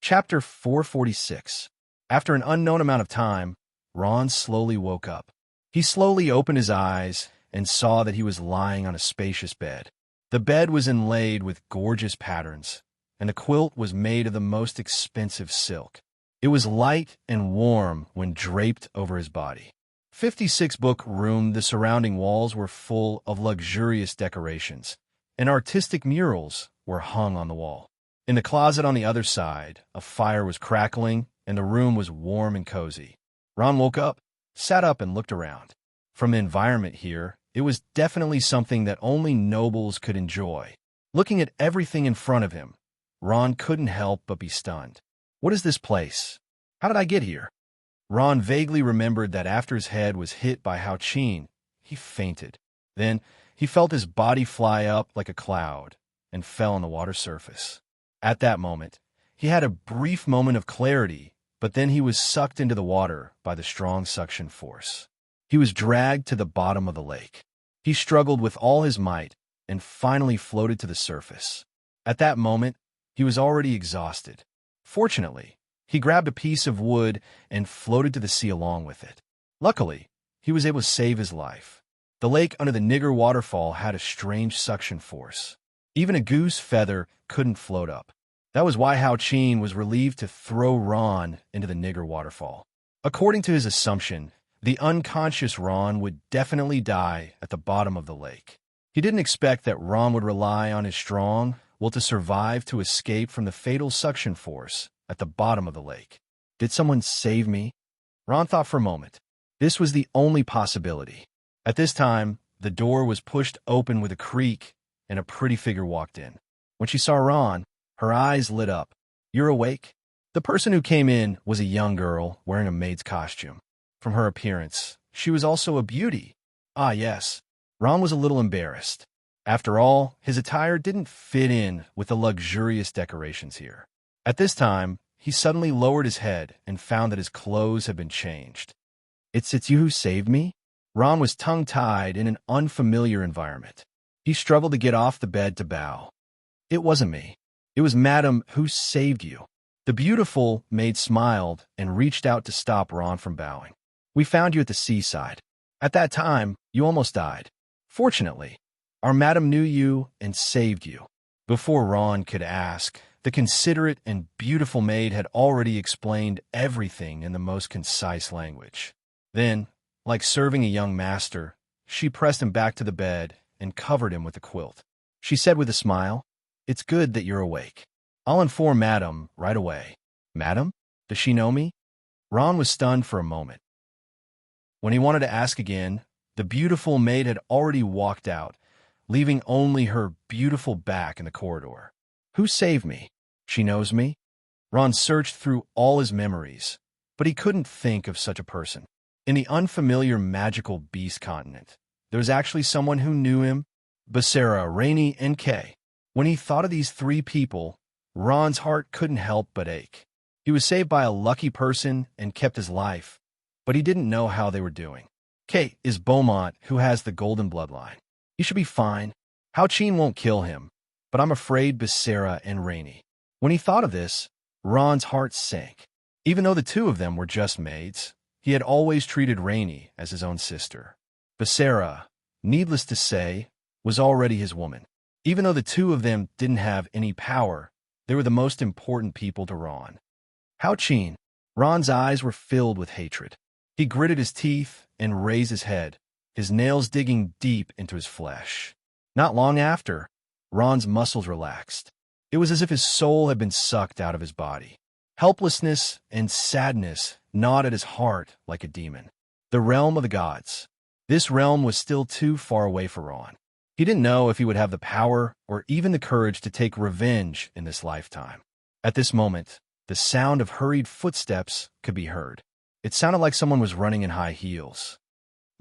Chapter 446. After an unknown amount of time, Ron slowly woke up. He slowly opened his eyes and saw that he was lying on a spacious bed. The bed was inlaid with gorgeous patterns, and the quilt was made of the most expensive silk. It was light and warm when draped over his body. 56-book room, the surrounding walls were full of luxurious decorations, and artistic murals were hung on the wall. In the closet on the other side, a fire was crackling, and the room was warm and cozy. Ron woke up, sat up, and looked around. From the environment here, it was definitely something that only nobles could enjoy. Looking at everything in front of him, Ron couldn't help but be stunned. What is this place? How did I get here? Ron vaguely remembered that after his head was hit by Hao Qin, he fainted. Then he felt his body fly up like a cloud and fell on the water surface. At that moment, he had a brief moment of clarity, but then he was sucked into the water by the strong suction force. He was dragged to the bottom of the lake. He struggled with all his might and finally floated to the surface. At that moment, he was already exhausted. Fortunately, he grabbed a piece of wood and floated to the sea along with it. Luckily, he was able to save his life. The lake under the Nigger waterfall had a strange suction force. Even a goose feather couldn't float up. That was why Hao Qin was relieved to throw Ron into the Nigger waterfall. According to his assumption, the unconscious Ron would definitely die at the bottom of the lake. He didn't expect that Ron would rely on his strong will to survive to escape from the fatal suction force at the bottom of the lake. Did someone save me? Ron thought for a moment. This was the only possibility. At this time, the door was pushed open with a creak, and a pretty figure walked in. When she saw Ron, her eyes lit up. "You're awake?" The person who came in was a young girl wearing a maid's costume. From her appearance, she was also a beauty. Ah, yes. Ron was a little embarrassed. After all, his attire didn't fit in with the luxurious decorations here. At this time, he suddenly lowered his head and found that his clothes had been changed. It's you who saved me?" Ron was tongue-tied in an unfamiliar environment. He struggled to get off the bed to bow. "It wasn't me. It was Madam who saved you." The beautiful maid smiled and reached out to stop Ron from bowing. "We found you at the seaside. At that time, you almost died. Fortunately, our madam knew you and saved you." Before Ron could ask, the considerate and beautiful maid had already explained everything in the most concise language. Then, like serving a young master, she pressed him back to the bed and covered him with a quilt. She said with a smile, "It's good that you're awake. I'll inform Madam right away." "Madam? Does she know me?" Ron was stunned for a moment. When he wanted to ask again, the beautiful maid had already walked out, leaving only her beautiful back in the corridor. "Who saved me? She knows me?" Ron searched through all his memories, but he couldn't think of such a person. In the unfamiliar magical beast continent, there was actually someone who knew him: Basara, Rainey, and Kay. When he thought of these three people, Ron's heart couldn't help but ache. He was saved by a lucky person and kept his life, but he didn't know how they were doing. Kay is Beaumont, who has the golden bloodline. He should be fine. Hao Qin won't kill him, but I'm afraid Basara and Rainey. When he thought of this, Ron's heart sank. Even though the two of them were just maids, he had always treated Rainey as his own sister. Basara, needless to say, was already his woman. Even though the two of them didn't have any power, they were the most important people to Ron. Hao Qin. Ron's eyes were filled with hatred. He gritted his teeth and raised his head, his nails digging deep into his flesh. Not long after, Ron's muscles relaxed. It was as if his soul had been sucked out of his body. Helplessness and sadness gnawed at his heart like a demon. The realm of the gods. This realm was still too far away for Ron. He didn't know if he would have the power or even the courage to take revenge in this lifetime. At this moment, the sound of hurried footsteps could be heard. It sounded like someone was running in high heels.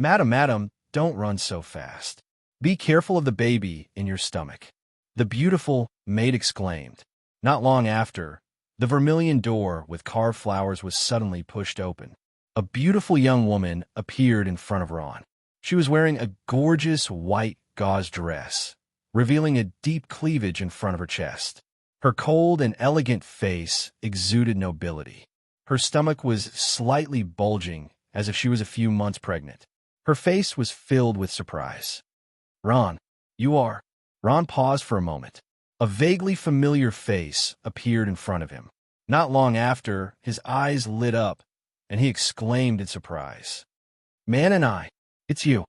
Madam, don't run so fast. Be careful of the baby in your stomach," the beautiful maid exclaimed. Not long after, the vermilion door with carved flowers was suddenly pushed open. A beautiful young woman appeared in front of Ron. She was wearing a gorgeous white gauze dress, revealing a deep cleavage in front of her chest. Her cold and elegant face exuded nobility. Her stomach was slightly bulging, as if she was a few months pregnant. Her face was filled with surprise. "Ron, you are—" Ron paused for a moment. A vaguely familiar face appeared in front of him. Not long after, his eyes lit up, and he exclaimed in surprise. "Man and I, it's you."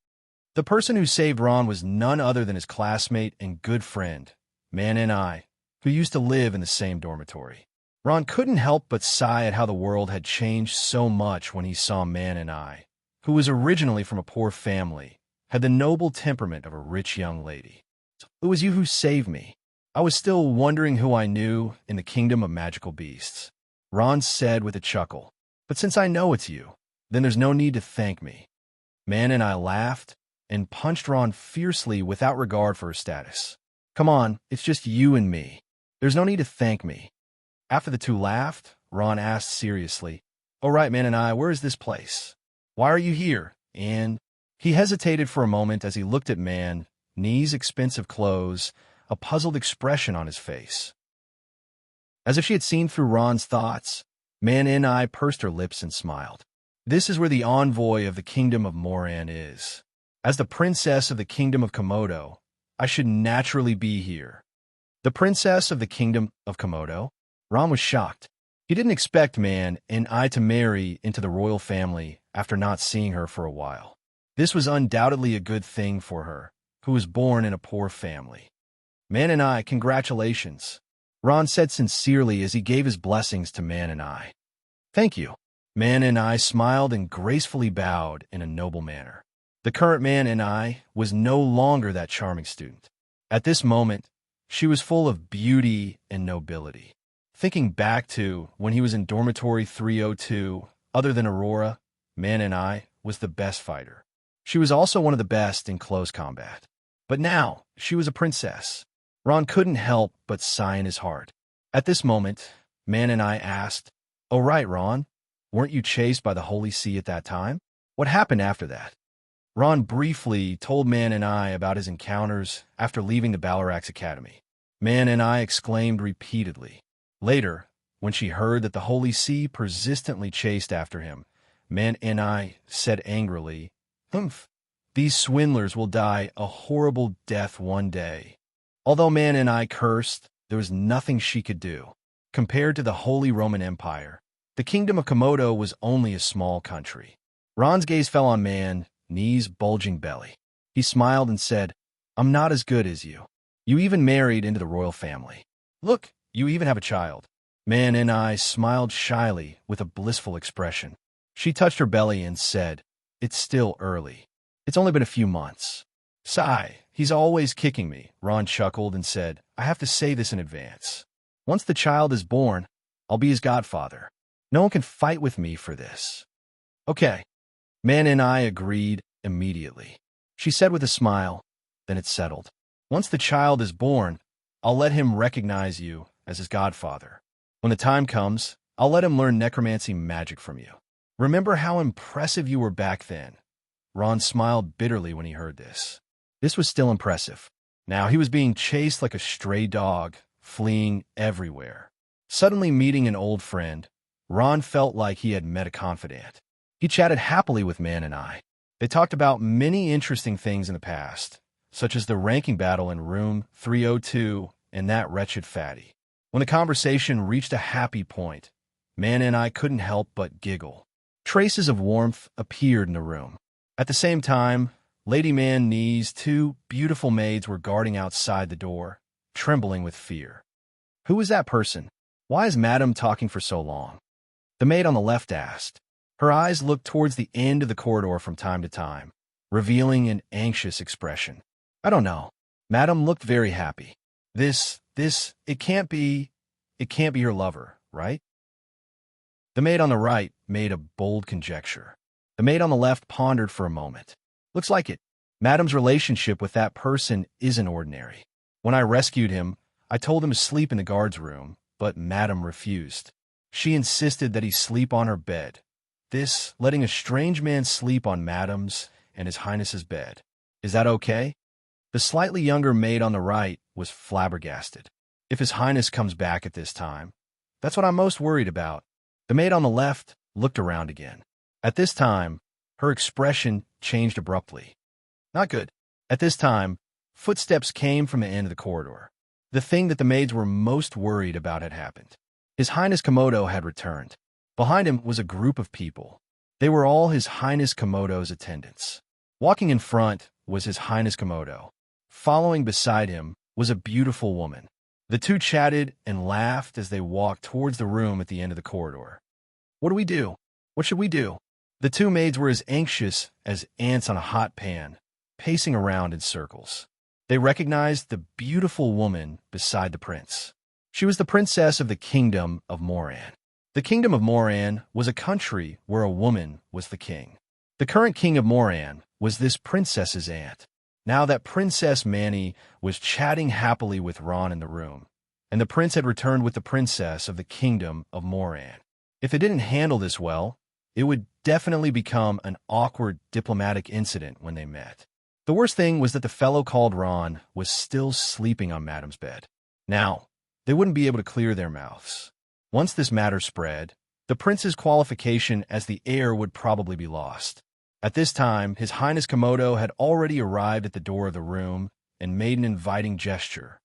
The person who saved Ron was none other than his classmate and good friend, Man and I, who used to live in the same dormitory. Ron couldn't help but sigh at how the world had changed so much when he saw Man and I, who was originally from a poor family, had the noble temperament of a rich young lady. "It was you who saved me. I was still wondering who I knew in the kingdom of magical beasts," Ron said with a chuckle. "But since I know it's you, then there's no need to thank me." Man and I laughed and punched Ron fiercely without regard for her status. "Come on, it's just you and me. There's no need to thank me." After the two laughed, Ron asked seriously, "All right, Man and I, where is this place? Why are you here?" And he hesitated for a moment as he looked at Man's expensive clothes, a puzzled expression on his face. As if she had seen through Ron's thoughts, Man and I pursed her lips and smiled. "This is where the envoy of the kingdom of Moran is. As the princess of the kingdom of Komodo, I should naturally be here." The princess of the kingdom of Komodo? Ron was shocked. He didn't expect Man and I to marry into the royal family after not seeing her for a while. This was undoubtedly a good thing for her, who was born in a poor family. "Man and I, congratulations," Ron said sincerely as he gave his blessings to Man and I. "Thank you." Man and I smiled and gracefully bowed in a noble manner. The current Man and I was no longer that charming student. At this moment, she was full of beauty and nobility. Thinking back to when he was in dormitory 302, other than Aurora, Man and I was the best fighter. She was also one of the best in close combat. But now, she was a princess. Ron couldn't help but sigh in his heart. At this moment, Man and I asked, "Oh right, Ron, weren't you chased by the Holy See at that time? What happened after that?" Ron briefly told Man and I about his encounters after leaving the Balarax Academy. Man and I exclaimed repeatedly. Later, when she heard that the Holy See persistently chased after him, Man and I said angrily, "Humph, these swindlers will die a horrible death one day." Although Man and I cursed, there was nothing she could do. Compared to the Holy Roman Empire, the Kingdom of Komodo was only a small country. Ron's gaze fell on Man's bulging belly. He smiled and said, "I'm not as good as you. You even married into the royal family. Look, you even have a child." Man and I smiled shyly with a blissful expression. She touched her belly and said, "It's still early. It's only been a few months." "Sigh, he's always kicking me," Ron chuckled and said, "I have to say this in advance. Once the child is born, I'll be his godfather. No one can fight with me for this." "Okay." Man and I agreed immediately. She said with a smile, then it settled. "Once the child is born, I'll let him recognize you as his godfather. When the time comes, I'll let him learn necromancy magic from you. Remember how impressive you were back then." Ron smiled bitterly when he heard this. This was still impressive. Now he was being chased like a stray dog, fleeing everywhere. Suddenly meeting an old friend, Ron felt like he had met a confidant. He chatted happily with Man and I. They talked about many interesting things in the past, such as the ranking battle in room 302 and that wretched fatty. When the conversation reached a happy point, Man and I couldn't help but giggle. Traces of warmth appeared in the room. At the same time, Lady Man's two beautiful maids were guarding outside the door, trembling with fear. "Who was that person? Why is Madame talking for so long?" the maid on the left asked. Her eyes looked towards the end of the corridor from time to time, revealing an anxious expression. "I don't know. Madame looked very happy. It can't be her lover, right?" The maid on the right made a bold conjecture. The maid on the left pondered for a moment. "Looks like it. Madame's relationship with that person isn't ordinary. When I rescued him, I told him to sleep in the guard's room, but Madame refused. She insisted that he sleep on her bed. Letting a strange man sleep on Madame's and His Highness's bed. Is that okay?" The slightly younger maid on the right was flabbergasted. if His Highness comes back at this time. That's what I'm most worried about. The maid on the left looked around again. At this time, her expression changed abruptly. Not good. At this time, footsteps came from the end of the corridor. The thing that the maids were most worried about had happened. His Highness Komodo had returned. Behind him was a group of people. They were all His Highness Komodo's attendants. Walking in front was His Highness Komodo. Following beside him was a beautiful woman. The two chatted and laughed as they walked towards the room at the end of the corridor. What do we do? What should we do? The two maids were as anxious as ants on a hot pan, pacing around in circles. They recognized the beautiful woman beside the prince. She was the princess of the Kingdom of Moran. The Kingdom of Moran was a country where a woman was the king. The current king of Moran was this princess's aunt. Now that Princess Manny was chatting happily with Ron in the room, and the prince had returned with the princess of the Kingdom of Moran. If they didn't handle this well, it would definitely become an awkward diplomatic incident when they met. The worst thing was that the fellow called Ron was still sleeping on Madame's bed. Now, they wouldn't be able to clear their mouths. Once this matter spread, the prince's qualification as the heir would probably be lost. At this time, His Highness Komodo had already arrived at the door of the room and made an inviting gesture.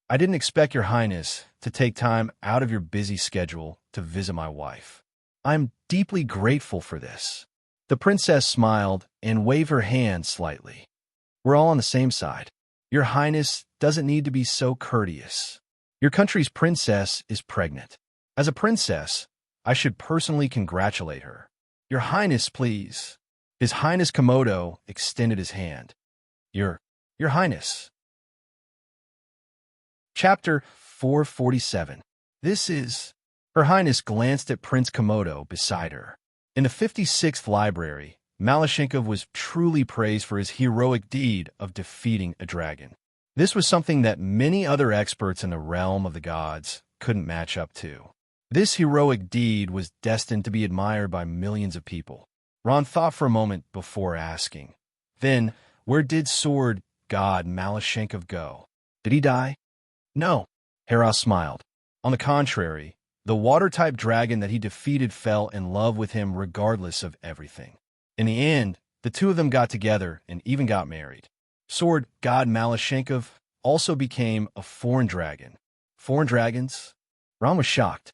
I didn't expect Your Highness to take time out of your busy schedule to visit my wife. I'm deeply grateful for this. The princess smiled and waved her hand slightly. We're all on the same side. Your Highness doesn't need to be so courteous. Your country's princess is pregnant. As a princess, I should personally congratulate her. Your Highness, please. His Highness Komodo extended his hand. Your Highness. Chapter 447. This is... Her Highness glanced at Prince Komodo beside her. In the 56th library, Malashnikov was truly praised for his heroic deed of defeating a dragon. This was something that many other experts in the realm of the gods couldn't match up to. This heroic deed was destined to be admired by millions of people. Ron thought for a moment before asking. Then, where did sword god Malashnikov go? Did he die? No. Hera smiled. On the contrary, the water-type dragon that he defeated fell in love with him regardless of everything. In the end, the two of them got together and even got married. Sword god Malashnikov also became a foreign dragon. Foreign dragons? Ron was shocked.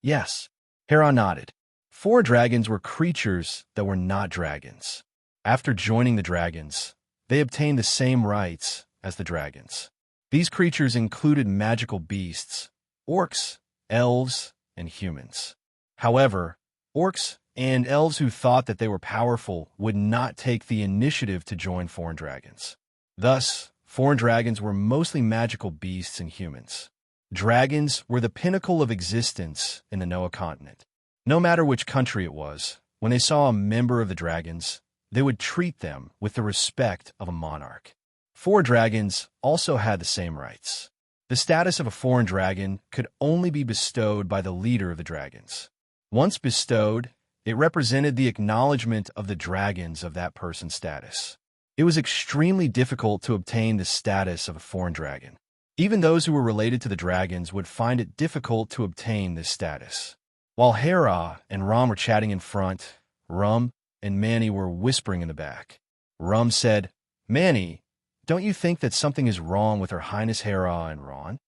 Yes. Hera nodded. Foreign dragons were creatures that were not dragons. After joining the dragons, they obtained the same rights as the dragons. These creatures included magical beasts, orcs, elves, and humans. However, orcs and elves who thought that they were powerful would not take the initiative to join foreign dragons. Thus, foreign dragons were mostly magical beasts and humans. Dragons were the pinnacle of existence in the Noah continent. No matter which country it was, when they saw a member of the dragons, they would treat them with the respect of a monarch. Foreign dragons also had the same rights. The status of a foreign dragon could only be bestowed by the leader of the dragons. Once bestowed, it represented the acknowledgement of the dragons of that person's status. It was extremely difficult to obtain the status of a foreign dragon. Even those who were related to the dragons would find it difficult to obtain this status. While Hera and Rom were chatting in front, Rum and Manny were whispering in the back. Rum said, Manny, don't you think that something is wrong with Her Highness Hera and Ron?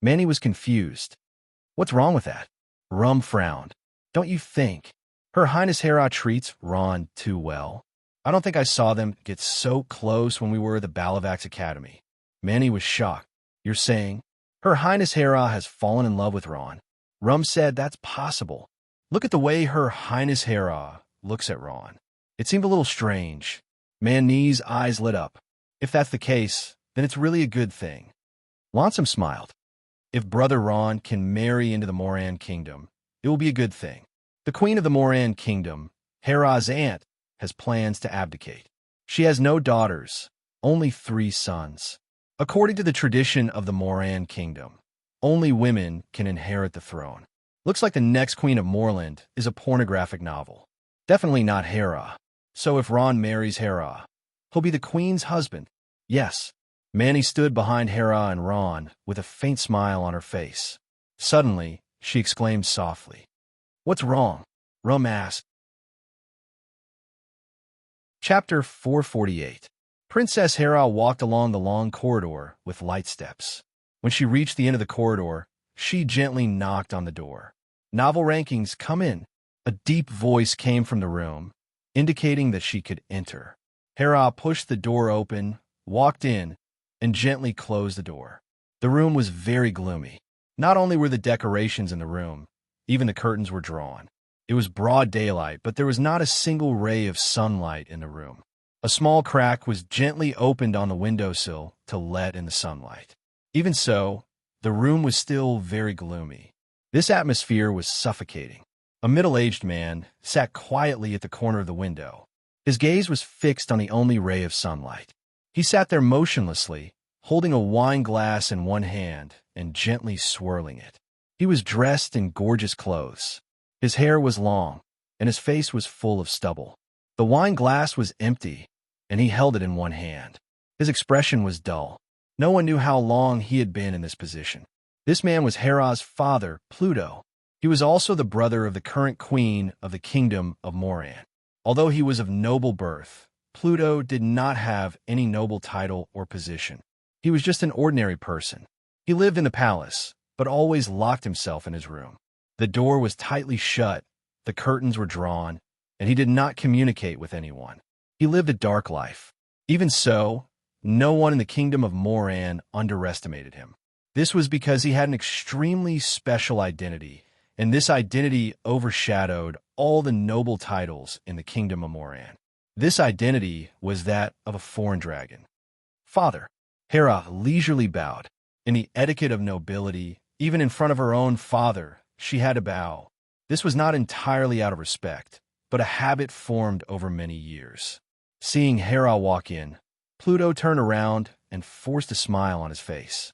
Manny was confused. What's wrong with that? Rum frowned. Don't you think Her Highness Hera treats Ron too well? I don't think I saw them get so close when we were at the Balavax Academy. Manny was shocked. You're saying Her Highness Hera has fallen in love with Ron? Rum said that's possible. Look at the way Her Highness Hera looks at Ron. It seemed a little strange. Manny's eyes lit up. If that's the case, then it's really a good thing. Lonesome smiled. If Brother Ron can marry into the Moran Kingdom, it will be a good thing. The Queen of the Moran Kingdom, Hera's aunt, has plans to abdicate. She has no daughters, only 3 sons. According to the tradition of the Moran Kingdom, only women can inherit the throne. Looks like the next Queen of Moreland is a pornographic novel. Definitely not Hera. So if Ron marries Hera, he'll be the Queen's husband. Yes, Manny stood behind Hera and Ron with a faint smile on her face. Suddenly, she exclaimed softly, "What's wrong?" Rum asked. Chapter 448. Princess Hera walked along the long corridor with light steps. When she reached the end of the corridor, she gently knocked on the door. "Novel rankings, come in." A deep voice came from the room, indicating that she could enter. Hera pushed the door open, walked in, and gently closed the door. The room was very gloomy. Not only were the decorations in the room, even the curtains were drawn. It was broad daylight, but there was not a single ray of sunlight in the room. A small crack was gently opened on the windowsill to let in the sunlight. Even so, the room was still very gloomy. This atmosphere was suffocating. A middle-aged man sat quietly at the corner of the window. His gaze was fixed on the only ray of sunlight. He sat there motionlessly, holding a wine glass in one hand and gently swirling it. He was dressed in gorgeous clothes. His hair was long, and his face was full of stubble. The wine glass was empty, and he held it in one hand. His expression was dull. No one knew how long he had been in this position. This man was Hera's father, Pluto. He was also the brother of the current queen of the kingdom of Moran. Although he was of noble birth, Pluto did not have any noble title or position. He was just an ordinary person. He lived in the palace, but always locked himself in his room. The door was tightly shut, the curtains were drawn, and he did not communicate with anyone. He lived a dark life. Even so, no one in the kingdom of Moran underestimated him. This was because he had an extremely special identity, and this identity overshadowed all the noble titles in the kingdom of Moran. This identity was that of a foreign dragon. "Father." Hera leisurely bowed. In the etiquette of nobility, even in front of her own father, she had to bow. This was not entirely out of respect, but a habit formed over many years. Seeing Hera walk in, Pluto turned around and forced a smile on his face.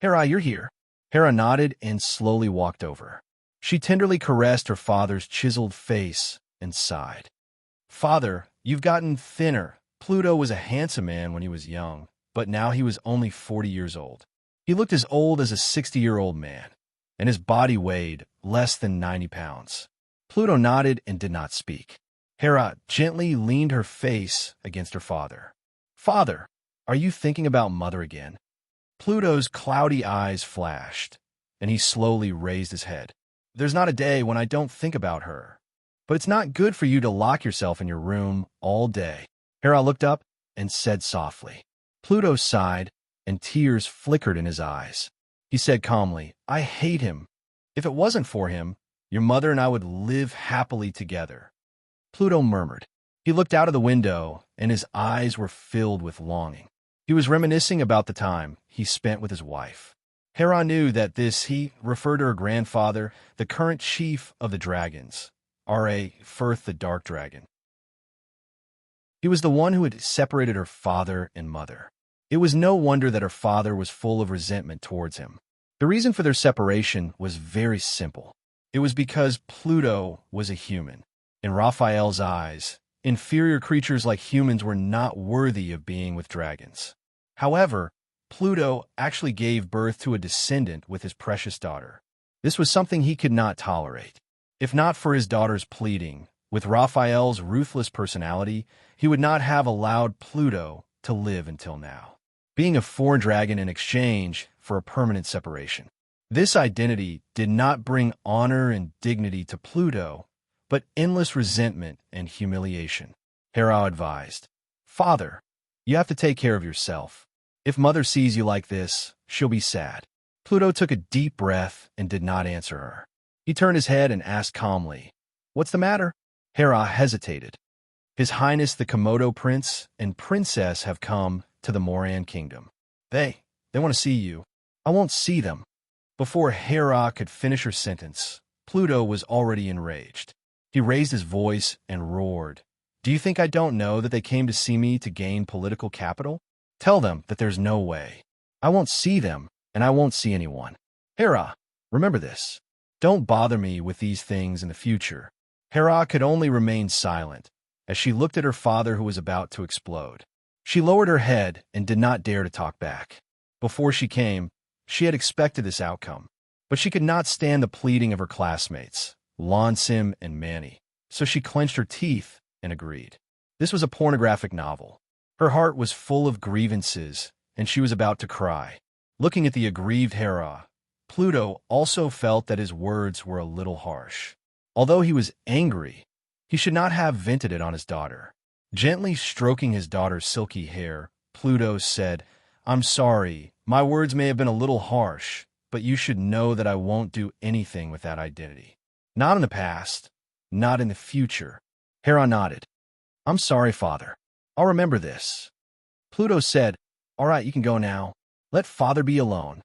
"Hera, you're here." Hera nodded and slowly walked over. She tenderly caressed her father's chiseled face and sighed. "Father, you've gotten thinner." Pluto was a handsome man when he was young, but now he was only 40 years old. He looked as old as a 60-year-old man, and his body weighed less than 90 pounds. Pluto nodded and did not speak. Hera gently leaned her face against her father. "Father, are you thinking about Mother again?" Pluto's cloudy eyes flashed, and he slowly raised his head. "There's not a day when I don't think about her. But it's not good for you to lock yourself in your room all day." Hera looked up and said softly. Pluto sighed, and tears flickered in his eyes. He said calmly, "I hate him. If it wasn't for him, your mother and I would live happily together." Pluto murmured. He looked out of the window, and his eyes were filled with longing. He was reminiscing about the time he spent with his wife. Hera knew that he referred to her grandfather, the current chief of the dragons, R.A. Firth the Dark Dragon. He was the one who had separated her father and mother. It was no wonder that her father was full of resentment towards him. The reason for their separation was very simple. It was because Pluto was a human. In Raphael's eyes, inferior creatures like humans were not worthy of being with dragons. However, Pluto actually gave birth to a descendant with his precious daughter. This was something he could not tolerate. If not for his daughter's pleading, with Raphael's ruthless personality, he would not have allowed Pluto to live until now, being a foreign dragon in exchange for a permanent separation. This identity did not bring honor and dignity to Pluto, but endless resentment and humiliation. Hera advised, "Father, you have to take care of yourself. If Mother sees you like this, she'll be sad." Pluto took a deep breath and did not answer her. He turned his head and asked calmly, "What's the matter?" Hera hesitated. "His Highness the Komodo Prince and Princess have come to the Moran Kingdom. They want to see you." "I won't see them." Before Hera could finish her sentence, Pluto was already enraged. He raised his voice and roared, "Do you think I don't know that they came to see me to gain political capital? Tell them that there's no way. I won't see them, and I won't see anyone. Hera, remember this. Don't bother me with these things in the future." Hera could only remain silent, as she looked at her father who was about to explode. She lowered her head and did not dare to talk back. Before she came, she had expected this outcome, but she could not stand the pleading of her classmates, Lonsim and Manny, so she clenched her teeth and agreed. This was a pornographic novel. Her heart was full of grievances, and she was about to cry. Looking at the aggrieved Hera, Pluto also felt that his words were a little harsh. Although he was angry, he should not have vented it on his daughter. Gently stroking his daughter's silky hair, Pluto said, "I'm sorry, my words may have been a little harsh, but you should know that I won't do anything with that identity. Not in the past, not in the future." Hera nodded. "I'm sorry, Father. I'll remember this." Pluto said, "All right, you can go now. Let Father be alone."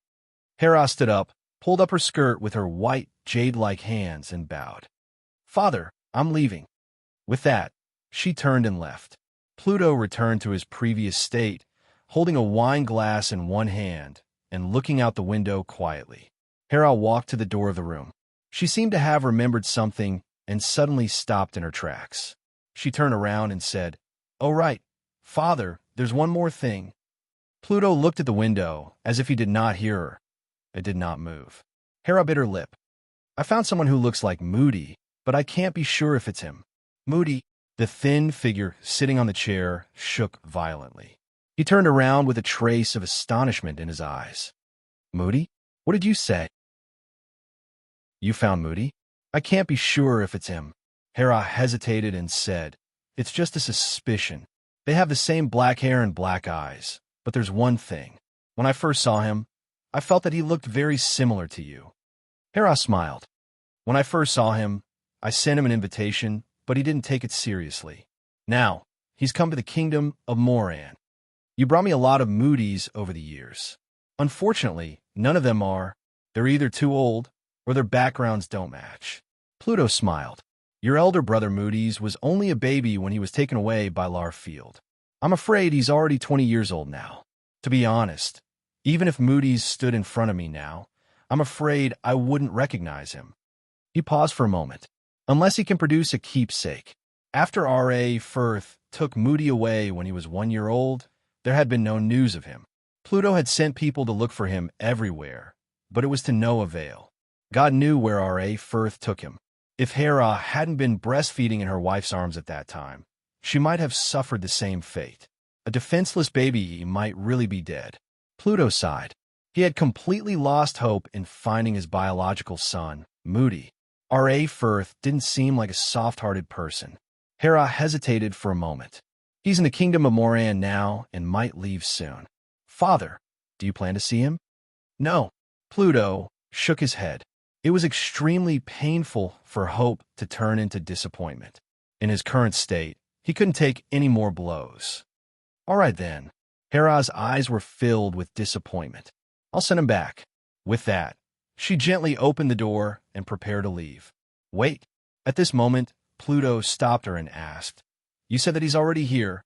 Hera stood up, pulled up her skirt with her white, jade-like hands, and bowed. "Father, I'm leaving." With that, she turned and left. Pluto returned to his previous state, holding a wine glass in one hand and looking out the window quietly. Hera walked to the door of the room. She seemed to have remembered something and suddenly stopped in her tracks. She turned around and said, "Oh right, Father, there's one more thing." Pluto looked at the window as if he did not hear her. It did not move. Hera bit her lip. "I found someone who looks like Moody, but I can't be sure if it's him." Moody, the thin figure sitting on the chair, shook violently. He turned around with a trace of astonishment in his eyes. "Moody? What did you say?" "You found Moody? I can't be sure if it's him." Hera hesitated and said, "It's just a suspicion. They have the same black hair and black eyes, but there's one thing. When I first saw him, I felt that he looked very similar to you." Hera smiled. "When I first saw him, I sent him an invitation, but he didn't take it seriously. Now, he's come to the kingdom of Moran. You brought me a lot of Moodies over the years. Unfortunately, none of them are. They're either too old, or their backgrounds don't match." Pluto smiled. "Your elder brother Moody's was only a baby when he was taken away by Larfield. I'm afraid he's already 20 years old now. To be honest, even if Moody's stood in front of me now, I'm afraid I wouldn't recognize him." He paused for a moment. "Unless he can produce a keepsake. After R.A. Firth took Moody away when he was 1 year old, there had been no news of him. Pluto had sent people to look for him everywhere, but it was to no avail. God knew where R.A. Firth took him. If Hera hadn't been breastfeeding in her wife's arms at that time, she might have suffered the same fate. A defenseless baby might really be dead." Pluto sighed. He had completely lost hope in finding his biological son, Moody. R.A. Firth didn't seem like a soft-hearted person. Hera hesitated for a moment. "He's in the kingdom of Moran now and might leave soon. Father, do you plan to see him?" "No." Pluto shook his head. It was extremely painful for hope to turn into disappointment. In his current state, he couldn't take any more blows. "All right then." Hera's eyes were filled with disappointment. "I'll send him back." With that, she gently opened the door and prepared to leave. "Wait." At this moment, Pluto stopped her and asked, "You said that he's already here."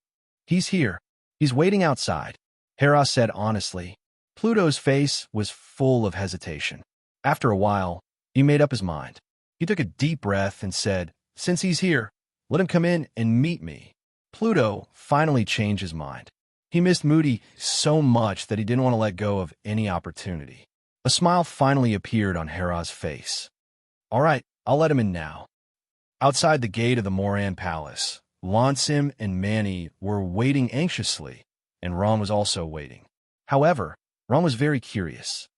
"He's here. He's waiting outside," Hera said honestly. Pluto's face was full of hesitation. After a while, he made up his mind. He took a deep breath and said, "Since he's here, let him come in and meet me." Pluto finally changed his mind. He missed Moody so much that he didn't want to let go of any opportunity. A smile finally appeared on Hera's face. "All right, I'll let him in now." Outside the gate of the Moran Palace, Lonsim and Manny were waiting anxiously, and Ron was also waiting. However, Ron was very curious.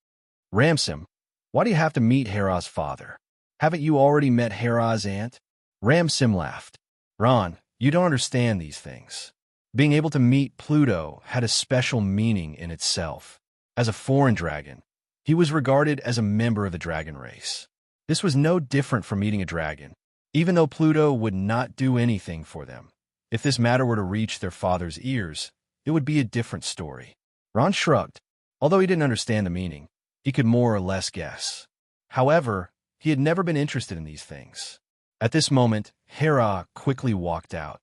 "Ramsim, why do you have to meet Hera's father? Haven't you already met Hera's aunt?" Ramsim laughed. "Ron, you don't understand these things. Being able to meet Pluto had a special meaning in itself. As a foreign dragon, he was regarded as a member of the dragon race. This was no different from meeting a dragon, even though Pluto would not do anything for them. If this matter were to reach their father's ears, it would be a different story." Ron shrugged. Although he didn't understand the meaning, he could more or less guess. However, he had never been interested in these things. At this moment, Hera quickly walked out.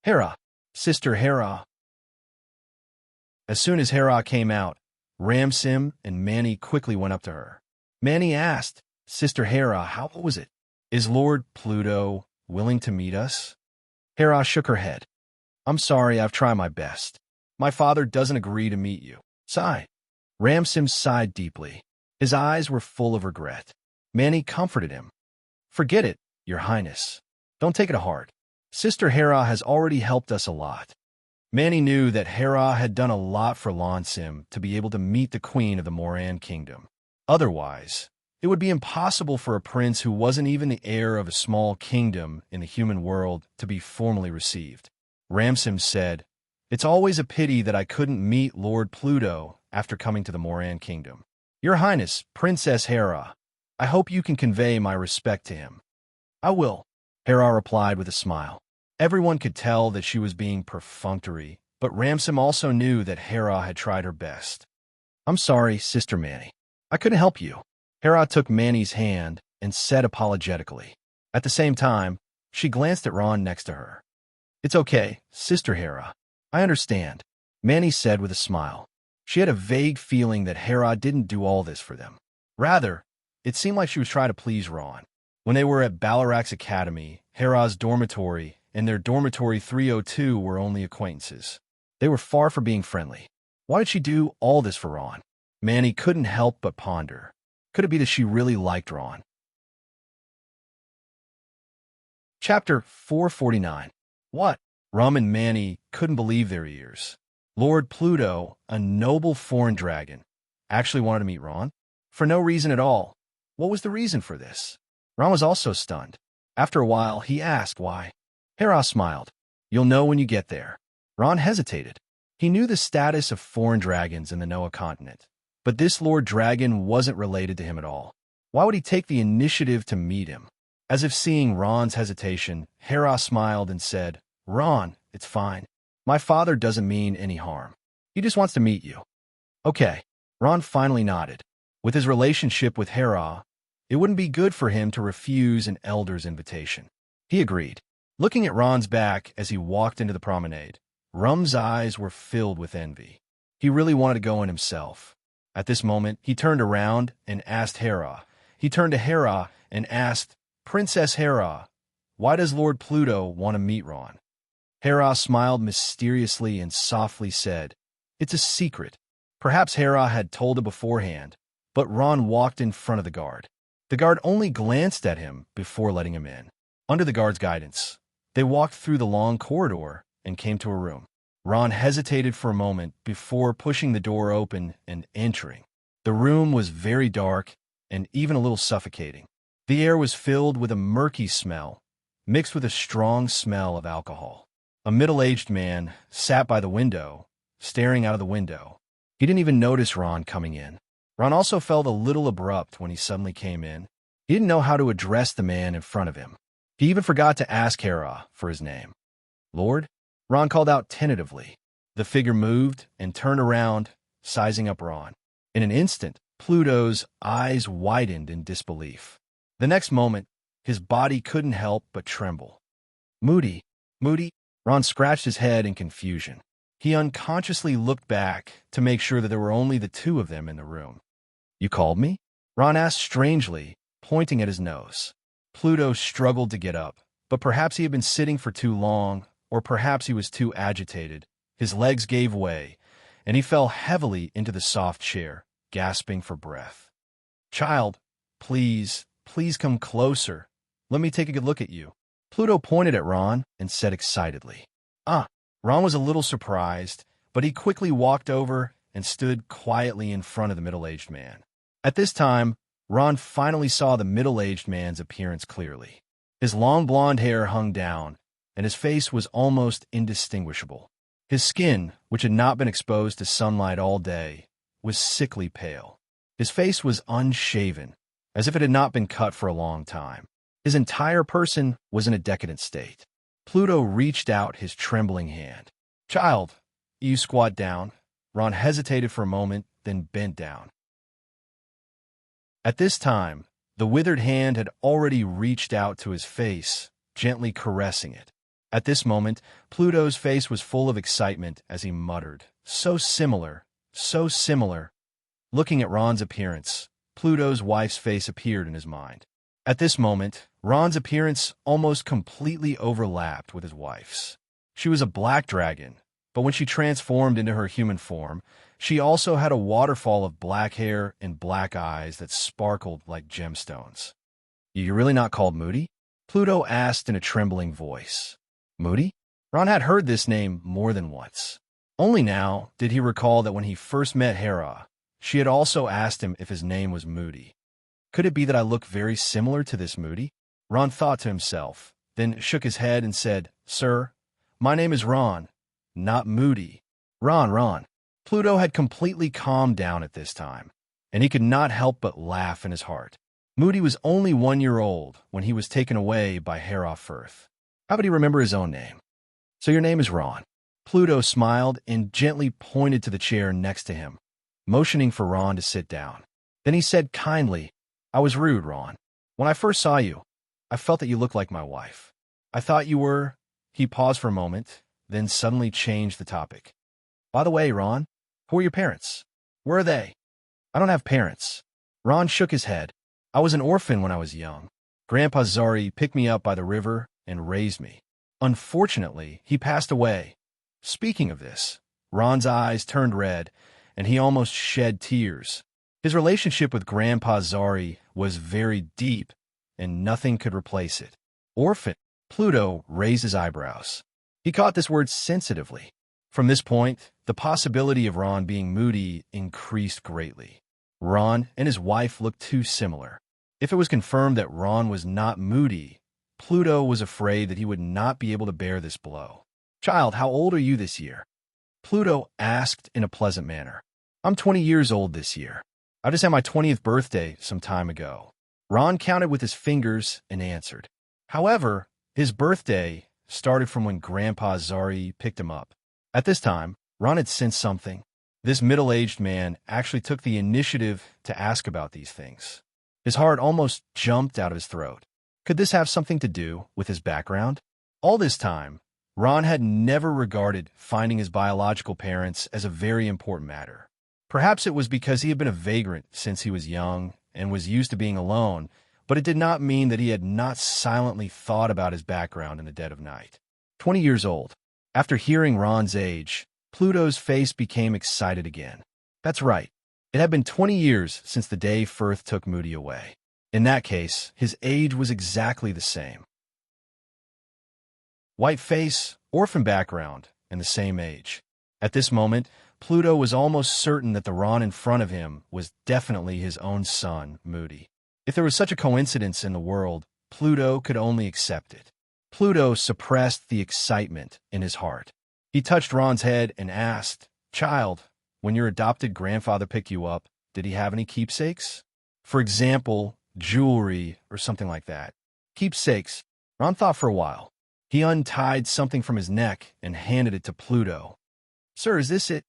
"Hera, Sister Hera." As soon as Hera came out, Ramsim and Manny quickly went up to her. Manny asked, "Sister Hera, how was it? Is Lord Pluto willing to meet us?" Hera shook her head. "I'm sorry, I've tried my best. My father doesn't agree to meet you. Sigh. Ramsim sighed deeply. His eyes were full of regret. Manny comforted him. Forget it, Your Highness. Don't take it to heart. Sister Hera has already helped us a lot. Manny knew that Hera had done a lot for Lansim to be able to meet the Queen of the Moran Kingdom. Otherwise, it would be impossible for a prince who wasn't even the heir of a small kingdom in the human world to be formally received. Ramsim said, "It's always a pity that I couldn't meet Lord Pluto after coming to the Moran Kingdom. Your Highness, Princess Hera, I hope you can convey my respect to him." "I will," Hera replied with a smile. Everyone could tell that she was being perfunctory, but Ramsim also knew that Hera had tried her best. "I'm sorry, Sister Manny. I couldn't help you." Hera took Manny's hand and said apologetically. At the same time, she glanced at Ron next to her. "It's okay, Sister Hera. I understand," Manny said with a smile. She had a vague feeling that Hera didn't do all this for them. Rather, it seemed like she was trying to please Ron. When they were at Balarak's academy, Hera's dormitory and their dormitory 302 were only acquaintances. They were far from being friendly. Why did she do all this for Ron? Manny couldn't help but ponder. Could it be that she really liked Ron? Chapter 449. What? Rum and Manny couldn't believe their ears. Lord Pluto, a noble foreign dragon, actually wanted to meet Ron? For no reason at all. What was the reason for this? Ron was also stunned. After a while, he asked why. Hera smiled. "You'll know when you get there." Ron hesitated. He knew the status of foreign dragons in the Noah continent, but this Lord Dragon wasn't related to him at all. Why would he take the initiative to meet him? As if seeing Ron's hesitation, Hera smiled and said, "Ron, it's fine. My father doesn't mean any harm. He just wants to meet you." "Okay." Ron finally nodded. With his relationship with Hera, it wouldn't be good for him to refuse an elder's invitation. He agreed. Looking at Ron's back as he walked into the promenade, Rum's eyes were filled with envy. He really wanted to go in himself. At this moment, he turned around and asked Hera. He turned to Hera and asked, "Princess Hera, why does Lord Pluto want to meet Ron?" Hera smiled mysteriously and softly said, "It's a secret." Perhaps Hera had told him beforehand, but Ron walked in front of the guard. The guard only glanced at him before letting him in. Under the guard's guidance, they walked through the long corridor and came to a room. Ron hesitated for a moment before pushing the door open and entering. The room was very dark and even a little suffocating. The air was filled with a murky smell, mixed with a strong smell of alcohol. A middle-aged man sat by the window, staring out of the window. He didn't even notice Ron coming in. Ron also felt a little abrupt when he suddenly came in. He didn't know how to address the man in front of him. He even forgot to ask Hera for his name. "Lord?" Ron called out tentatively. The figure moved and turned around, sizing up Ron. In an instant, Pluto's eyes widened in disbelief. The next moment, his body couldn't help but tremble. Moody. Ron scratched his head in confusion. He unconsciously looked back to make sure that there were only the two of them in the room. "You called me?" Ron asked strangely, pointing at his nose. Pluto struggled to get up, but perhaps he had been sitting for too long, or perhaps he was too agitated. His legs gave way, and he fell heavily into the soft chair, gasping for breath. "Child, please come closer. Let me take a good look at you." Pluto pointed at Ron and said excitedly. "Ah." Ron was a little surprised, but he quickly walked over and stood quietly in front of the middle-aged man. At this time, Ron finally saw the middle-aged man's appearance clearly. His long blonde hair hung down, and his face was almost indistinguishable. His skin, which had not been exposed to sunlight all day, was sickly pale. His face was unshaven, as if it had not been cut for a long time. His entire person was in a decadent state. Pluto reached out his trembling hand. "Child, you squat down." Ron hesitated for a moment, then bent down. At this time, the withered hand had already reached out to his face, gently caressing it. At this moment, Pluto's face was full of excitement as he muttered, "So similar, so similar." Looking at Ron's appearance, Pluto's wife's face appeared in his mind. At this moment, Ron's appearance almost completely overlapped with his wife's. She was a black dragon, but when she transformed into her human form, she also had a waterfall of black hair and black eyes that sparkled like gemstones. "You're really not called Moody?" Pluto asked in a trembling voice. Moody? Ron had heard this name more than once. Only now did he recall that when he first met Hera, she had also asked him if his name was Moody. Could it be that I look very similar to this Moody? Ron thought to himself, then shook his head and said, "Sir, my name is Ron, not Moody." Ron. Pluto had completely calmed down at this time, and he could not help but laugh in his heart. Moody was only 1 year old when he was taken away by Hera Firth. How would he remember his own name? "So your name is Ron." Pluto smiled and gently pointed to the chair next to him, motioning for Ron to sit down. Then he said kindly, "I was rude, Ron. When I first saw you, I felt that you looked like my wife. I thought you were—" He paused for a moment, then suddenly changed the topic. "By the way, Ron, who are your parents? Where are they?" "I don't have parents." Ron shook his head. "I was an orphan when I was young. Grandpa Zari picked me up by the river and raised me. Unfortunately, he passed away." Speaking of this, Ron's eyes turned red, and he almost shed tears. His relationship with Grandpa Zari was very deep, and nothing could replace it. "Orphan?" Pluto raised his eyebrows. He caught this word sensitively. From this point, the possibility of Ron being Moody increased greatly. Ron and his wife looked too similar. If it was confirmed that Ron was not Moody, Pluto was afraid that he would not be able to bear this blow. "Child, how old are you this year?" Pluto asked in a pleasant manner. "I'm 20 years old this year. I just had my 20th birthday some time ago." Ron counted with his fingers and answered. However, his birthday started from when Grandpa Zari picked him up. At this time, Ron had sensed something. This middle-aged man actually took the initiative to ask about these things. His heart almost jumped out of his throat. Could this have something to do with his background? All this time, Ron had never regarded finding his biological parents as a very important matter. Perhaps it was because he had been a vagrant since he was young and was used to being alone, but it did not mean that he had not silently thought about his background in the dead of night. 20 years old. After hearing Ron's age, Pluto's face became excited again. That's right. It had been 20 years since the day Firth took Moody away. In that case, his age was exactly the same. White face, orphan background, and the same age. At this moment, Pluto was almost certain that the Ron in front of him was definitely his own son, Moody. If there was such a coincidence in the world, Pluto could only accept it. Pluto suppressed the excitement in his heart. He touched Ron's head and asked, "Child, when your adopted grandfather picked you up, did he have any keepsakes? For example, jewelry or something like that." Keepsakes. Ron thought for a while. He untied something from his neck and handed it to Pluto. "Sir, is this it?"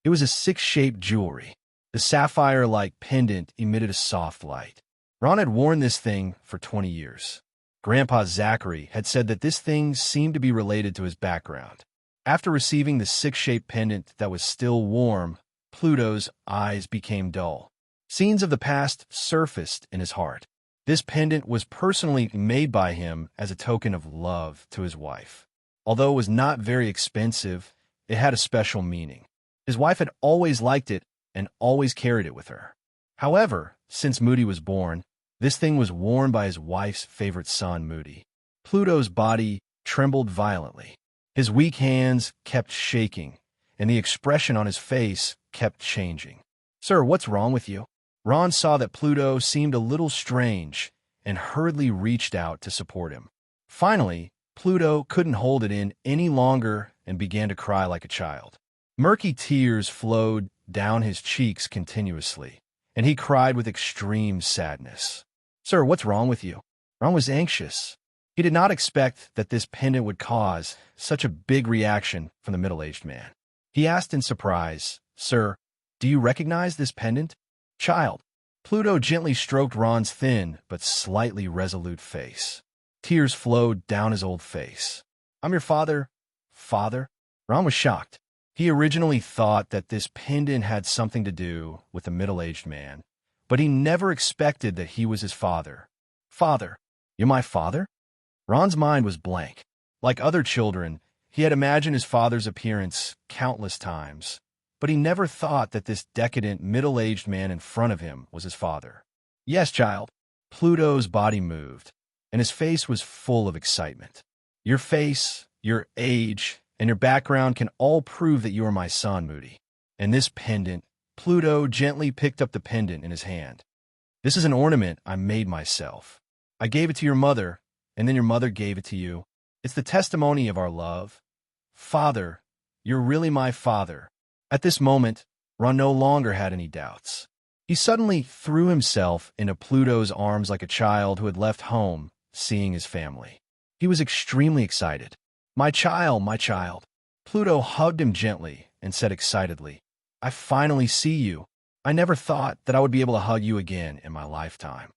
It was a six-shaped jewelry. The sapphire-like pendant emitted a soft light. Ron had worn this thing for 20 years. Grandpa Zachary had said that this thing seemed to be related to his background. After receiving the six-shaped pendant that was still warm, Pluto's eyes became dull. Scenes of the past surfaced in his heart. This pendant was personally made by him as a token of love to his wife. Although it was not very expensive, it had a special meaning. His wife had always liked it and always carried it with her. However, since Moody was born, this thing was worn by his wife's favorite son, Moody. Pluto's body trembled violently. His weak hands kept shaking, and the expression on his face kept changing. "Sir, what's wrong with you?" Ron saw that Pluto seemed a little strange and hurriedly reached out to support him. Finally, Pluto couldn't hold it in any longer and began to cry like a child. Murky tears flowed down his cheeks continuously, and he cried with extreme sadness. "Sir, what's wrong with you?" Ron was anxious. He did not expect that this pendant would cause such a big reaction from the middle-aged man. He asked in surprise, "Sir, do you recognize this pendant?" "Child." Pluto gently stroked Ron's thin but slightly resolute face. Tears flowed down his old face. "I'm your father." "Father?" Ron was shocked. He originally thought that this pendant had something to do with the middle-aged man, but he never expected that he was his father. "Father? You're my father?" Ron's mind was blank. Like other children, He had imagined his father's appearance countless times, but he never thought that this decadent, middle-aged man in front of him was his father. Yes, child. Pluto's body moved, and his face was full of excitement. Your face, your age, and your background can all prove that you are my son, Moody. And this pendant, Pluto gently picked up the pendant in his hand. This is an ornament I made myself. I gave it to your mother, and then your mother gave it to you. It's the testimony of our love. Father, you're really my father. At this moment, Ron no longer had any doubts. He suddenly threw himself into Pluto's arms like a child who had left home, seeing his family. He was extremely excited. My child, my child. Pluto hugged him gently and said excitedly, I finally see you. I never thought that I would be able to hug you again in my lifetime.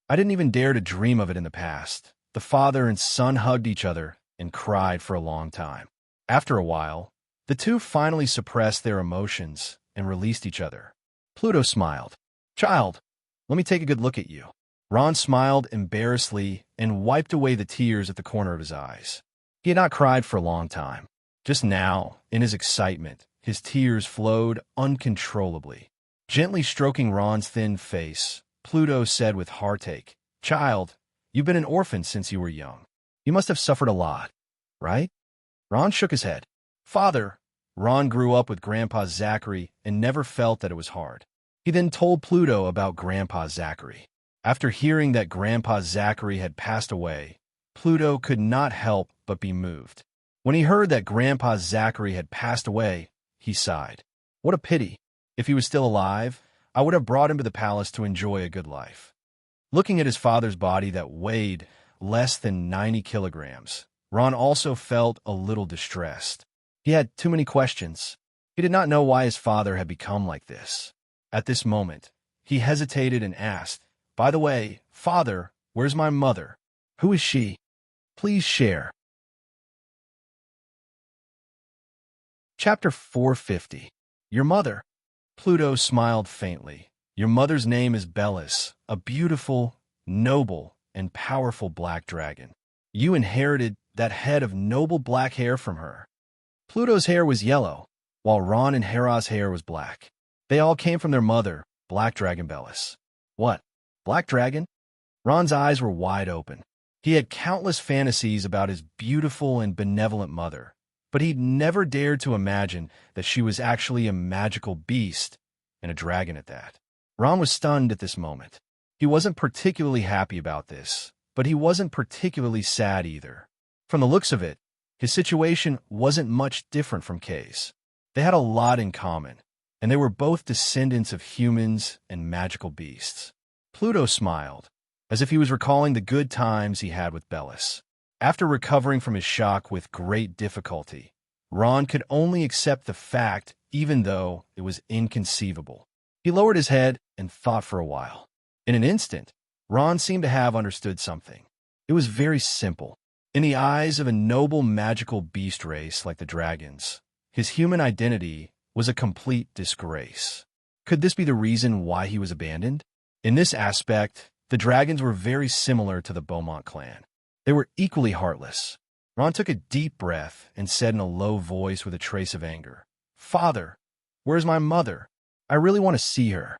I didn't even dare to dream of it in the past. The father and son hugged each other and cried for a long time. After a while, the two finally suppressed their emotions and released each other. Pluto smiled. Child, let me take a good look at you. Ron smiled embarrassedly and wiped away the tears at the corner of his eyes. He had not cried for a long time. Just now, in his excitement, his tears flowed uncontrollably. Gently stroking Ron's thin face, Pluto said with heartache, Child, you've been an orphan since you were young. You must have suffered a lot, right? Ron shook his head. Father, Ron grew up with Grandpa Zachary and never felt that it was hard. He then told Pluto about Grandpa Zachary. After hearing that Grandpa Zachary had passed away, Pluto could not help but be moved. When he heard that Grandpa Zachary had passed away, he sighed. What a pity. If he was still alive, I would have brought him to the palace to enjoy a good life. Looking at his father's body that weighed less than 90 kilograms, Ron also felt a little distressed. He had too many questions. He did not know why his father had become like this. At this moment, he hesitated and asked, By the way, Father, where's my mother? Who is she? Please share. Chapter 450. Your mother. Pluto smiled faintly. Your mother's name is Bellis, a beautiful, noble, and powerful black dragon. You inherited that head of noble black hair from her. Pluto's hair was yellow, while Ron and Hera's hair was black. They all came from their mother, Black Dragon Bellis. What? Black Dragon? Ron's eyes were wide open. He had countless fantasies about his beautiful and benevolent mother, but he'd never dared to imagine that she was actually a magical beast, and a dragon at that. Ron was stunned at this moment. He wasn't particularly happy about this, but he wasn't particularly sad either. From the looks of it, his situation wasn't much different from Kay's. They had a lot in common, and they were both descendants of humans and magical beasts. Pluto smiled, as if he was recalling the good times he had with Bellis. After recovering from his shock with great difficulty, Ron could only accept the fact, even though it was inconceivable. He lowered his head and thought for a while. In an instant, Ron seemed to have understood something. It was very simple. In the eyes of a noble magical beast race like the dragons, his human identity was a complete disgrace. Could this be the reason why he was abandoned? In this aspect, the dragons were very similar to the Beaumont clan. They were equally heartless. Ron took a deep breath and said in a low voice with a trace of anger, Father, where's my mother? I really want to see her.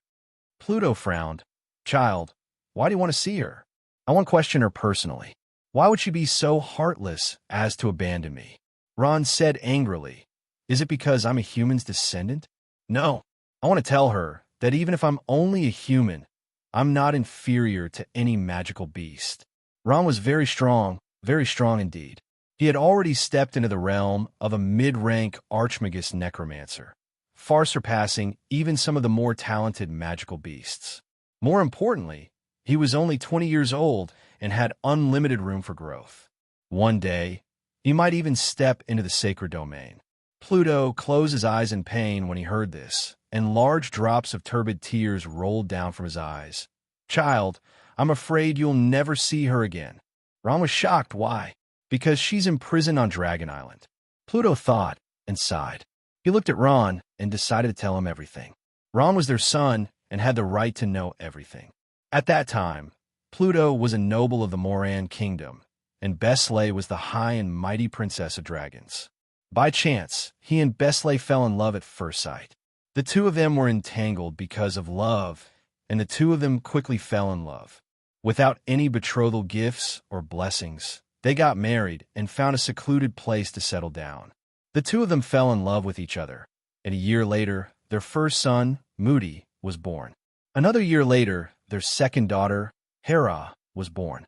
Pluto frowned. Child, why do you want to see her? I want to question her personally. Why would she be so heartless as to abandon me? Ron said angrily, Is it because I'm a human's descendant? No, I want to tell her that even if I'm only a human, I'm not inferior to any magical beast. Ron was very strong indeed. He had already stepped into the realm of a mid-rank archmagus necromancer, far surpassing even some of the more talented magical beasts. More importantly, he was only 20 years old and had unlimited room for growth. One day, he might even step into the sacred domain. Pluto closed his eyes in pain when he heard this, and large drops of turbid tears rolled down from his eyes. Child, I'm afraid you'll never see her again. Ron was shocked. Why? Because she's imprisoned on Dragon Island. Pluto thought and sighed. He looked at Ron and decided to tell him everything. Ron was their son and had the right to know everything. At that time, Pluto was a noble of the Moran Kingdom, and Bustling was the high and mighty princess of dragons. By chance, he and Bustling fell in love at first sight. The two of them were entangled because of love, and the two of them quickly fell in love. Without any betrothal gifts or blessings, they got married and found a secluded place to settle down. The two of them fell in love with each other, and a year later, their first son, Moody, was born. Another year later, their second daughter, Hera, was born.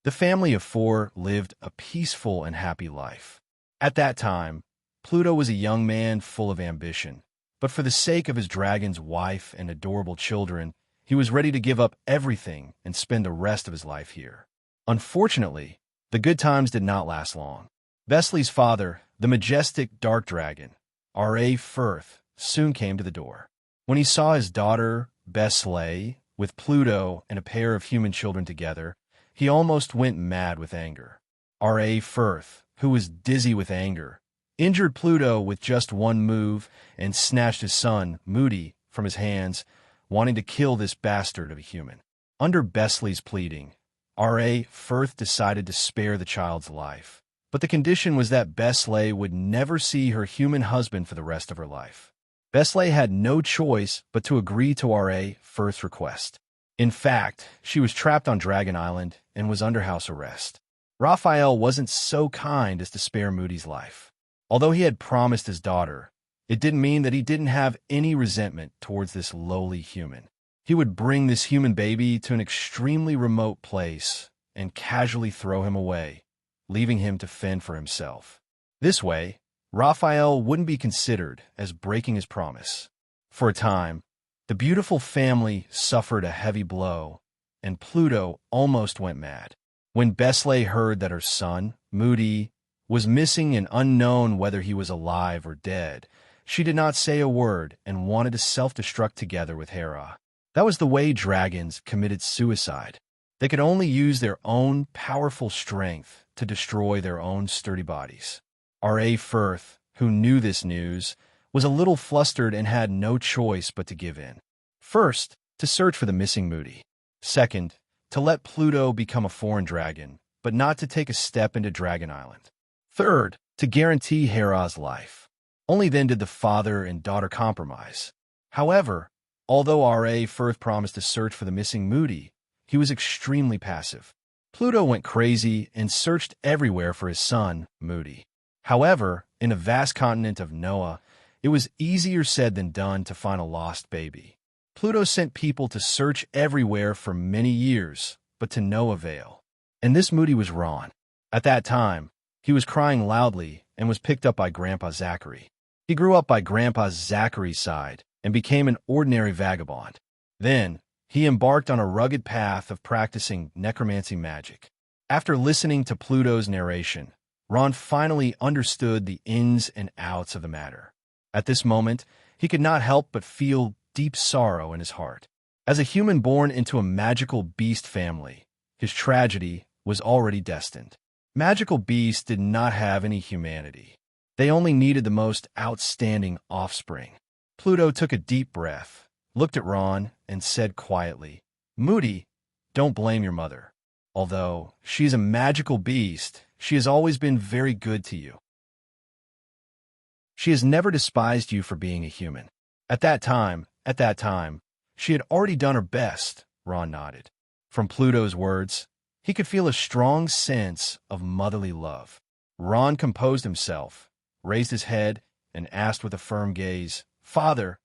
The family of four lived a peaceful and happy life. At that time, Pluto was a young man full of ambition, but for the sake of his dragon's wife and adorable children, he was ready to give up everything and spend the rest of his life here. Unfortunately, the good times did not last long. Bestley's father, the majestic dark dragon, R.A. Firth, soon came to the door. When he saw his daughter, Bustling, with Pluto and a pair of human children together, he almost went mad with anger. R.A. Firth, who was dizzy with anger, injured Pluto with just one move and snatched his son, Moody, from his hands, wanting to kill this bastard of a human. Under Bestley's pleading, R.A. Firth decided to spare the child's life, but the condition was that Bustling would never see her human husband for the rest of her life. Bustling had no choice but to agree to R.A. Firth's request. In fact, she was trapped on Dragon Island and was under house arrest. Raphael wasn't so kind as to spare Moody's life. Although he had promised his daughter, it didn't mean that he didn't have any resentment towards this lowly human. He would bring this human baby to an extremely remote place and casually throw him away, leaving him to fend for himself. This way, Raphael wouldn't be considered as breaking his promise. For a time, the beautiful family suffered a heavy blow, and Pluto almost went mad. When Bustling heard that her son, Moody, was missing and unknown whether he was alive or dead, she did not say a word and wanted to self-destruct together with Hera. That was the way dragons committed suicide. They could only use their own powerful strength to destroy their own sturdy bodies. R.A. Firth, who knew this news, was a little flustered and had no choice but to give in. First, to search for the missing Moody. Second, to let Pluto become a foreign dragon, but not to take a step into Dragon Island. Third, to guarantee Hera's life. Only then did the father and daughter compromise. However, although R.A. Firth promised to search for the missing Moody, he was extremely passive. Pluto went crazy and searched everywhere for his son, Moody. However, in the vast continent of Noah, it was easier said than done to find a lost baby. Pluto sent people to search everywhere for many years, but to no avail. And this Moody was Ron. At that time, he was crying loudly and was picked up by Grandpa Zachary. He grew up by Grandpa Zachary's side and became an ordinary vagabond. Then, he embarked on a rugged path of practicing necromancy magic. After listening to Pluto's narration, Ron finally understood the ins and outs of the matter. At this moment, he could not help but feel deep sorrow in his heart. As a human born into a magical beast family, his tragedy was already destined. Magical beasts did not have any humanity. They only needed the most outstanding offspring. Pluto took a deep breath, looked at Ron, and said quietly, "Moody, don't blame your mother. Although she's a magical beast, she has always been very good to you. She has never despised you for being a human." At that time, she had already done her best, Ron nodded. From Pluto's words, he could feel a strong sense of motherly love. Ron composed himself, raised his head, and asked with a firm gaze, "Father,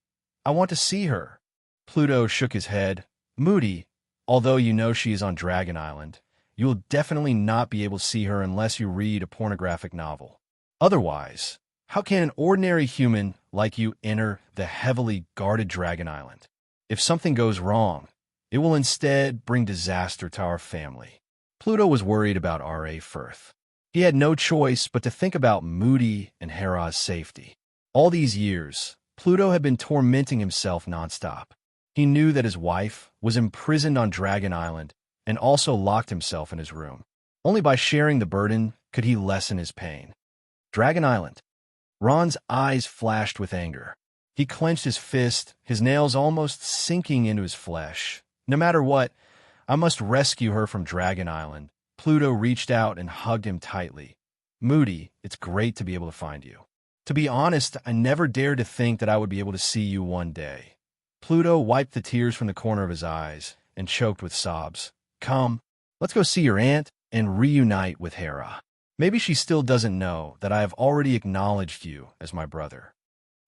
I want to see her." Pluto shook his head. "Moody, although you know she is on Dragon Island, you will definitely not be able to see her unless you read a pornographic novel. Otherwise, how can an ordinary human like you enter the heavily guarded Dragon Island? If something goes wrong, it will instead bring disaster to our family." Pluto was worried about R.A. Firth. He had no choice but to think about Moody and Hera's safety. All these years, Pluto had been tormenting himself nonstop. He knew that his wife was imprisoned on Dragon Island and also locked himself in his room. Only by sharing the burden could he lessen his pain. Dragon Island. Ron's eyes flashed with anger. He clenched his fist, his nails almost sinking into his flesh. "No matter what, I must rescue her from Dragon Island. Pluto reached out and hugged him tightly. Moody, it's great to be able to find you. To be honest, I never dared to think that I would be able to see you one day. Pluto wiped the tears from the corner of his eyes and choked with sobs. Come, let's go see your aunt and reunite with Hera. Maybe she still doesn't know that I have already acknowledged you as my brother.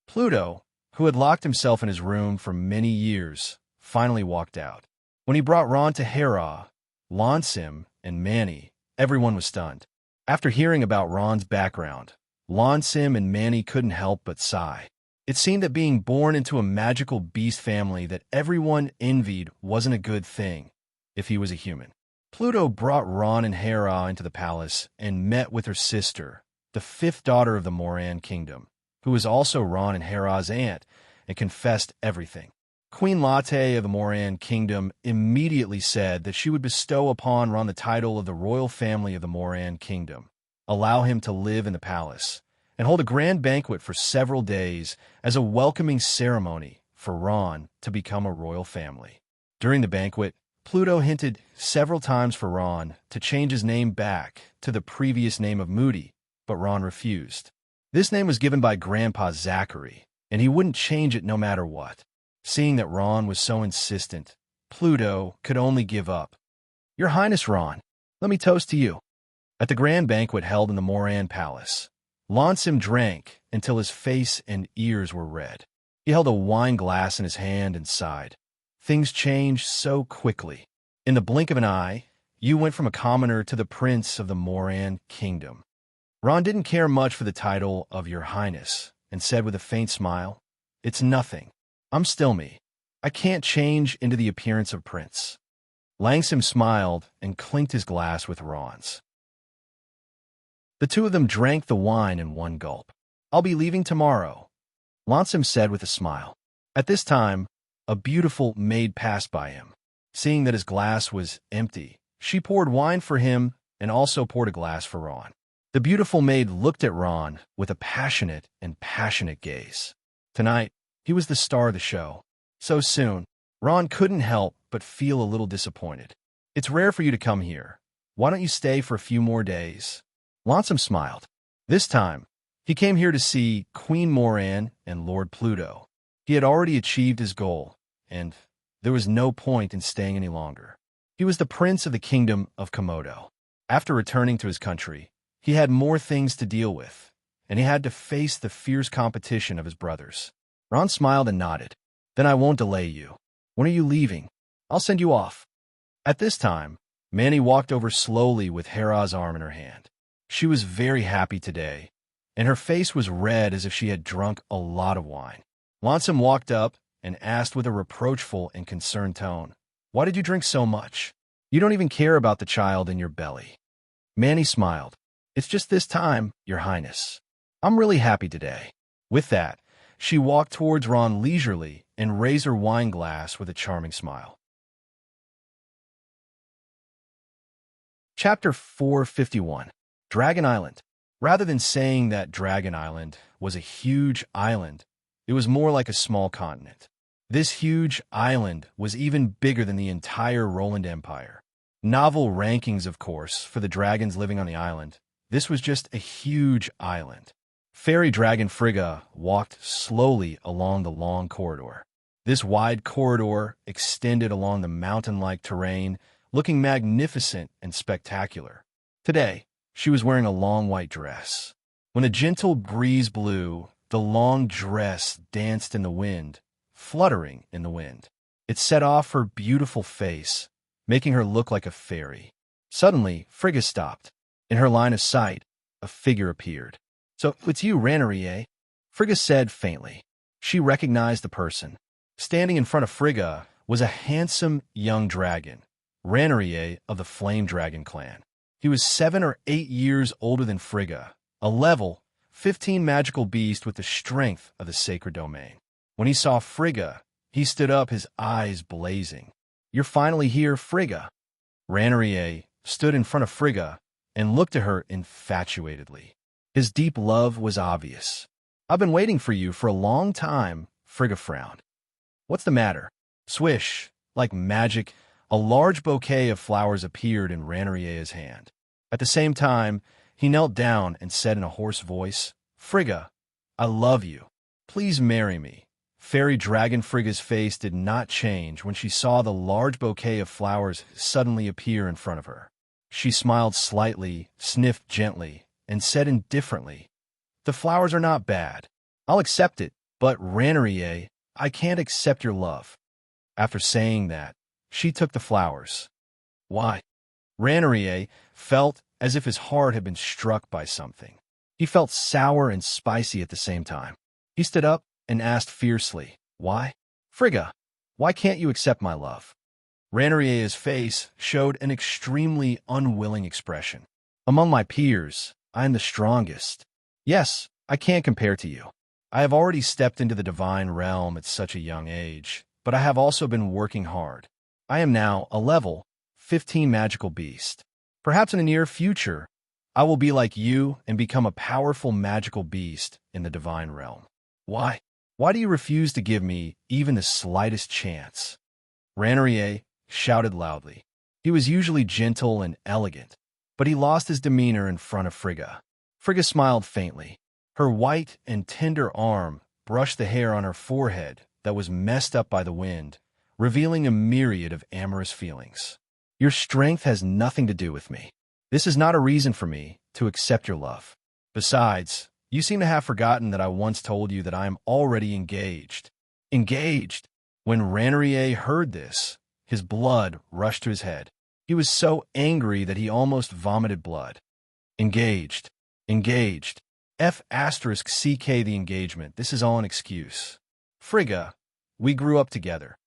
Pluto, who had locked himself in his room for many years, finally walked out. When he brought Ron to Hera, Lonsim, and Manny, everyone was stunned. After hearing about Ron's background, Lonsim and Manny couldn't help but sigh. It seemed that being born into a magical beast family that everyone envied wasn't a good thing if he was a human. Pluto brought Ron and Hera into the palace and met with her sister, the fifth daughter of the Moran kingdom, who was also Ron and Hera's aunt, and confessed everything. Queen Latte of the Moran kingdom immediately said that she would bestow upon Ron the title of the royal family of the Moran kingdom, allow him to live in the palace, and hold a grand banquet for several days as a welcoming ceremony for Ron to become a royal family. During the banquet, Pluto hinted several times for Ron to change his name back to the previous name of Moody, but Ron refused. This name was given by Grandpa Zachary, and he wouldn't change it no matter what. Seeing that Ron was so insistent, Pluto could only give up. Your Highness Ron, let me toast to you. At the grand banquet held in the Moran Palace, Lonsim drank until his face and ears were red. He held a wine glass in his hand and sighed. Things changed so quickly. In the blink of an eye, you went from a commoner to the prince of the Moran kingdom. Ron didn't care much for the title of Your Highness and said with a faint smile, It's nothing. I'm still me. I can't change into the appearance of prince. Langsim smiled and clinked his glass with Ron's. The two of them drank the wine in one gulp. I'll be leaving tomorrow, Lonsim said with a smile. At this time, a beautiful maid passed by him. Seeing that his glass was empty, she poured wine for him and also poured a glass for Ron. The beautiful maid looked at Ron with a passionate gaze. Tonight, he was the star of the show. So soon, Ron couldn't help but feel a little disappointed. It's rare for you to come here. Why don't you stay for a few more days? Lonsim smiled. This time, he came here to see Queen Moran and Lord Pluto. He had already achieved his goal, and there was no point in staying any longer. He was the prince of the kingdom of Komodo. After returning to his country, he had more things to deal with, and he had to face the fierce competition of his brothers. Ron smiled and nodded. Then I won't delay you. When are you leaving? I'll send you off. At this time, Manny walked over slowly with Hera's arm in her hand. She was very happy today, and her face was red as if she had drunk a lot of wine. Lonsim walked up and asked with a reproachful and concerned tone, Why did you drink so much? You don't even care about the child in your belly. Manny smiled. It's just this time, Your Highness. I'm really happy today. With that, she walked towards Ron leisurely and raised her wine glass with a charming smile. Chapter 451. Dragon Island. Rather than saying that Dragon Island was a huge island, it was more like a small continent. This huge island was even bigger than the entire Roland Empire. Novel rankings, of course, for the dragons living on the island. This was just a huge island. Fairy dragon Frigga walked slowly along the long corridor. This wide corridor extended along the mountain-like terrain, looking magnificent and spectacular. Today, she was wearing a long white dress. When a gentle breeze blew, the long dress danced in the wind, fluttering in the wind. It set off her beautiful face, making her look like a fairy. Suddenly, Frigga stopped. In her line of sight, a figure appeared. So, it's you, Ranarier, Frigga said faintly. She recognized the person. Standing in front of Frigga was a handsome young dragon, Ranarier of the Flame Dragon clan. He was 7 or 8 years older than Frigga, a level 15 magical beast with the strength of the sacred domain. When he saw Frigga, he stood up, his eyes blazing. You're finally here, Frigga. Ranarier stood in front of Frigga and looked at her infatuatedly. His deep love was obvious. I've been waiting for you for a long time, Frigga frowned. What's the matter? Swish, like magic, A large bouquet of flowers appeared in Raneria's hand. At the same time, he knelt down and said in a hoarse voice, "Frigga, I love you. Please marry me." Fairy Dragon Frigga's face did not change when she saw the large bouquet of flowers suddenly appear in front of her. She smiled slightly, sniffed gently, and said indifferently, "The flowers are not bad. I'll accept it, but Ranerie, I can't accept your love." After saying that, she took the flowers. Why? Ranerie felt as if his heart had been struck by something. He felt sour and spicy at the same time. He stood up and asked fiercely, "Why? Frigga, why can't you accept my love?" Ranerie's face showed an extremely unwilling expression. "Among my peers, I am the strongest. Yes, I can't compare to you. I have already stepped into the divine realm at such a young age, but I have also been working hard. I am now a level 15 magical beast. Perhaps in the near future, I will be like you and become a powerful magical beast in the divine realm. Why? Why do you refuse to give me even the slightest chance?" Ranerie shouted loudly. He was usually gentle and elegant, but he lost his demeanor in front of Frigga. Frigga smiled faintly. Her white and tender arm brushed the hair on her forehead that was messed up by the wind, revealing a myriad of amorous feelings. "Your strength has nothing to do with me. This is not a reason for me to accept your love. Besides, you seem to have forgotten that I once told you that I am already engaged." Engaged? When Ranerie heard this, his blood rushed to his head. He was so angry that he almost vomited blood. Engaged. Engaged. F***CK the engagement. This is all an excuse. Frigga, we grew up together.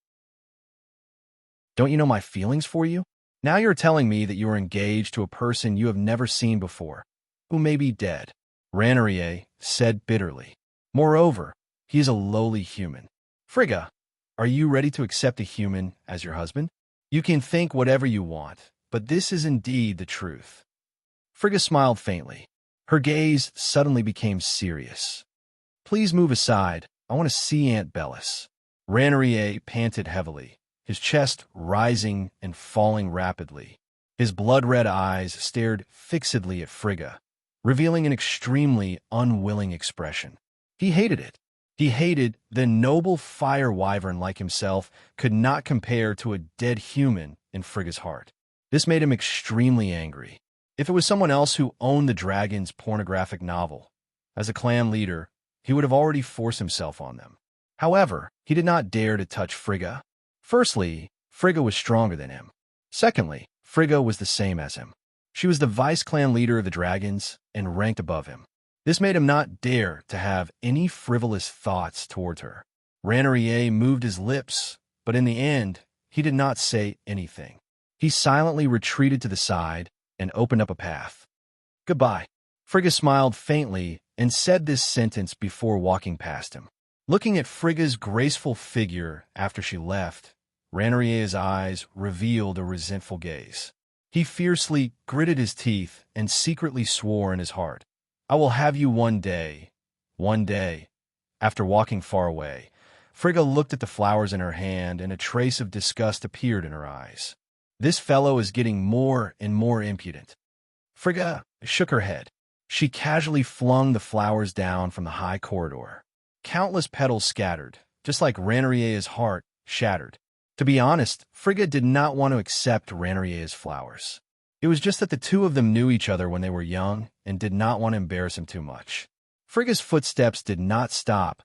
Don't you know my feelings for you? Now you're telling me that you are engaged to a person you have never seen before, who may be dead. Ranerie said bitterly. Moreover, he is a lowly human. Frigga, are you ready to accept a human as your husband? You can think whatever you want, but this is indeed the truth. Frigga smiled faintly. Her gaze suddenly became serious. Please move aside. I want to see Aunt Bellis. Ranerie panted heavily, his chest rising and falling rapidly. His blood-red eyes stared fixedly at Frigga, revealing an extremely unwilling expression. He hated it. He hated the noble fire wyvern like himself could not compare to a dead human in Frigga's heart. This made him extremely angry. If it was someone else who owned the dragon's pornographic novel, as a clan leader, he would have already forced himself on them. However, he did not dare to touch Frigga. Firstly, Frigga was stronger than him. Secondly, Frigga was the same as him. She was the vice-clan leader of the dragons and ranked above him. This made him not dare to have any frivolous thoughts towards her. Ranerie moved his lips, but in the end, he did not say anything. He silently retreated to the side and opened up a path. Goodbye. Frigga smiled faintly and said this sentence before walking past him. Looking at Frigga's graceful figure after she left, Ranerie's eyes revealed a resentful gaze. He fiercely gritted his teeth and secretly swore in his heart, "I will have you one day, one day." After walking far away, Frigga looked at the flowers in her hand and a trace of disgust appeared in her eyes. This fellow is getting more and more impudent. Frigga shook her head. She casually flung the flowers down from the high corridor. Countless petals scattered, just like Ranerie's heart shattered. To be honest, Frigga did not want to accept Ranerie's flowers. It was just that the two of them knew each other when they were young and did not want to embarrass him too much. Frigga's footsteps did not stop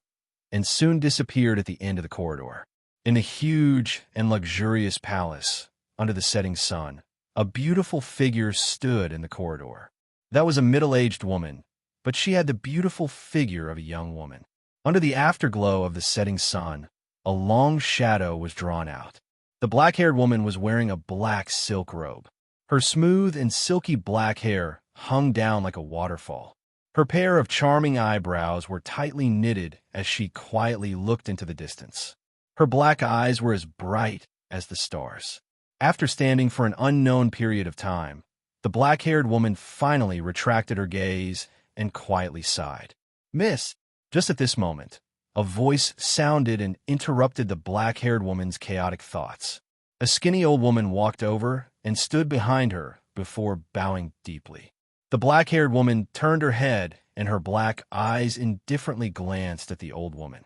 and soon disappeared at the end of the corridor. In the huge and luxurious palace, under the setting sun, a beautiful figure stood in the corridor. That was a middle-aged woman, but she had the beautiful figure of a young woman. Under the afterglow of the setting sun, a long shadow was drawn out. The black-haired woman was wearing a black silk robe. Her smooth and silky black hair hung down like a waterfall. Her pair of charming eyebrows were tightly knitted as she quietly looked into the distance. Her black eyes were as bright as the stars. After standing for an unknown period of time, the black-haired woman finally retracted her gaze and quietly sighed. "Miss," just at this moment, a voice sounded and interrupted the black-haired woman's chaotic thoughts. A skinny old woman walked over and stood behind her before bowing deeply. The black-haired woman turned her head, and her black eyes indifferently glanced at the old woman.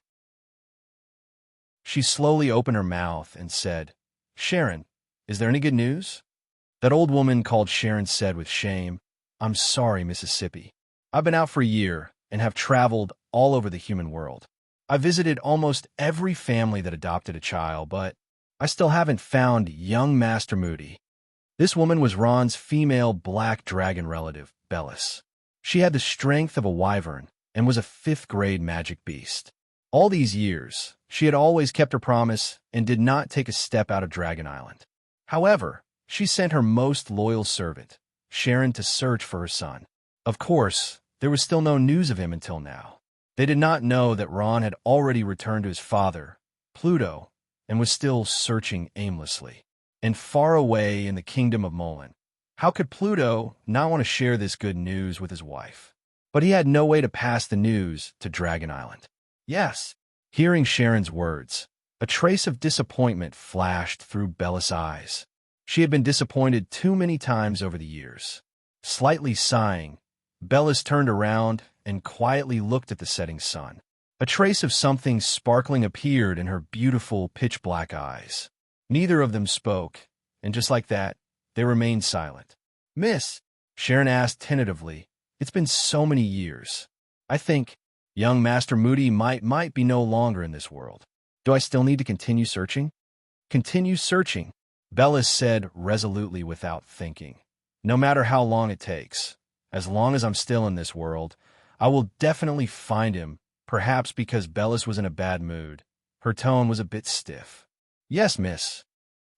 She slowly opened her mouth and said, "Sharon, is there any good news?" That old woman called Sharon said with shame, "I'm sorry, Mississippi. I've been out for a year and have traveled all over the human world. I visited almost every family that adopted a child, but I still haven't found young Master Moody." This woman was Ron's female black dragon relative, Bellis. She had the strength of a wyvern and was a fifth-grade magic beast. All these years, she had always kept her promise and did not take a step out of Dragon Island. However, she sent her most loyal servant, Sharon, to search for her son. Of course, there was still no news of him until now. They did not know that Ron had already returned to his father, Pluto, and was still searching aimlessly. And far away in the kingdom of Mullen, how could Pluto not want to share this good news with his wife? But he had no way to pass the news to Dragon Island. Yes. Hearing Sharon's words, a trace of disappointment flashed through Bellis' eyes. She had been disappointed too many times over the years. Slightly sighing, Bellis turned around and quietly looked at the setting sun. A trace of something sparkling appeared in her beautiful pitch-black eyes. Neither of them spoke, and just like that, they remained silent. "Miss," Sharon asked tentatively, "it's been so many years. I think young Master Moody might be no longer in this world. Do I still need to continue searching?" "Continue searching," Bellis said resolutely without thinking. "No matter how long it takes, as long as I'm still in this world, I will definitely find him." Perhaps because Bellis was in a bad mood, her tone was a bit stiff. "Yes, miss."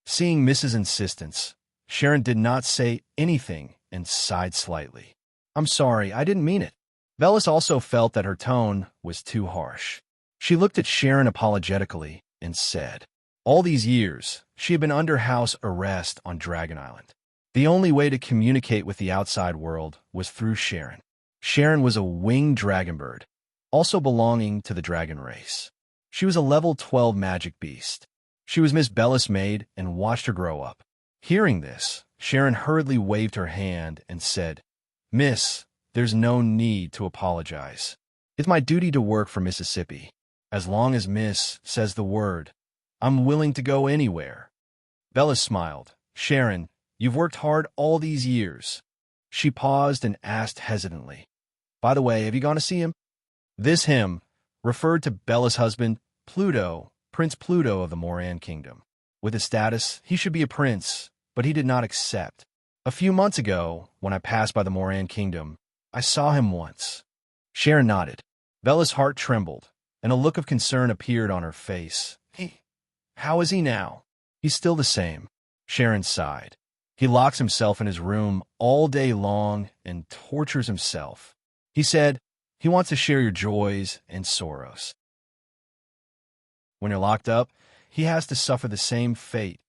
Seeing Mrs. Insistence, Sharon did not say anything and sighed slightly. "I'm sorry, I didn't mean it." Bellis also felt that her tone was too harsh. She looked at Sharon apologetically and said, all these years, she had been under house arrest on Dragon Island. The only way to communicate with the outside world was through Sharon. Sharon was a winged dragon bird, also belonging to the dragon race. She was a level 12 magic beast. She was Miss Bellis' maid and watched her grow up. Hearing this, Sharon hurriedly waved her hand and said, "Miss, there's no need to apologize. It's my duty to work for Mississippi. As long as Miss says the word, I'm willing to go anywhere." Bellis smiled. "Sharon, you've worked hard all these years." She paused and asked hesitantly, "By the way, have you gone to see him?" This him referred to Bellis' husband, Pluto, Prince Pluto of the Moran Kingdom. With his status, he should be a prince, but he did not accept. "A few months ago, when I passed by the Moran Kingdom, I saw him once." Sharon nodded. Bellis' heart trembled, and a look of concern appeared on her face. How is he now?" "He's still the same." Sharon sighed. "He locks himself in his room all day long and tortures himself. He said, he wants to share your joys and sorrows. When you're locked up, he has to suffer the same fate.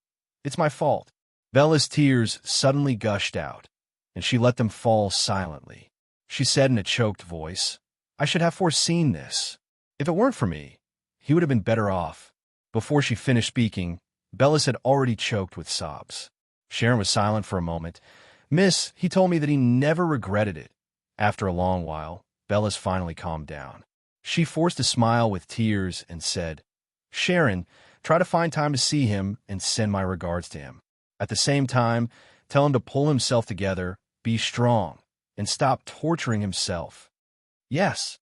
It's my fault." Bella's tears suddenly gushed out, and she let them fall silently. She said in a choked voice, "I should have foreseen this. If it weren't for me, he would have been better off." Before she finished speaking, Bellis had already choked with sobs. Sharon was silent for a moment. "Miss, he told me that he never regretted it." After a long while, Bellis finally calmed down. She forced a smile with tears and said, "Sharon, try to find time to see him and send my regards to him. At the same time, tell him to pull himself together, be strong, and stop torturing himself." "Yes,"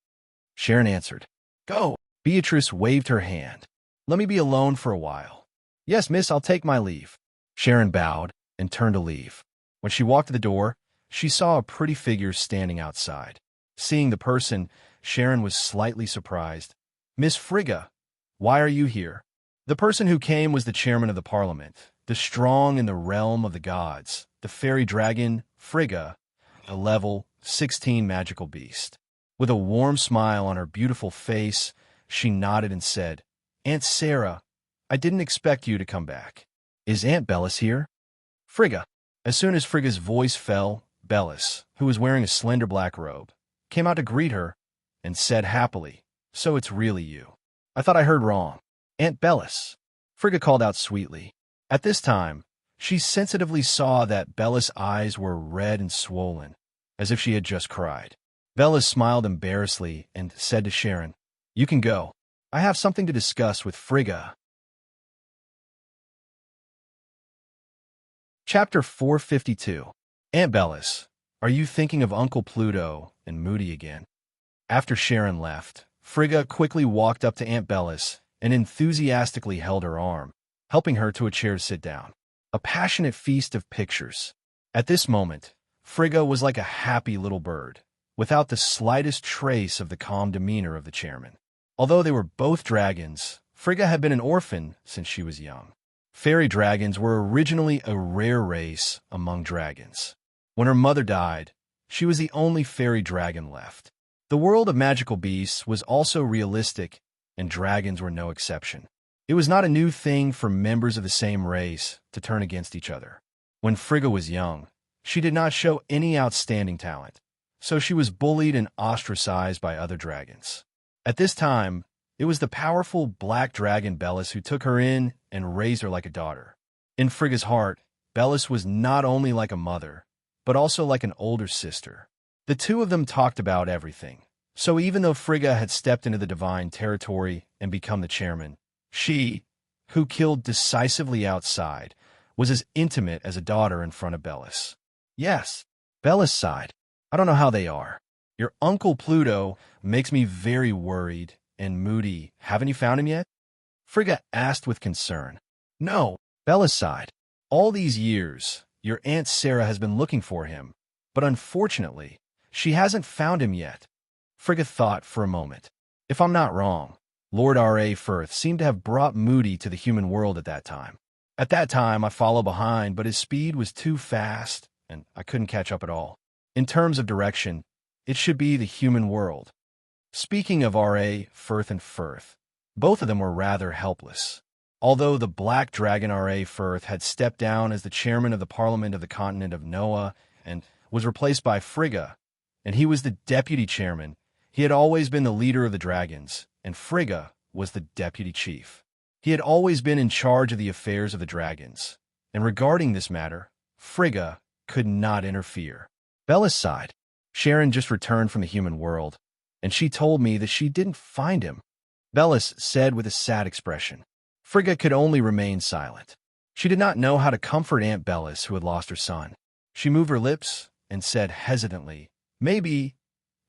Sharon answered. "Go." Beatrice waved her hand. "Let me be alone for a while." "Yes, miss, I'll take my leave." Sharon bowed and turned to leave. When she walked to the door, she saw a pretty figure standing outside. Seeing the person, Sharon was slightly surprised. "Miss Frigga, why are you here?" The person who came was the chairman of the parliament, the strong in the realm of the gods, the fairy dragon, Frigga, a level 16 magical beast. With a warm smile on her beautiful face, she nodded and said, "Aunt Sarah, I didn't expect you to come back. Is Aunt Bellis here?" "Frigga." As soon as Frigga's voice fell, Bellis, who was wearing a slender black robe, came out to greet her and said happily, "So it's really you. I thought I heard wrong." "Aunt Bellis," Frigga called out sweetly. At this time, she sensitively saw that Bella's eyes were red and swollen, as if she had just cried. Bella smiled embarrassedly and said to Sharon, "You can go. I have something to discuss with Frigga." Chapter 452. Aunt Bellis, are you thinking of Uncle Pluto and Moody again? After Sharon left, Frigga quickly walked up to Aunt Bellis and enthusiastically held her arm, helping her to a chair to sit down. A passionate feast of pictures. At this moment, Frigga was like a happy little bird, without the slightest trace of the calm demeanor of the chairman. Although they were both dragons, Frigga had been an orphan since she was young. Fairy dragons were originally a rare race among dragons. When her mother died, she was the only fairy dragon left. The world of magical beasts was also realistic, and dragons were no exception. It was not a new thing for members of the same race to turn against each other. When Frigga was young, she did not show any outstanding talent, so she was bullied and ostracized by other dragons. At this time, it was the powerful black dragon Bellis who took her in and raised her like a daughter. In Frigga's heart, Bellis was not only like a mother, but also like an older sister. The two of them talked about everything. So even though Frigga had stepped into the divine territory and become the chairman, she, who killed decisively outside, was as intimate as a daughter in front of Bellis. Yes, Bellis sighed. I don't know how they are. Your Uncle Pluto makes me very worried and moody. Haven't you found him yet? Frigga asked with concern. No, Bellis sighed. All these years, your Aunt Sarah has been looking for him, but unfortunately, she hasn't found him yet. Frigga thought for a moment. If I'm not wrong, Lord R.A. Firth seemed to have brought Moody to the human world at that time. At that time, I followed behind, but his speed was too fast, and I couldn't catch up at all. In terms of direction, it should be the human world. Speaking of R.A. Firth and Firth, both of them were rather helpless. Although the Black Dragon R.A. Firth had stepped down as the chairman of the Parliament of the continent of Noah and was replaced by Frigga, and he was the deputy chairman, he had always been the leader of the dragons, and Frigga was the deputy chief. He had always been in charge of the affairs of the dragons, and regarding this matter, Frigga could not interfere. Bellis sighed. Sharon just returned from the human world, and she told me that she didn't find him. Bellis said with a sad expression. Frigga could only remain silent. She did not know how to comfort Aunt Bellis, who had lost her son. She moved her lips and said hesitantly, Maybe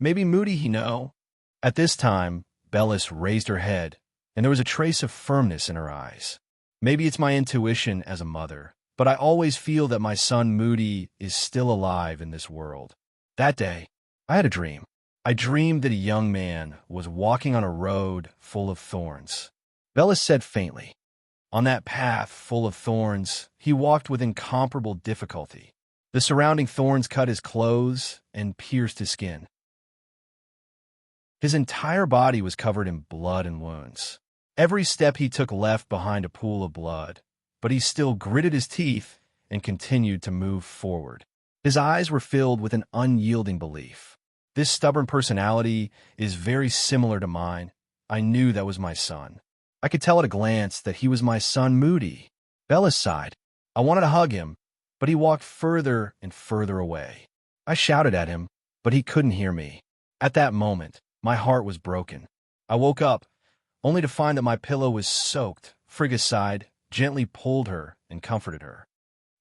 Moody he know. At this time, Bellis raised her head, and there was a trace of firmness in her eyes. Maybe it's my intuition as a mother, but I always feel that my son Moody is still alive in this world. That day, I had a dream. I dreamed that a young man was walking on a road full of thorns. Bellis said faintly, On that path full of thorns, he walked with incomparable difficulty. The surrounding thorns cut his clothes and pierced his skin. His entire body was covered in blood and wounds. Every step he took left behind a pool of blood, but he still gritted his teeth and continued to move forward. His eyes were filled with an unyielding belief. This stubborn personality is very similar to mine. I knew that was my son. I could tell at a glance that he was my son Moody. Bellis sighed. I wanted to hug him, but he walked further and further away. I shouted at him, but he couldn't hear me. At that moment, my heart was broken. I woke up, only to find that my pillow was soaked. Frigga sighed, gently pulled her, and comforted her.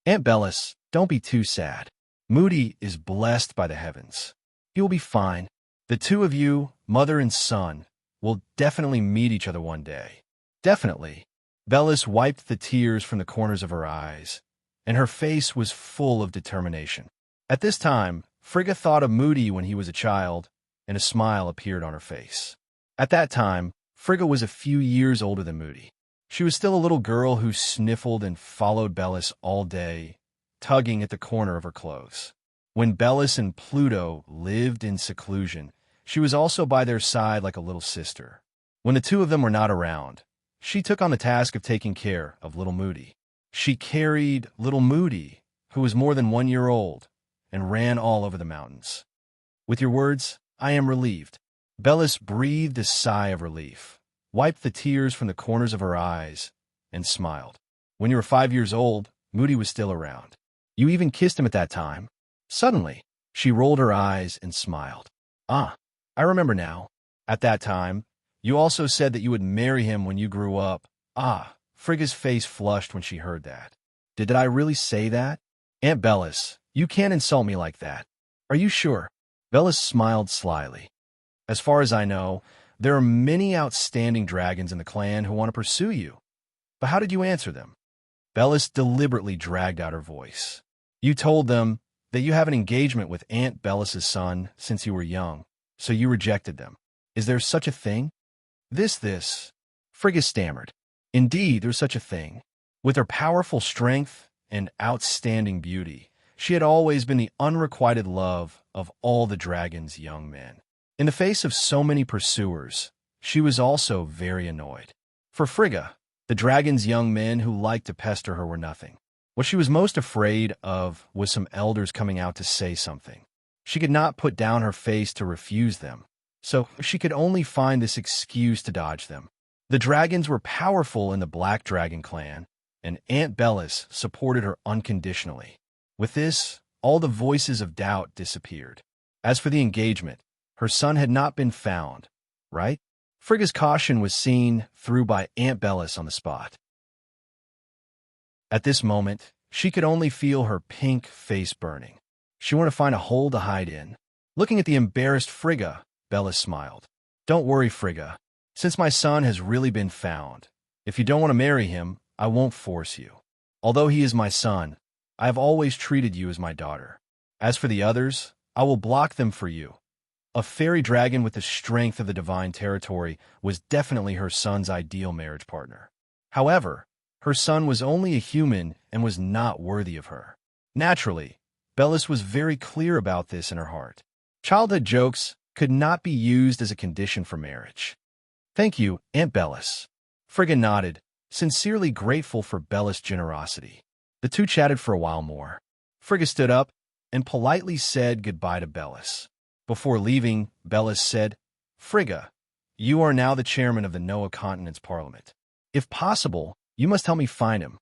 Aunt Bellis, don't be too sad. Moody is blessed by the heavens. He will be fine. The two of you, mother and son, will definitely meet each other one day. Definitely. Bellis wiped the tears from the corners of her eyes, and her face was full of determination. At this time, Frigga thought of Moody when he was a child, and a smile appeared on her face. At that time, Frigga was a few years older than Moody. She was still a little girl who sniffled and followed Bellis all day, tugging at the corner of her clothes. When Bellis and Pluto lived in seclusion, she was also by their side like a little sister. When the two of them were not around, she took on the task of taking care of little Moody. She carried little Moody, who was more than 1 year old, and ran all over the mountains. With your words, I am relieved. Bellis breathed a sigh of relief, wiped the tears from the corners of her eyes, and smiled. When you were 5 years old, Moody was still around. You even kissed him at that time. Suddenly, she rolled her eyes and smiled. Ah, I remember now. At that time, you also said that you would marry him when you grew up. Ah, Frigga's face flushed when she heard that. Did I really say that? Aunt Bellis, you can't insult me like that. Are you sure? Bellis smiled slyly. As far as I know, there are many outstanding dragons in the clan who want to pursue you. But how did you answer them? Bellis deliberately dragged out her voice. You told them that you have an engagement with Aunt Bellis's son since you were young, so you rejected them. Is there such a thing? This. Frigga stammered. Indeed, there's such a thing. With her powerful strength and outstanding beauty, she had always been the unrequited love of all the dragon's young men. In the face of so many pursuers, she was also very annoyed. For Frigga, the dragon's young men who liked to pester her were nothing. What she was most afraid of was some elders coming out to say something. She could not put down her face to refuse them, so she could only find this excuse to dodge them. The dragons were powerful in the Black Dragon clan, and Aunt Bellis supported her unconditionally. With this, all the voices of doubt disappeared. As for the engagement, her son had not been found, right? Frigga's caution was seen through by Aunt Bellis on the spot. At this moment, she could only feel her pink face burning. She wanted to find a hole to hide in. Looking at the embarrassed Frigga, Bellis smiled. Don't worry, Frigga. Since my son has really been found, if you don't want to marry him, I won't force you. Although he is my son, I have always treated you as my daughter. As for the others, I will block them for you. A fairy dragon with the strength of the divine territory was definitely her son's ideal marriage partner. However, her son was only a human and was not worthy of her. Naturally, Bellis was very clear about this in her heart. Childhood jokes could not be used as a condition for marriage. Thank you, Aunt Bellis. Frigga nodded, sincerely grateful for Bellis' generosity. The two chatted for a while more. Frigga stood up and politely said goodbye to Bellis. Before leaving, Bellis said, Frigga, you are now the chairman of the Noah Continent's Parliament. If possible, you must help me find him.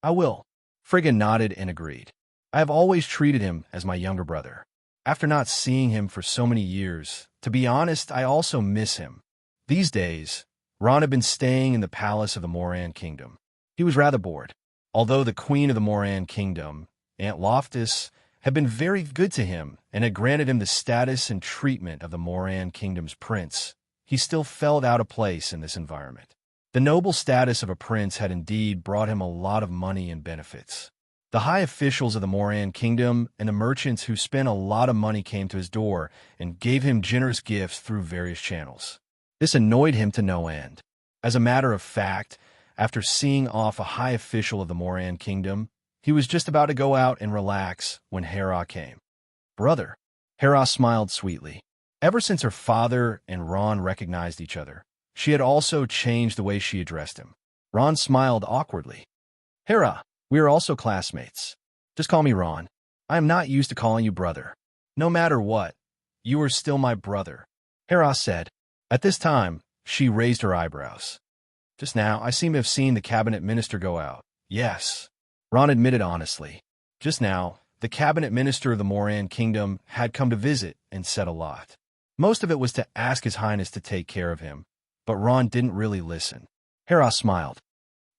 I will. Frigga nodded and agreed. I have always treated him as my younger brother. After not seeing him for so many years, to be honest, I also miss him. These days, Ron had been staying in the palace of the Moran Kingdom. He was rather bored. Although the queen of the Moran Kingdom, Aunt Loftus, had been very good to him and had granted him the status and treatment of the Moran Kingdom's prince, he still felt out of place in this environment. The noble status of a prince had indeed brought him a lot of money and benefits. The high officials of the Moran Kingdom and the merchants who spent a lot of money came to his door and gave him generous gifts through various channels. This annoyed him to no end. As a matter of fact, after seeing off a high official of the Moran Kingdom, he was just about to go out and relax when Hera came. Brother. Hera smiled sweetly. Ever since her father and Ron recognized each other, she had also changed the way she addressed him. Ron smiled awkwardly. Hera, we are also classmates. Just call me Ron. I am not used to calling you brother. No matter what, you are still my brother, Hera said. At this time, she raised her eyebrows. Just now, I seem to have seen the cabinet minister go out. Yes. Ron admitted honestly. Just now, the cabinet minister of the Moran Kingdom had come to visit and said a lot. Most of it was to ask His Highness to take care of him, but Ron didn't really listen. Hera smiled.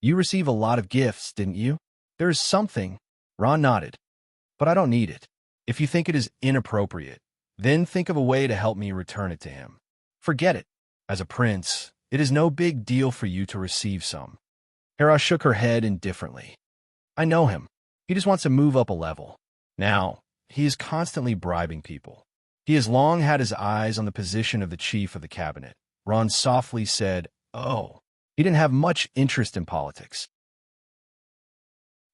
You receive a lot of gifts, didn't you? There is something. Ron nodded. But I don't need it. If you think it is inappropriate, then think of a way to help me return it to him. Forget it. As a prince, it is no big deal for you to receive some. Hera shook her head indifferently. I know him. He just wants to move up a level. Now, he is constantly bribing people. He has long had his eyes on the position of the chief of the cabinet. Ron softly said, Oh. He didn't have much interest in politics.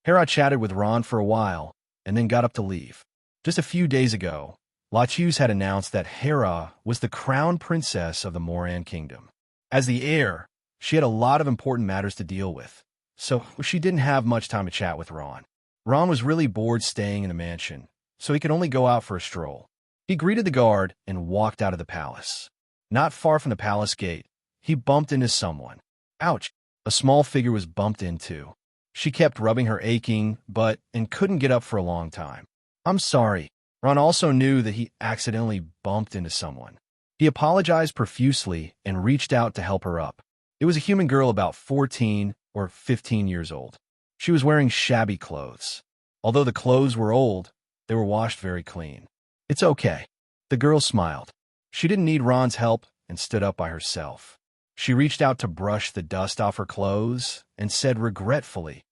Hera chatted with Ron for a while, and then got up to leave. Just a few days ago, Lachuse had announced that Hera was the crown princess of the Moran Kingdom. As the heir, she had a lot of important matters to deal with, so she didn't have much time to chat with Ron. Ron was really bored staying in the mansion, so he could only go out for a stroll. He greeted the guard and walked out of the palace. Not far from the palace gate, he bumped into someone. Ouch! A small figure was bumped into. She kept rubbing her aching butt and couldn't get up for a long time. I'm sorry. Ron also knew that he accidentally bumped into someone. He apologized profusely and reached out to help her up. It was a human girl about 14 or 15 years old. She was wearing shabby clothes. Although the clothes were old, they were washed very clean. It's okay. The girl smiled. She didn't need Ron's help and stood up by herself. She reached out to brush the dust off her clothes and said regretfully,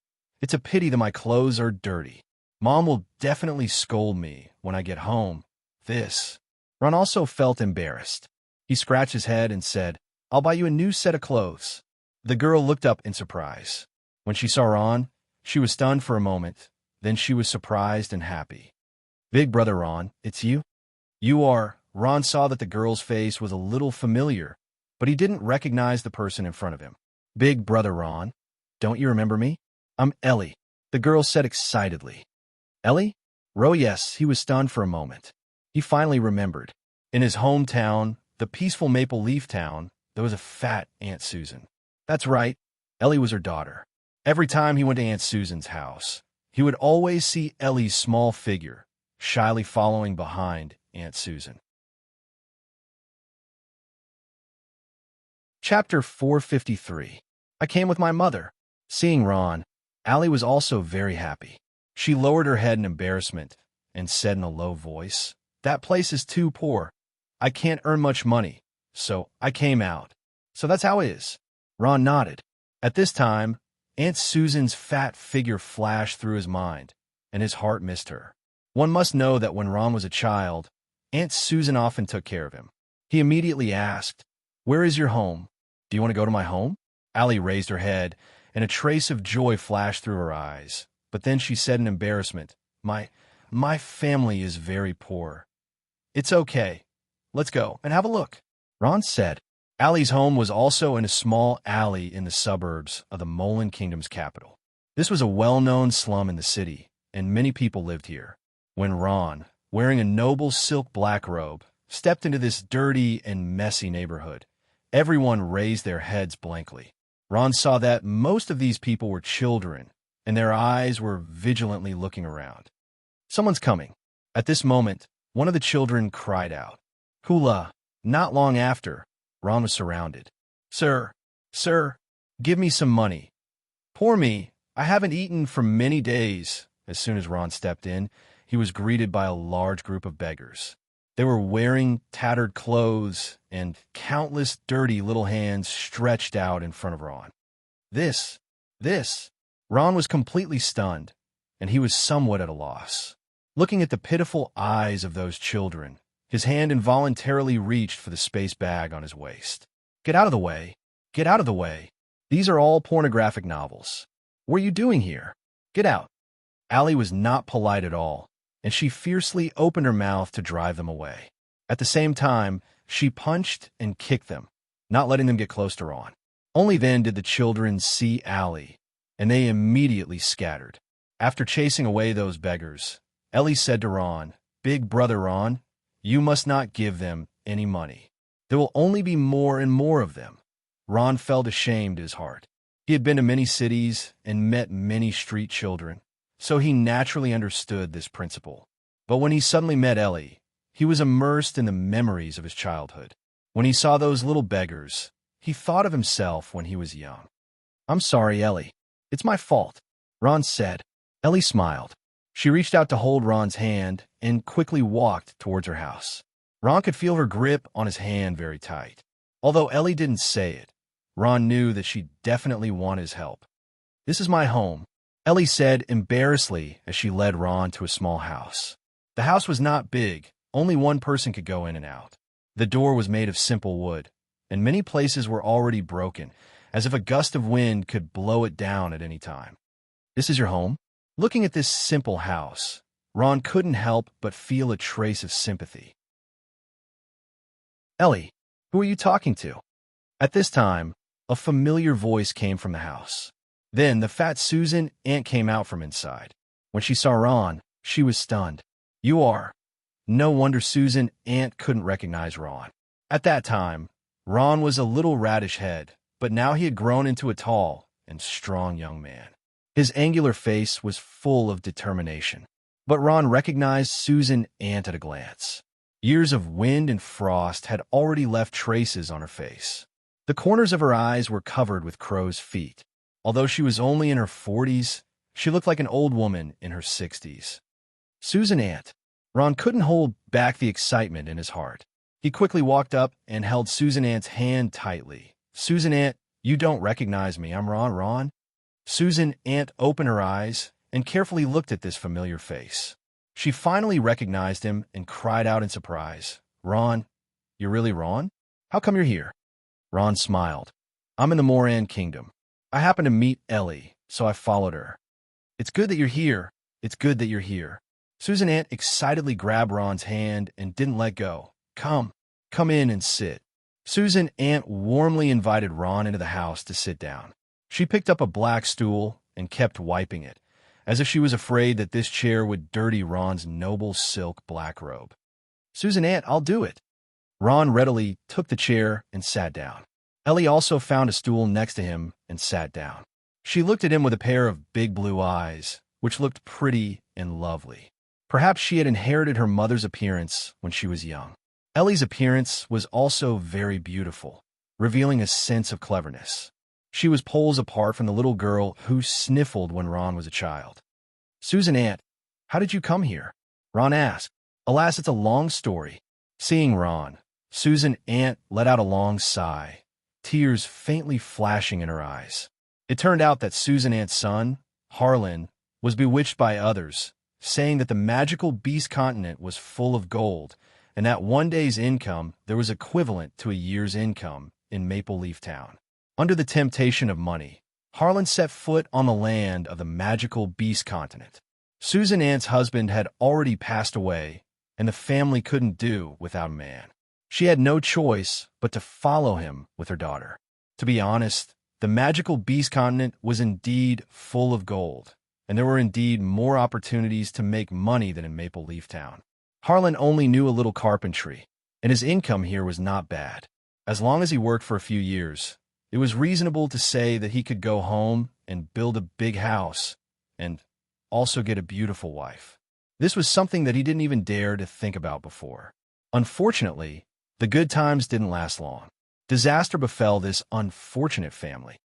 "It's a pity that my clothes are dirty. Mom will definitely scold me when I get home. This." Ron also felt embarrassed. He scratched his head and said, "I'll buy you a new set of clothes." The girl looked up in surprise. When she saw Ron, she was stunned for a moment. Then she was surprised and happy. "Big brother Ron, it's you?" "You are." Ron saw that the girl's face was a little familiar, but he didn't recognize the person in front of him. "Big brother Ron, don't you remember me?" "I'm Ellie," the girl said excitedly. "Ellie?" Yes, he was stunned for a moment. He finally remembered. In his hometown, the peaceful Maple Leaf town, there was a fat Aunt Susan. That's right, Ellie was her daughter. Every time he went to Aunt Susan's house, he would always see Ellie's small figure, shyly following behind Aunt Susan. Chapter 453. I came with my mother. Seeing Ron, Allie was also very happy. She lowered her head in embarrassment and said in a low voice, "That place is too poor. I can't earn much money, so I came out. So that's how it is." Ron nodded. At this time, Aunt Susan's fat figure flashed through his mind, and his heart missed her. One must know that when Ron was a child, Aunt Susan often took care of him. He immediately asked, "Where is your home? Do you want to go to my home?" Allie raised her head, and a trace of joy flashed through her eyes. But then she said in embarrassment, My family is very poor." "It's okay. Let's go and have a look," Ron said. Allie's home was also in a small alley in the suburbs of the Molan Kingdom's capital. This was a well-known slum in the city, and many people lived here. When Ron, wearing a noble silk black robe, stepped into this dirty and messy neighborhood, everyone raised their heads blankly. Ron saw that most of these people were children, and their eyes were vigilantly looking around. "Someone's coming." At this moment, one of the children cried out, "Hula!" Not long after, Ron was surrounded. Sir, give me some money." "Poor me, I haven't eaten for many days." As soon as Ron stepped in, he was greeted by a large group of beggars. They were wearing tattered clothes, and countless dirty little hands stretched out in front of Ron. This. Ron was completely stunned, and he was somewhat at a loss. Looking at the pitiful eyes of those children, his hand involuntarily reached for the space bag on his waist. Get out of the way. Get out of the way. These are all pornographic novels. What are you doing here? Get out." Allie was not polite at all, and she fiercely opened her mouth to drive them away. At the same time, she punched and kicked them, not letting them get close to Ron. Only then did the children see Allie, and they immediately scattered. After chasing away those beggars, Ellie said to Ron, "Big brother Ron, you must not give them any money. There will only be more and more of them." Ron felt ashamed in his heart. He had been to many cities and met many street children, so he naturally understood this principle. But when he suddenly met Ellie, he was immersed in the memories of his childhood. When he saw those little beggars, he thought of himself when he was young. "I'm sorry, Ellie. It's my fault," Ron said. Ellie smiled. She reached out to hold Ron's hand and quickly walked towards her house. Ron could feel her grip on his hand very tight. Although Ellie didn't say it, Ron knew that she definitely wanted his help. "This is my home," Ellie said embarrassedly as she led Ron to a small house. The house was not big. Only one person could go in and out. The door was made of simple wood, and many places were already broken, as if a gust of wind could blow it down at any time. "This is your home?" Looking at this simple house, Ron couldn't help but feel a trace of sympathy. "Ellie, who are you talking to?" At this time, a familiar voice came from the house. Then the fat Susan Aunt came out from inside. When she saw Ron, she was stunned. "You are..." No wonder Susan Aunt couldn't recognize Ron. At that time, Ron was a little radish head, but now he had grown into a tall and strong young man. His angular face was full of determination. But Ron recognized Susan Ant at a glance. Years of wind and frost had already left traces on her face. The corners of her eyes were covered with crow's feet. Although she was only in her 40s, she looked like an old woman in her 60s. Susan Ant. Ron couldn't hold back the excitement in his heart. He quickly walked up and held Susan Ant's hand tightly. Susan Ant, you don't recognize me. I'm Ron. Susan Ant opened her eyes and carefully looked at this familiar face. She finally recognized him and cried out in surprise. Ron, you're really Ron? How come you're here? Ron smiled. I'm in the Moran Kingdom. I happened to meet Ellie, so I followed her. It's good that you're here. It's good that you're here. Susan Ant excitedly grabbed Ron's hand and didn't let go. Come in and sit. Susan Ant warmly invited Ron into the house to sit down. She picked up a black stool and kept wiping it, as if she was afraid that this chair would dirty Ron's noble silk black robe. Susan Ant, I'll do it. Ron readily took the chair and sat down. Ellie also found a stool next to him and sat down. She looked at him with a pair of big blue eyes, which looked pretty and lovely. Perhaps she had inherited her mother's appearance when she was young. Ellie's appearance was also very beautiful, revealing a sense of cleverness. She was poles apart from the little girl who sniffled when Ron was a child. Susan Ant, how did you come here? Ron asked. Alas, it's a long story. Seeing Ron, Susan Ant let out a long sigh, tears faintly flashing in her eyes. It turned out that Susan Ant's son, Harlan, was bewitched by others, saying that the magical beast continent was full of gold, and that one day's income there was equivalent to a year's income in Maple Leaf Town. Under the temptation of money, Harlan set foot on the land of the magical beast continent. Susan Ant's husband had already passed away, and the family couldn't do without a man. She had no choice but to follow him with her daughter. To be honest, the magical beast continent was indeed full of gold, and there were indeed more opportunities to make money than in Maple Leaf Town. Harlan only knew a little carpentry, and his income here was not bad. As long as he worked for a few years, it was reasonable to say that he could go home and build a big house and also get a beautiful wife. This was something that he didn't even dare to think about before. Unfortunately, the good times didn't last long. Disaster befell this unfortunate family.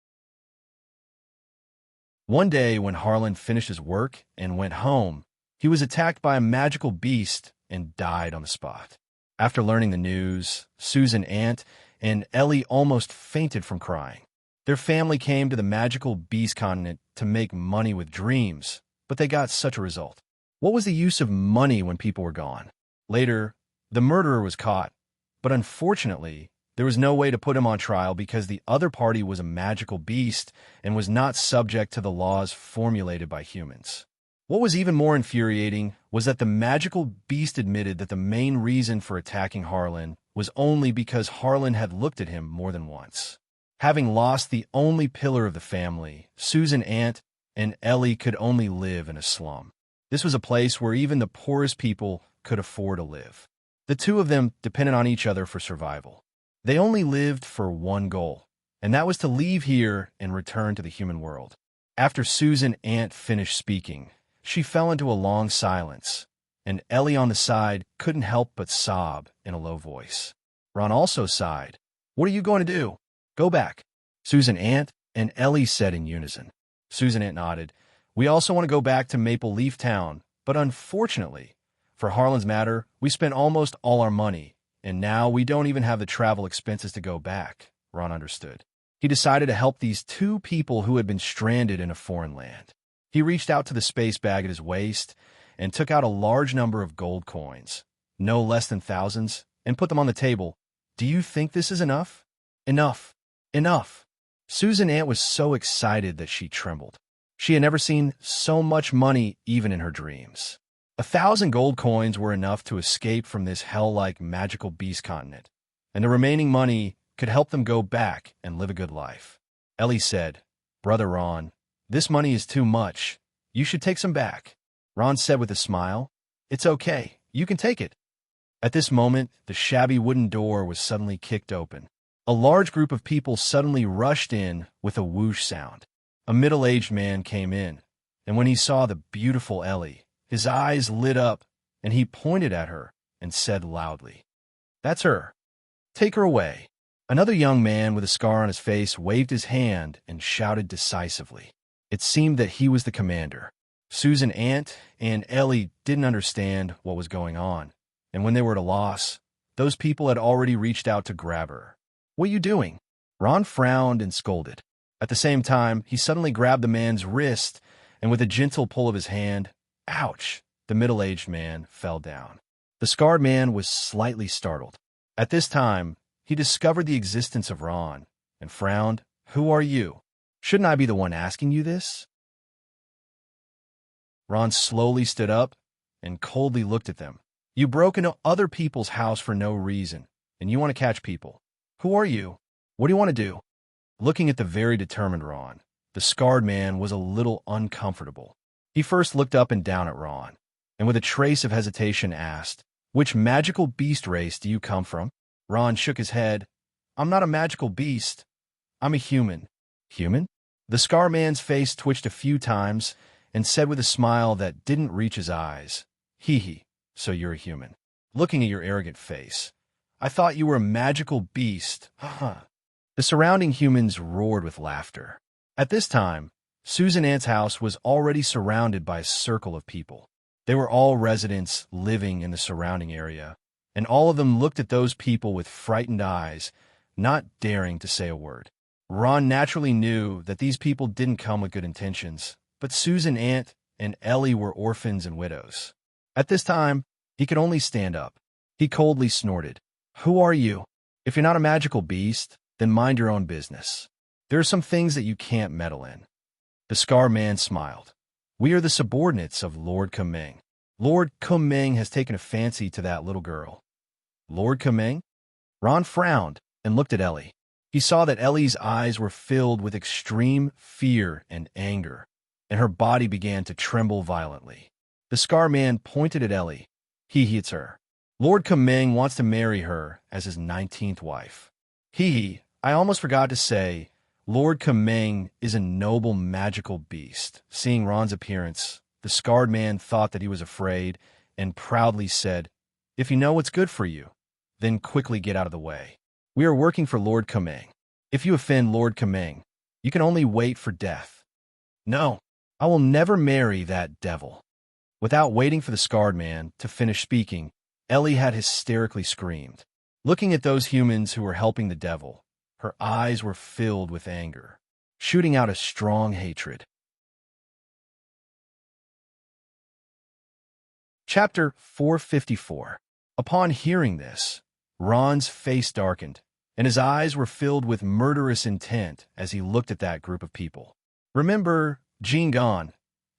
One day when Harlan finished his work and went home, he was attacked by a magical beast and died on the spot. After learning the news, Susan Ant and Ellie almost fainted from crying. Their family came to the magical beast continent to make money with dreams, but they got such a result. What was the use of money when people were gone? Later, the murderer was caught, but unfortunately, there was no way to put him on trial because the other party was a magical beast and was not subject to the laws formulated by humans. What was even more infuriating was that the magical beast admitted that the main reason for attacking Harlan was only because Harlan had looked at him more than once. Having lost the only pillar of the family, Susan Ant and Ellie could only live in a slum. This was a place where even the poorest people could afford to live. The two of them depended on each other for survival. They only lived for one goal, and that was to leave here and return to the human world. After Susan Ant finished speaking, she fell into a long silence, and Ellie on the side couldn't help but sob in a low voice. Ron also sighed. What are you going to do? Go back. Susan Ant and Ellie said in unison. Susan Ant nodded. We also want to go back to Maple Leaf Town, but unfortunately, for Harlan's matter, we spent almost all our money, and now we don't even have the travel expenses to go back. Ron understood. He decided to help these two people who had been stranded in a foreign land. He reached out to the space bag at his waist and took out a large number of gold coins, no less than thousands, and put them on the table. Do you think this is enough? Enough. Enough. Susan Ant was so excited that she trembled. She had never seen so much money even in her dreams. 1,000 gold coins were enough to escape from this hell-like magical beast continent, and the remaining money could help them go back and live a good life. Ellie said, Brother Ron, this money is too much. You should take some back. Ron said with a smile, It's okay. You can take it. At this moment, the shabby wooden door was suddenly kicked open. A large group of people suddenly rushed in with a whoosh sound. a middle-aged man came in, and when he saw the beautiful Ellie, his eyes lit up, and he pointed at her and said loudly, "That's her. Take her away." Another young man with a scar on his face waved his hand and shouted decisively. It seemed that he was the commander. Susan Ant and Ellie didn't understand what was going on, and when they were at a loss, those people had already reached out to grab her. "What are you doing?" Ron frowned and scolded. At the same time, he suddenly grabbed the man's wrist, and with a gentle pull of his hand, ouch, the middle-aged man fell down. The scarred man was slightly startled. At this time, he discovered the existence of Ron and frowned. "Who are you? Shouldn't I be the one asking you this?" Ron slowly stood up and coldly looked at them. "You broke into other people's house for no reason, and you want to catch people. Who are you? What do you want to do?" Looking at the very determined Ron, the scarred man was a little uncomfortable. He first looked up and down at Ron, and with a trace of hesitation asked, "Which magical beast race do you come from?" Ron shook his head. "I'm not a magical beast. I'm a human." "Human?" The scarred man's face twitched a few times and said with a smile that didn't reach his eyes, "Hee, so you're a human. Looking at your arrogant face, I thought you were a magical beast." The surrounding humans roared with laughter. At this time, Susan Ant's house was already surrounded by a circle of people. They were all residents living in the surrounding area, and all of them looked at those people with frightened eyes, not daring to say a word. Ron naturally knew that these people didn't come with good intentions, but Susan Ant and Ellie were orphans and widows. At this time, he could only stand up. He coldly snorted, "Who are you? If you're not a magical beast, then mind your own business. There are some things that you can't meddle in." The scarred man smiled. "We are the subordinates of Lord Kumeng. Lord Kumeng has taken a fancy to that little girl." "Lord Kumeng?" Ron frowned and looked at Ellie. He saw that Ellie's eyes were filled with extreme fear and anger, and her body began to tremble violently. The scarred man pointed at Ellie. It's her. Lord Kumeng wants to marry her as his 19th wife. I almost forgot to say, Lord Kumeng is a noble magical beast." Seeing Ron's appearance, the scarred man thought that he was afraid and proudly said, "If you know what's good for you, then quickly get out of the way. We are working for Lord Kumeng. If you offend Lord Kumeng, you can only wait for death." "No, I will never marry that devil." Without waiting for the scarred man to finish speaking, Ellie had hysterically screamed. Looking at those humans who were helping the devil, her eyes were filled with anger, shooting out a strong hatred. Chapter 454. Upon hearing this, Ron's face darkened, and his eyes were filled with murderous intent as he looked at that group of people. Remember Jean Gone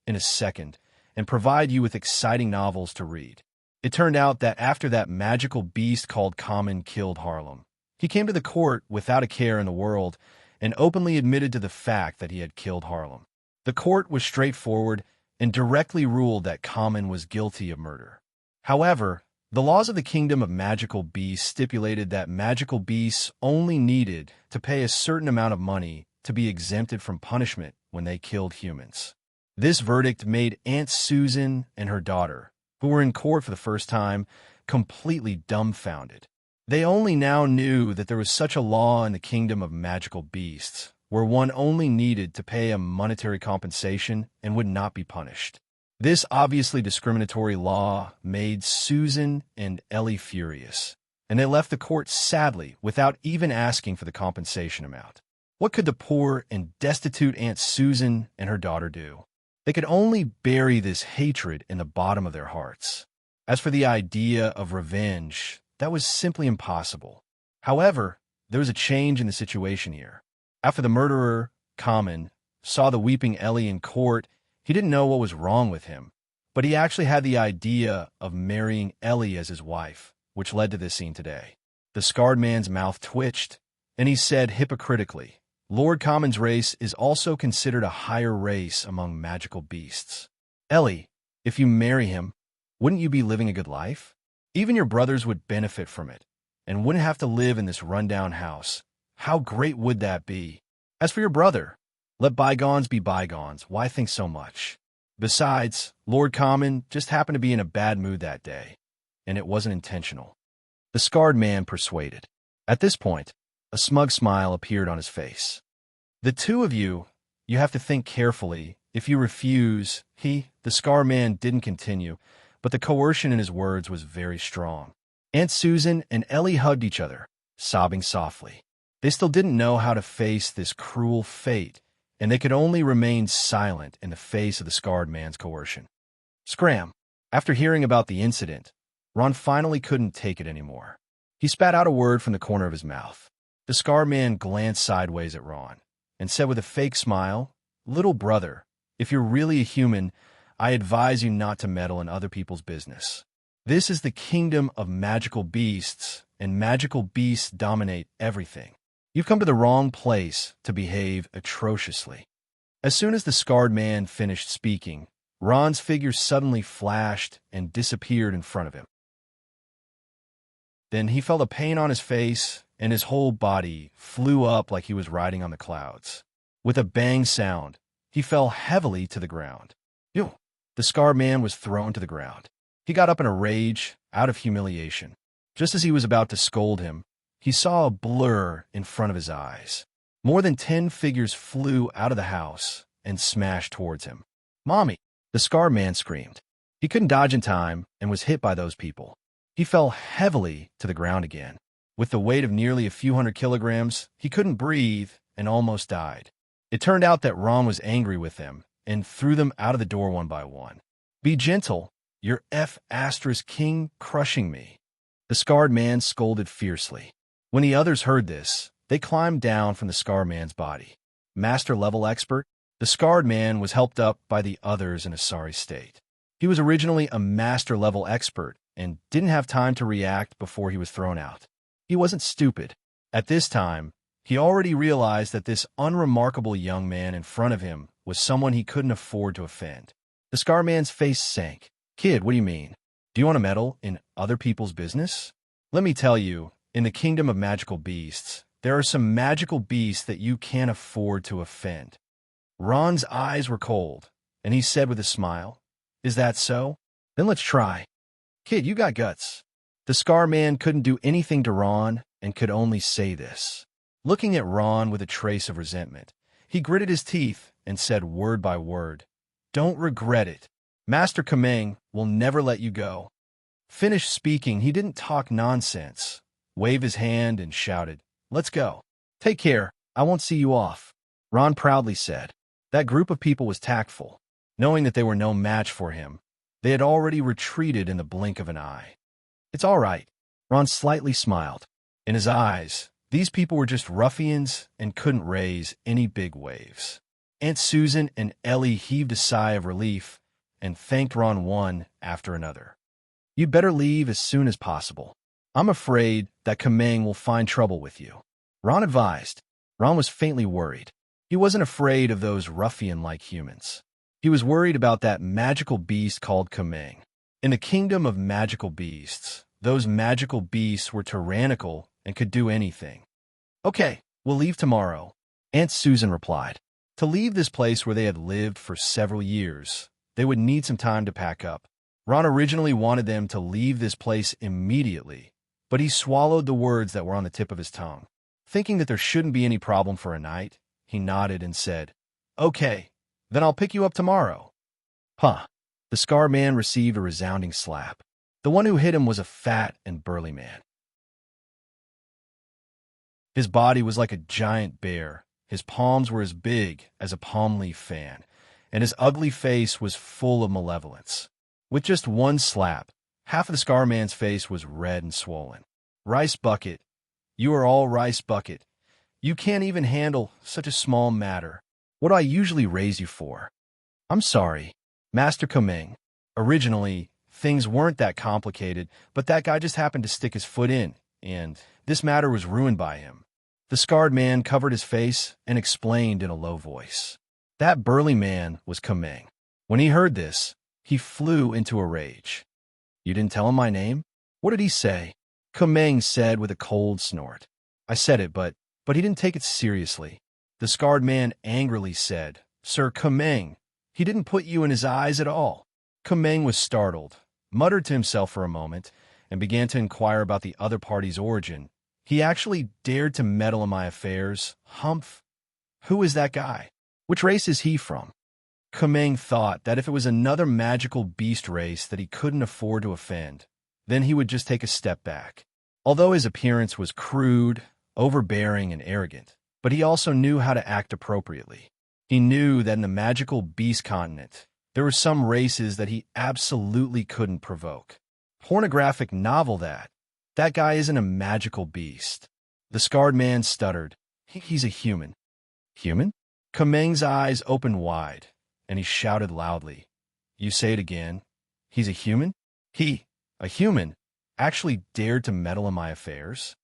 in a second and provide you with exciting novels to read. It turned out that after that magical beast called Common killed Harlem, he came to the court without a care in the world and openly admitted to the fact that he had killed Harlem. The court was straightforward and directly ruled that Common was guilty of murder. However, the laws of the Kingdom of Magical Beasts stipulated that magical beasts only needed to pay a certain amount of money to be exempted from punishment when they killed humans. This verdict made Aunt Susan and her daughter, who were in court for the first time, completely dumbfounded. They only now knew that there was such a law in the Kingdom of Magical Beasts, where one only needed to pay a monetary compensation and would not be punished. This obviously discriminatory law made Susan and Ellie furious, and they left the court sadly without even asking for the compensation amount. What could the poor and destitute Aunt Susan and her daughter do? They could only bury this hatred in the bottom of their hearts. As for the idea of revenge, that was simply impossible. However, there was a change in the situation here. After the murderer, Common, saw the weeping Ellie in court, he didn't know what was wrong with him, but he actually had the idea of marrying Ellie as his wife, which led to this scene today. The scarred man's mouth twitched, and he said hypocritically, "Lord Common's race is also considered a higher race among magical beasts. Ellie, if you marry him, wouldn't you be living a good life? Even your brothers would benefit from it, and wouldn't have to live in this rundown house. How great would that be? As for your brother, Let bygones be bygones. Why think so much? Besides, Lord Common just happened to be in a bad mood that day, and it wasn't intentional. The scarred man persuaded. At this point, a smug smile appeared on his face. The two of you have to think carefully. If you refuse, the scar man didn't continue, but the coercion in his words was very strong. Aunt Susan and Ellie hugged each other, sobbing softly. They still didn't know how to face this cruel fate, and they could only remain silent in the face of the scarred man's coercion. Scram! After hearing about the incident, Ron finally couldn't take it anymore. He spat out a word from the corner of his mouth. The scarred man glanced sideways at Ron and said with a fake smile, "Little brother, if you're really a human, I advise you not to meddle in other people's business. This is the kingdom of magical beasts, and magical beasts dominate everything. You've come to the wrong place to behave atrociously." As soon as the scarred man finished speaking, Ron's figure suddenly flashed and disappeared in front of him. Then he felt a pain on his face, and his whole body flew up like he was riding on the clouds. With a bang sound, he fell heavily to the ground. Ew! The scarred man was thrown to the ground. He got up in a rage, out of humiliation. Just as he was about to scold him, he saw a blur in front of his eyes. More than 10 figures flew out of the house and smashed towards him. "Mommy!" The scarred man screamed. He couldn't dodge in time and was hit by those people. He fell heavily to the ground again. With the weight of nearly a few hundred kilograms, he couldn't breathe and almost died. It turned out that Ron was angry with them and threw them out of the door one by one. "Be gentle, you're King crushing me." The scarred man scolded fiercely. When the others heard this, they climbed down from the scarred man's body. Master level expert, the scarred man was helped up by the others in a sorry state. He was originally a master level expert and didn't have time to react before he was thrown out. He wasn't stupid. At this time, he already realized that this unremarkable young man in front of him was someone he couldn't afford to offend. The scar man's face sank. "Kid, what do you mean? Do you want to meddle in other people's business? Let me tell you, in the kingdom of magical beasts, there are some magical beasts that you can't afford to offend." Ron's eyes were cold, and he said with a smile, "Is that so? Then let's try. Kid, you got guts." The scar man couldn't do anything to Ron and could only say this. Looking at Ron with a trace of resentment, he gritted his teeth and said word by word, "Don't regret it. Master Kameng will never let you go." Finished speaking, he didn't talk nonsense, waved his hand and shouted, "Let's go. Take care, I won't see you off." Ron proudly said. That group of people was tactful. Knowing that they were no match for him, they had already retreated in the blink of an eye. "It's all right." Ron slightly smiled. In his eyes, these people were just ruffians and couldn't raise any big waves. Aunt Susan and Ellie heaved a sigh of relief and thanked Ron one after another. "You'd better leave as soon as possible. I'm afraid that Kameng will find trouble with you," Ron advised. Ron was faintly worried. He wasn't afraid of those ruffian-like humans. He was worried about that magical beast called Kameng. In the kingdom of magical beasts, those magical beasts were tyrannical and could do anything. "Okay, we'll leave tomorrow," Aunt Susan replied. To leave this place where they had lived for several years, they would need some time to pack up. Ron originally wanted them to leave this place immediately, but he swallowed the words that were on the tip of his tongue. Thinking that there shouldn't be any problem for a night, he nodded and said, "Okay, then I'll pick you up tomorrow." Huh. The scar man received a resounding slap. The one who hit him was a fat and burly man. His body was like a giant bear. His palms were as big as a palm leaf fan, and his ugly face was full of malevolence. With just one slap, half of the scar man's face was red and swollen. "Rice bucket. You are all rice bucket. You can't even handle such a small matter. What do I usually raise you for?" "I'm sorry, Master Kameng. Originally, things weren't that complicated, but that guy just happened to stick his foot in, and this matter was ruined by him." The scarred man covered his face and explained in a low voice. That burly man was Kameng. When he heard this, he flew into a rage. "You didn't tell him my name?" "What did he say?" Kameng said with a cold snort. "I said it, but he didn't take it seriously." The scarred man angrily said, "Sir Kumeng, he didn't put you in his eyes at all." Kumeng was startled, muttered to himself for a moment, and began to inquire about the other party's origin. "He actually dared to meddle in my affairs? Humph! Who is that guy? Which race is he from?" Kumeng thought that if it was another magical beast race that he couldn't afford to offend, then he would just take a step back. Although his appearance was crude, overbearing, and arrogant, but he also knew how to act appropriately. He knew that in the magical beast continent, there were some races that he absolutely couldn't provoke. Pornographic novel that. That guy isn't a magical beast. The scarred man stuttered. He's a human." "Human?" Kumeng's eyes opened wide, and he shouted loudly. "You say it again. He's a human? He, a human, actually dared to meddle in my affairs?"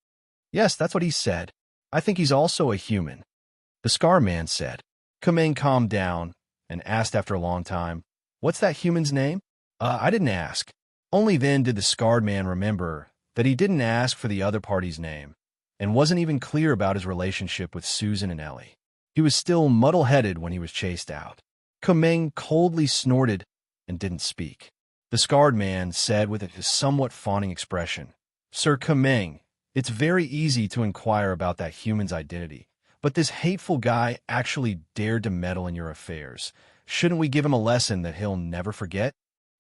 "Yes, that's what he said. I think he's also a human," the scar man said. Kumeng calmed down and asked after a long time, "What's that human's name?" I didn't ask." Only then did the scarred man remember that he didn't ask for the other party's name, and wasn't even clear about his relationship with Susan and Ellie. He was still muddle-headed when he was chased out. Kumeng coldly snorted and didn't speak. The scarred man said with a somewhat fawning expression, "Sir Kumeng, it's very easy to inquire about that human's identity, but this hateful guy actually dared to meddle in your affairs. Shouldn't we give him a lesson that he'll never forget?"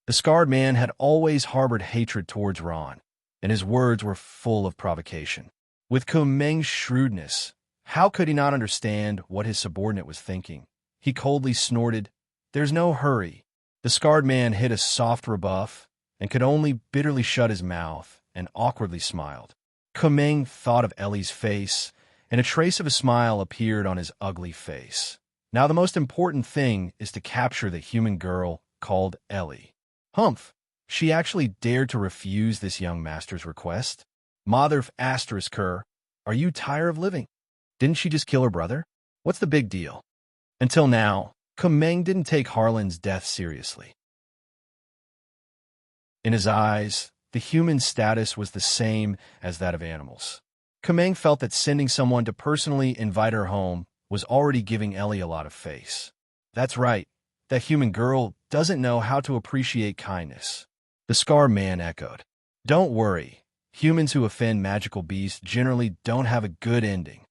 The scarred man had always harbored hatred towards Ron, and his words were full of provocation. With Kumeng's shrewdness, how could he not understand what his subordinate was thinking? He coldly snorted, "There's no hurry." The scarred man hit a soft rebuff and could only bitterly shut his mouth and awkwardly smiled. Kumeng thought of Ellie's face, and a trace of a smile appeared on his ugly face. Now the most important thing is to capture the human girl called Ellie. Humph! She actually dared to refuse this young master's request. Mother of asterisk her, are you tired of living? Didn't she just kill her brother? What's the big deal? Until now, Kumeng didn't take Harlan's death seriously. In his eyes, the human status was the same as that of animals. Kumeng felt that sending someone to personally invite her home was already giving Ellie a lot of face. That's right, that human girl doesn't know how to appreciate kindness. The scar man echoed. Don't worry, humans who offend magical beasts generally don't have a good ending.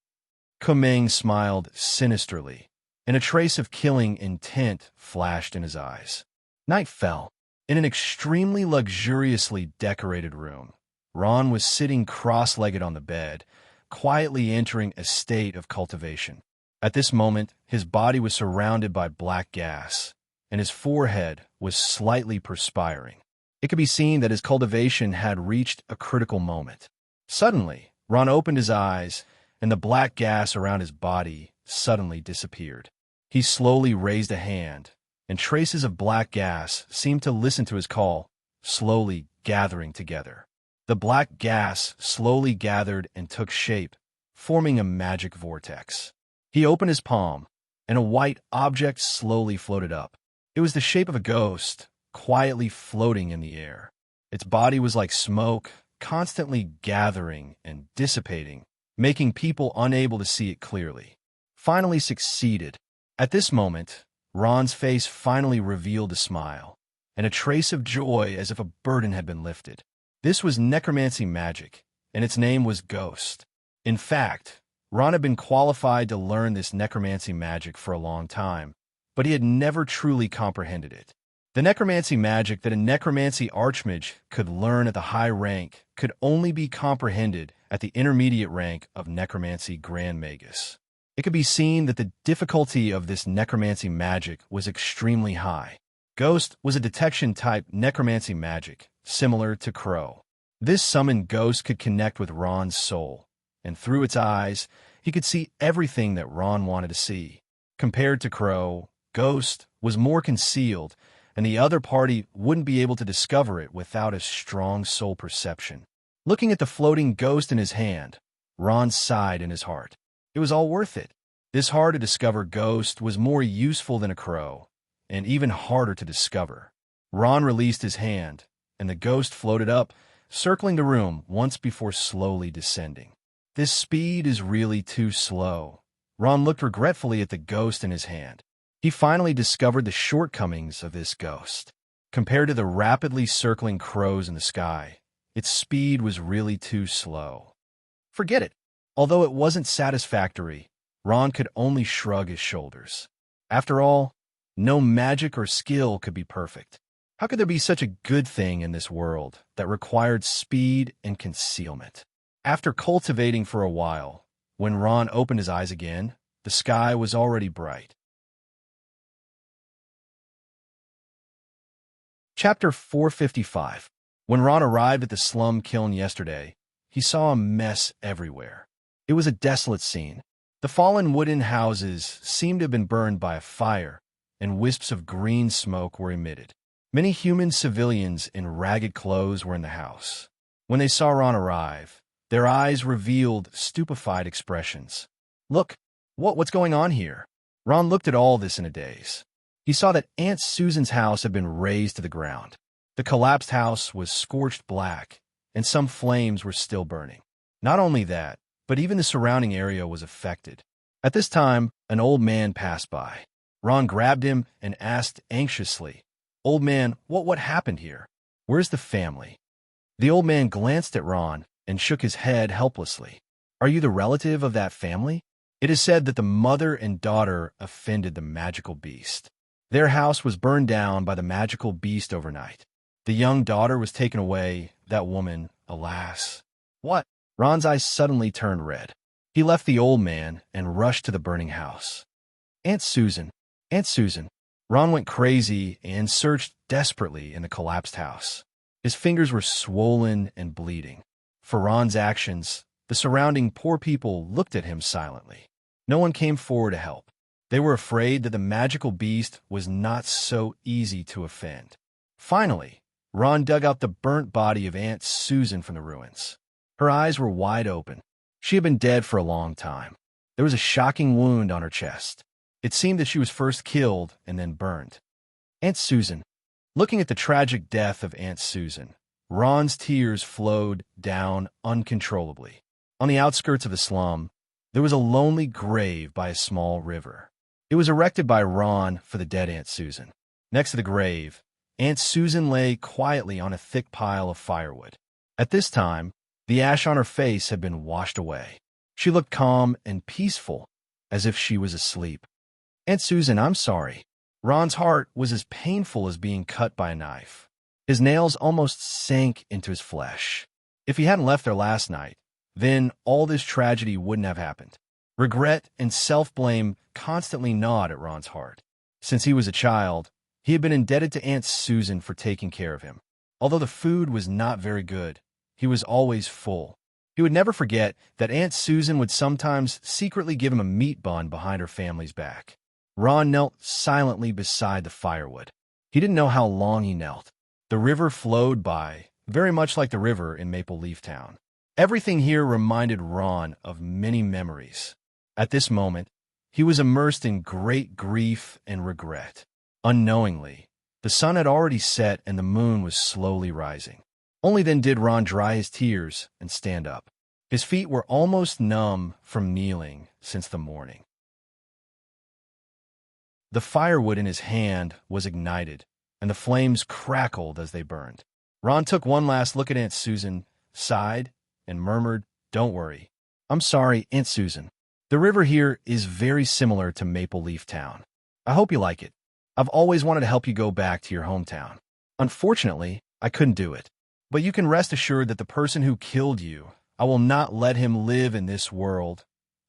Kumeng smiled sinisterly, and a trace of killing intent flashed in his eyes. Night fell. In an extremely luxuriously decorated room, Ron was sitting cross-legged on the bed, quietly entering a state of cultivation. At this moment, his body was surrounded by black gas, and his forehead was slightly perspiring. It could be seen that his cultivation had reached a critical moment. Suddenly, Ron opened his eyes, and the black gas around his body suddenly disappeared. He slowly raised a hand, and traces of black gas seemed to listen to his call, slowly gathering together. The black gas slowly gathered and took shape, forming a magic vortex. He opened his palm, and a white object slowly floated up. It was the shape of a ghost, quietly floating in the air. Its body was like smoke, constantly gathering and dissipating, making people unable to see it clearly. Finally succeeded. At this moment, Ron's face finally revealed a smile, and a trace of joy as if a burden had been lifted. This was necromancy magic, and its name was Ghost. In fact, Ron had been qualified to learn this necromancy magic for a long time, but he had never truly comprehended it. The necromancy magic that a necromancy archmage could learn at the high rank could only be comprehended at the intermediate rank of necromancy grand magus. It could be seen that the difficulty of this necromancy magic was extremely high. Ghost was a detection-type necromancy magic, similar to Crow. This summoned Ghost could connect with Ron's soul, and through its eyes, he could see everything that Ron wanted to see. Compared to Crow, Ghost was more concealed, and the other party wouldn't be able to discover it without a strong soul perception. Looking at the floating ghost in his hand, Ron sighed in his heart. It was all worth it. This hard-to-discover ghost was more useful than a crow, and even harder to discover. Ron released his hand, and the ghost floated up, circling the room once before slowly descending. This speed is really too slow, Ron looked regretfully at the ghost in his hand. He finally discovered the shortcomings of this ghost. Compared to the rapidly circling crows in the sky, its speed was really too slow. Forget it. Although it wasn't satisfactory, Ron could only shrug his shoulders. After all, no magic or skill could be perfect. How could there be such a good thing in this world that required speed and concealment? After cultivating for a while, when Ron opened his eyes again, the sky was already bright. Chapter 455. When Ron arrived at the slum kiln yesterday, he saw a mess everywhere. It was a desolate scene. The fallen wooden houses seemed to have been burned by a fire, and wisps of green smoke were emitted. Many human civilians in ragged clothes were in the house. When they saw Ron arrive, their eyes revealed stupefied expressions. Look, what's going on here? Ron looked at all this in a daze. He saw that Aunt Susan's house had been razed to the ground. The collapsed house was scorched black, and some flames were still burning. Not only that, but even the surrounding area was affected. At this time, an old man passed by. Ron grabbed him and asked anxiously, "Old man, what happened here? Where's the family?" The old man glanced at Ron and shook his head helplessly. "Are you the relative of that family? It is said that the mother and daughter offended the magical beast. Their house was burned down by the magical beast overnight. The young daughter was taken away, that woman, alas." "What?" Ron's eyes suddenly turned red. He left the old man and rushed to the burning house. Aunt Susan. Aunt Susan. Ron went crazy and searched desperately in the collapsed house. His fingers were swollen and bleeding. For Ron's actions, the surrounding poor people looked at him silently. No one came forward to help. They were afraid that the magical beast was not so easy to offend. Finally, Ron dug out the burnt body of Aunt Susan from the ruins. Her eyes were wide open. She had been dead for a long time. There was a shocking wound on her chest. It seemed that she was first killed and then burned. Aunt Susan. Looking at the tragic death of Aunt Susan, Ron's tears flowed down uncontrollably. On the outskirts of the slum, there was a lonely grave by a small river. It was erected by Ron for the dead Aunt Susan. Next to the grave, Aunt Susan lay quietly on a thick pile of firewood. At this time, the ash on her face had been washed away. She looked calm and peaceful, as if she was asleep. "Aunt Susan, I'm sorry." Ron's heart was as painful as being cut by a knife. His nails almost sank into his flesh. If he hadn't left there last night, then all this tragedy wouldn't have happened. Regret and self-blame constantly gnawed at Ron's heart. Since he was a child, he had been indebted to Aunt Susan for taking care of him. Although the food was not very good, he was always full. He would never forget that Aunt Susan would sometimes secretly give him a meat bun behind her family's back. Ron knelt silently beside the firewood. He didn't know how long he knelt. The river flowed by, very much like the river in Maple Leaf Town. Everything here reminded Ron of many memories. At this moment, he was immersed in great grief and regret. Unknowingly, the sun had already set and the moon was slowly rising. Only then did Ron dry his tears and stand up. His feet were almost numb from kneeling since the morning. The firewood in his hand was ignited, and the flames crackled as they burned. Ron took one last look at Aunt Susan, sighed, and murmured, "Don't worry. I'm sorry, Aunt Susan. The river here is very similar to Maple Leaf Town. I hope you like it. I've always wanted to help you go back to your hometown. Unfortunately, I couldn't do it. But you can rest assured that the person who killed you, I will not let him live in this world."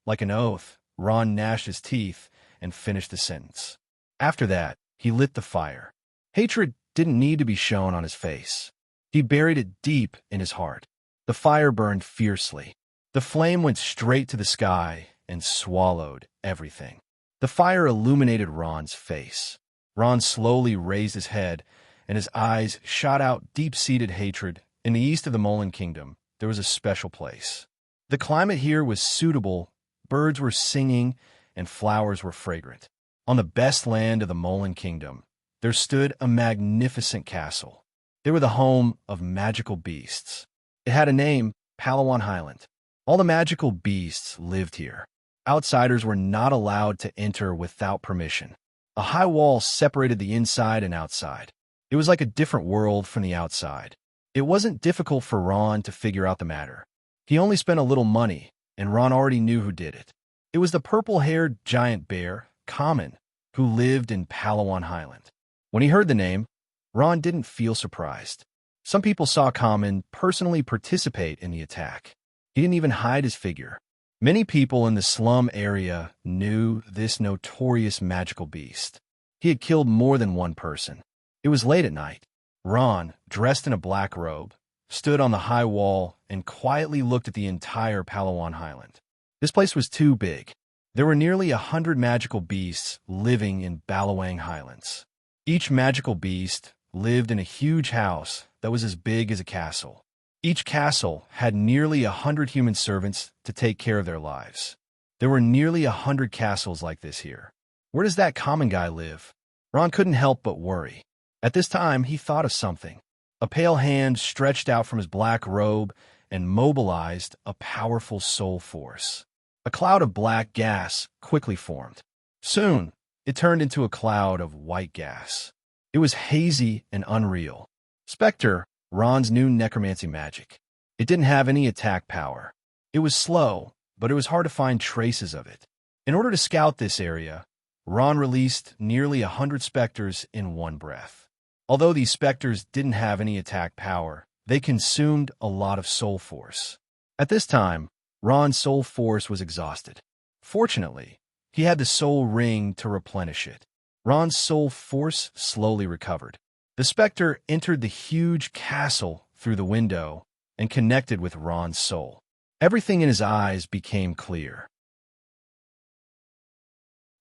Like an oath, Ron gnashed his teeth and finished the sentence. After that, he lit the fire. Hatred didn't need to be shown on his face. He buried it deep in his heart. The fire burned fiercely. The flame went straight to the sky and swallowed everything. The fire illuminated Ron's face. Ron slowly raised his head, and his eyes shot out deep-seated hatred. In the east of the Mullen Kingdom, there was a special place. The climate here was suitable, birds were singing, and flowers were fragrant. On the best land of the Mullen Kingdom, there stood a magnificent castle. They were the home of magical beasts. It had a name, Palawan Highland. All the magical beasts lived here. Outsiders were not allowed to enter without permission. A high wall separated the inside and outside. It was like a different world from the outside. It wasn't difficult for Ron to figure out the matter. He only spent a little money, and Ron already knew who did it. It was the purple-haired giant bear, Common, who lived in Palawan Highland. When he heard the name, Ron didn't feel surprised. Some people saw Common personally participate in the attack. He didn't even hide his figure. Many people in the slum area knew this notorious magical beast. He had killed more than one person. It was late at night. Ron, dressed in a black robe, stood on the high wall and quietly looked at the entire Palawan Highland. This place was too big. There were nearly 100 magical beasts living in Balawang Highlands. Each magical beast lived in a huge house that was as big as a castle. Each castle had nearly 100 human servants to take care of their lives. There were nearly 100 castles like this here. Where does that common guy live? Ron couldn't help but worry. At this time, he thought of something. A pale hand stretched out from his black robe and mobilized a powerful soul force. A cloud of black gas quickly formed. Soon, it turned into a cloud of white gas. It was hazy and unreal. Spectre, Ron's new necromancy magic. It didn't have any attack power. It was slow, but it was hard to find traces of it. In order to scout this area, Ron released nearly 100 specters in one breath. Although these specters didn't have any attack power, they consumed a lot of soul force. At this time, Ron's soul force was exhausted. Fortunately, he had the soul ring to replenish it. Ron's soul force slowly recovered. The specter entered the huge castle through the window and connected with Ron's soul. Everything in his eyes became clear.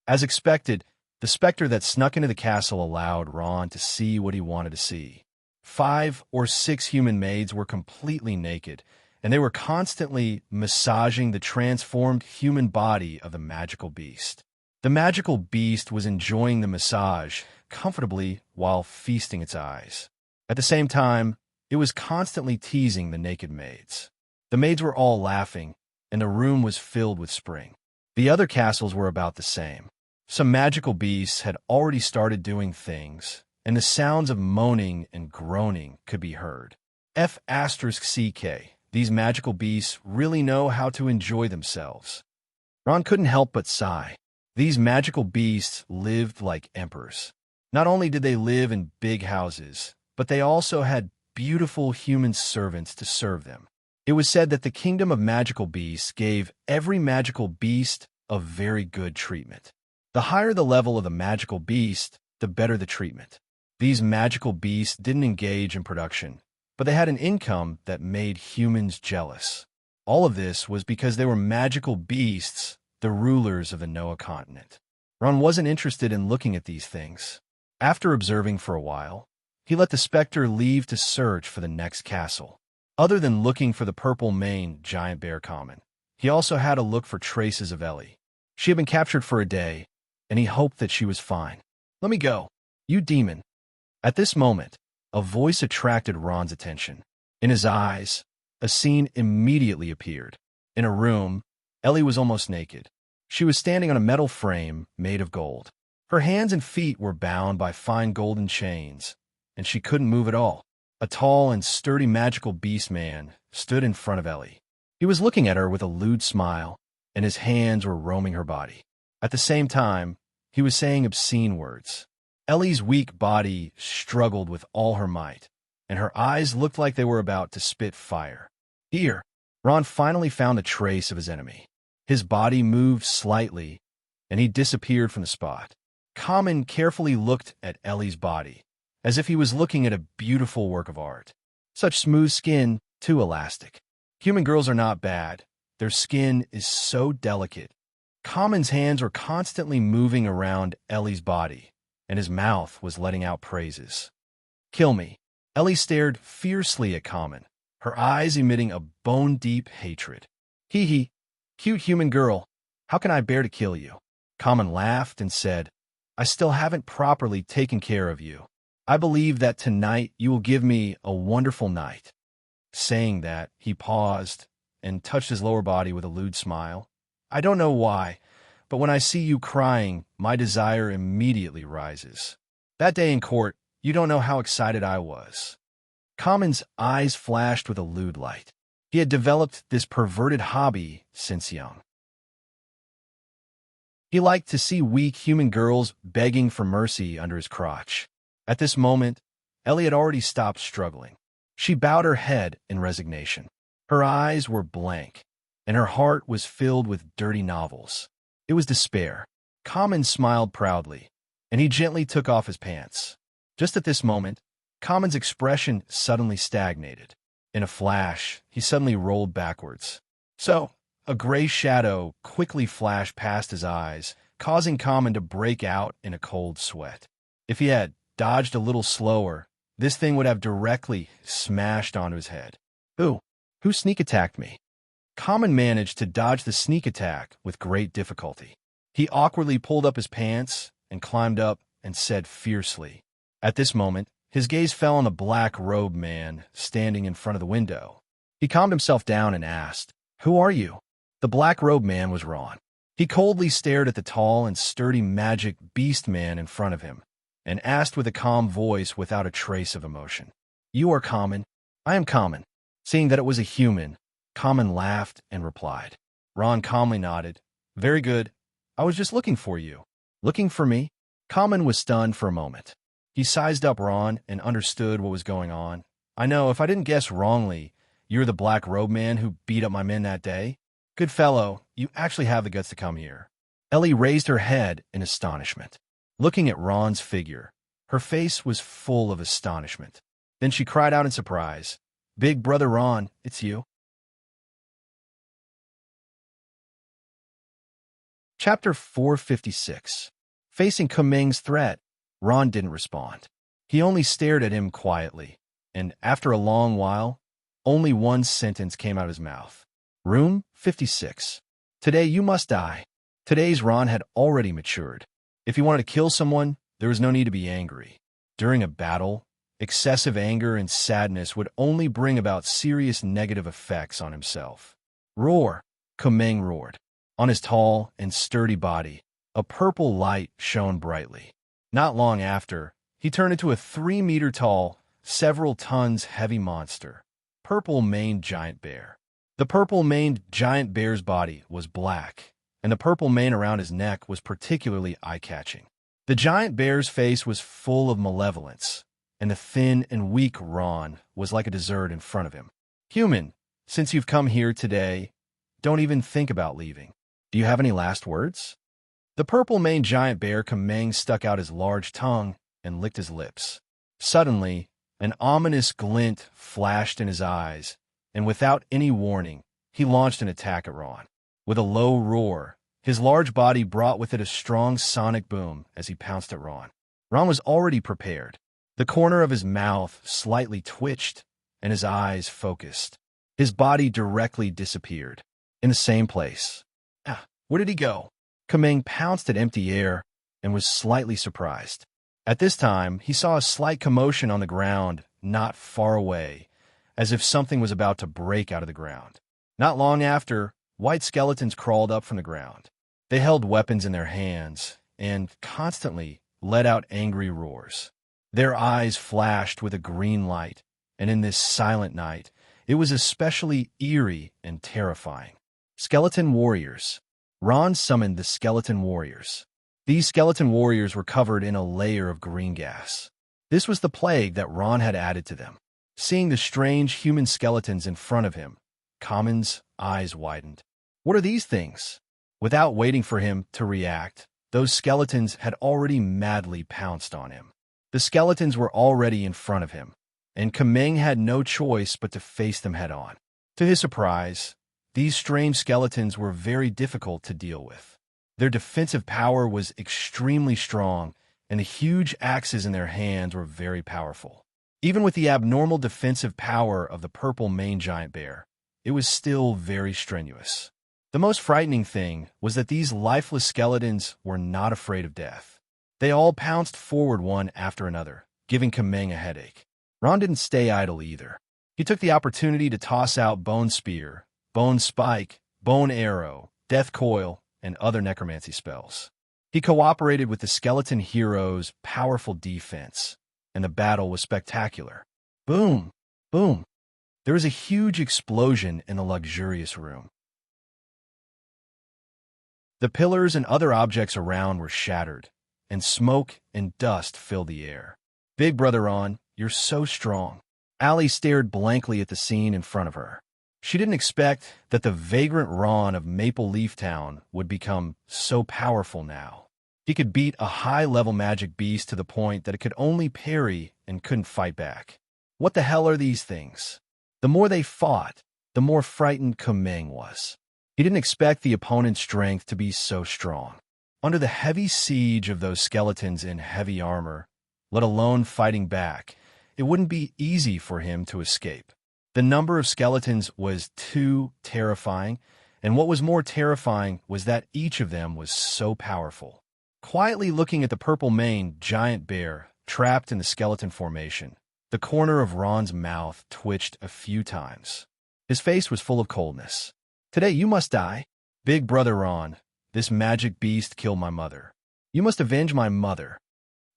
As expected, the specter that snuck into the castle allowed Ron to see what he wanted to see. 5 or 6 human maids were completely naked, and they were constantly massaging the transformed human body of the magical beast. The magical beast was enjoying the massage comfortably while feasting its eyes. At the same time, it was constantly teasing the naked maids. The maids were all laughing, and the room was filled with spring. The other castles were about the same. Some magical beasts had already started doing things, and the sounds of moaning and groaning could be heard. F***CK, these magical beasts really know how to enjoy themselves. Ron couldn't help but sigh. These magical beasts lived like emperors. Not only did they live in big houses, but they also had beautiful human servants to serve them. It was said that the kingdom of magical beasts gave every magical beast a very good treatment. The higher the level of the magical beast, the better the treatment. These magical beasts didn't engage in production, but they had an income that made humans jealous. All of this was because they were magical beasts, the rulers of the Noah continent. Ron wasn't interested in looking at these things. After observing for a while, he let the specter leave to search for the next castle. Other than looking for the purple-maned giant bear Common, he also had a look for traces of Ellie. She had been captured for a day, and he hoped that she was fine. "Let me go, you demon." At this moment, a voice attracted Ron's attention. In his eyes, a scene immediately appeared. In a room, Ellie was almost naked. She was standing on a metal frame made of gold. Her hands and feet were bound by fine golden chains, and she couldn't move at all. A tall and sturdy magical beast man stood in front of Ellie. He was looking at her with a lewd smile, and his hands were roaming her body. At the same time, he was saying obscene words. Ellie's weak body struggled with all her might, and her eyes looked like they were about to spit fire. Here, Ron finally found a trace of his enemy. His body moved slightly, and he disappeared from the spot. Common carefully looked at Ellie's body, as if he was looking at a beautiful work of art. Such smooth skin, too elastic. Human girls are not bad. Their skin is so delicate. Common's hands were constantly moving around Ellie's body, and his mouth was letting out praises. "Kill me." Ellie stared fiercely at Common, her eyes emitting a bone-deep hatred. "Hee hee, cute human girl, how can I bear to kill you?" Common laughed and said, "I still haven't properly taken care of you. I believe that tonight you will give me a wonderful night." Saying that, he paused and touched his lower body with a lewd smile, I don't know why, but when I see you crying, my desire immediately rises. That day in court, you don't know how excited I was." Common's eyes flashed with a lewd light. He had developed this perverted hobby since young. He liked to see weak human girls begging for mercy under his crotch. At this moment, Ellie had already stopped struggling. She bowed her head in resignation. Her eyes were blank, and her heart was filled with dirty novels. It was despair. Common smiled proudly, and he gently took off his pants. Just at this moment, Common's expression suddenly stagnated. In a flash, he suddenly rolled backwards. A gray shadow quickly flashed past his eyes, causing Common to break out in a cold sweat. If he had dodged a little slower, this thing would have directly smashed onto his head. Who sneak attacked me? Common managed to dodge the sneak attack with great difficulty. He awkwardly pulled up his pants and climbed up and said fiercely. At this moment, his gaze fell on the black-robed man standing in front of the window. He calmed himself down and asked, "Who are you?" The black-robed man was Ron. He coldly stared at the tall and sturdy magic beast man in front of him, and asked with a calm voice without a trace of emotion, "You are Common?" "I am Common." Seeing that it was a human, Common laughed and replied. Ron calmly nodded. "Very good. I was just looking for you." "Looking for me?" Common was stunned for a moment. He sized up Ron and understood what was going on. "I know, if I didn't guess wrongly, you're the black-robed man who beat up my men that day? Good fellow, you actually have the guts to come here." Ellie raised her head in astonishment. Looking at Ron's figure, her face was full of astonishment. Then she cried out in surprise, "Big brother Ron, it's you." Chapter 456. Facing Kuming's threat, Ron didn't respond. He only stared at him quietly, and after a long while, only one sentence came out of his mouth. "Room 56. Today you must die." Today's Ron had already matured. If he wanted to kill someone, there was no need to be angry. During a battle, excessive anger and sadness would only bring about serious negative effects on himself. "Roar!" Kuming roared. On his tall and sturdy body, a purple light shone brightly. Not long after, he turned into a 3-meter-tall, several tons heavy monster, purple-maned giant bear. The purple-maned giant bear's body was black, and the purple mane around his neck was particularly eye-catching. The giant bear's face was full of malevolence, and the thin and weak Ron was like a dessert in front of him. "Human, since you've come here today, don't even think about leaving. Do you have any last words?" The purple-maned giant bear Kumang stuck out his large tongue and licked his lips. Suddenly, an ominous glint flashed in his eyes, and without any warning, he launched an attack at Ron. With a low roar, his large body brought with it a strong sonic boom as he pounced at Ron. Ron was already prepared. The corner of his mouth slightly twitched, and his eyes focused. His body directly disappeared. In the same place. Where did he go? Kuming pounced at empty air and was slightly surprised. At this time, he saw a slight commotion on the ground not far away, as if something was about to break out of the ground. Not long after, white skeletons crawled up from the ground. They held weapons in their hands and constantly let out angry roars. Their eyes flashed with a green light, and in this silent night, it was especially eerie and terrifying. Skeleton warriors. Ron summoned the skeleton warriors. These skeleton warriors were covered in a layer of green gas. This was the plague that Ron had added to them. Seeing the strange human skeletons in front of him, Common's eyes widened. What are these things? Without waiting for him to react, those skeletons had already madly pounced on him. The skeletons were already in front of him, and Kuming had no choice but to face them head-on. To his surprise, these strange skeletons were very difficult to deal with. Their defensive power was extremely strong, and the huge axes in their hands were very powerful. Even with the abnormal defensive power of the purple-maned giant bear, it was still very strenuous. The most frightening thing was that these lifeless skeletons were not afraid of death. They all pounced forward one after another, giving Kuming a headache. Ron didn't stay idle either. He took the opportunity to toss out Bone Spear, Bone Spike, Bone Arrow, death coil, and other necromancy spells. He cooperated with the skeleton hero's powerful defense, and the battle was spectacular. Boom! Boom! There was a huge explosion in the luxurious room. The pillars and other objects around were shattered, and smoke and dust filled the air. Big Brother Ron, you're so strong. Allie stared blankly at the scene in front of her. She didn't expect that the vagrant Ron of Maple Leaf Town would become so powerful now. He could beat a high-level magic beast to the point that it could only parry and couldn't fight back. What the hell are these things? The more they fought, the more frightened Kumeng was. He didn't expect the opponent's strength to be so strong. Under the heavy siege of those skeletons in heavy armor, let alone fighting back, it wouldn't be easy for him to escape. The number of skeletons was too terrifying, and what was more terrifying was that each of them was so powerful. Quietly looking at the purple-maned giant bear trapped in the skeleton formation, the corner of Ron's mouth twitched a few times. His face was full of coldness. Today you must die. Big Brother Ron, this magic beast killed my mother. You must avenge my mother.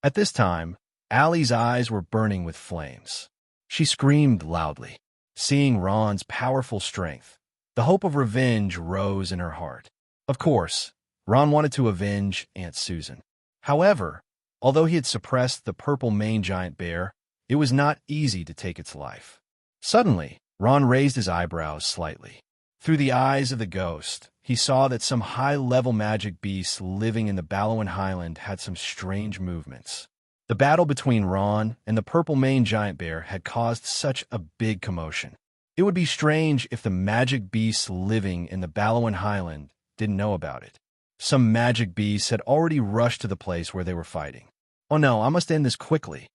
At this time, Allie's eyes were burning with flames. She screamed loudly. Seeing Ron's powerful strength, the hope of revenge rose in her heart. Of course, Ron wanted to avenge Aunt Susan. However, although he had suppressed the purple-maned giant bear, it was not easy to take its life. Suddenly, Ron raised his eyebrows slightly. Through the eyes of the ghost, he saw that some high-level magic beasts living in the Ballowan Highland had some strange movements. The battle between Ron and the purple-maned giant bear had caused such a big commotion. It would be strange if the magic beasts living in the Ballowan Highland didn't know about it. Some magic beasts had already rushed to the place where they were fighting. Oh no, I must end this quickly.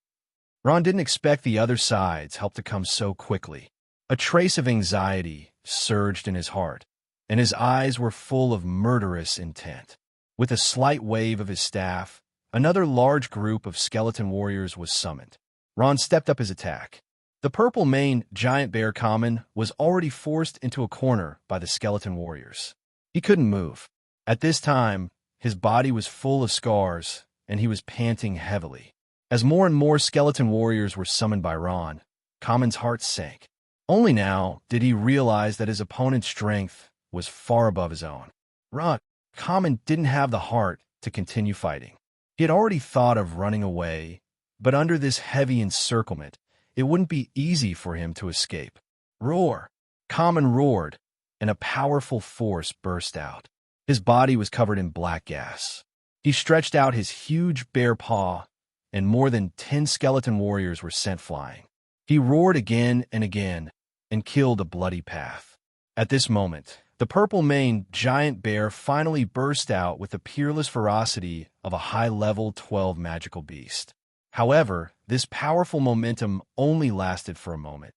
Ron didn't expect the other side's help to come so quickly. A trace of anxiety surged in his heart, and his eyes were full of murderous intent. With a slight wave of his staff, another large group of skeleton warriors was summoned. Ron stepped up his attack. The purple-maned giant bear common was already forced into a corner by the skeleton warriors. He couldn't move. At this time, his body was full of scars, and he was panting heavily. As more and more skeleton warriors were summoned by Ron, Common's heart sank. Only now did he realize that his opponent's strength was far above his own. Common didn't have the heart to continue fighting. He had already thought of running away, but under this heavy encirclement, it wouldn't be easy for him to escape. Roar! Common roared, and a powerful force burst out. His body was covered in black gas. He stretched out his huge bare paw, and more than 10 skeleton warriors were sent flying. He roared again and again, and killed a bloody path. At this moment, the purple-maned giant bear finally burst out with the peerless ferocity of a high-level 12 magical beast. However, this powerful momentum only lasted for a moment.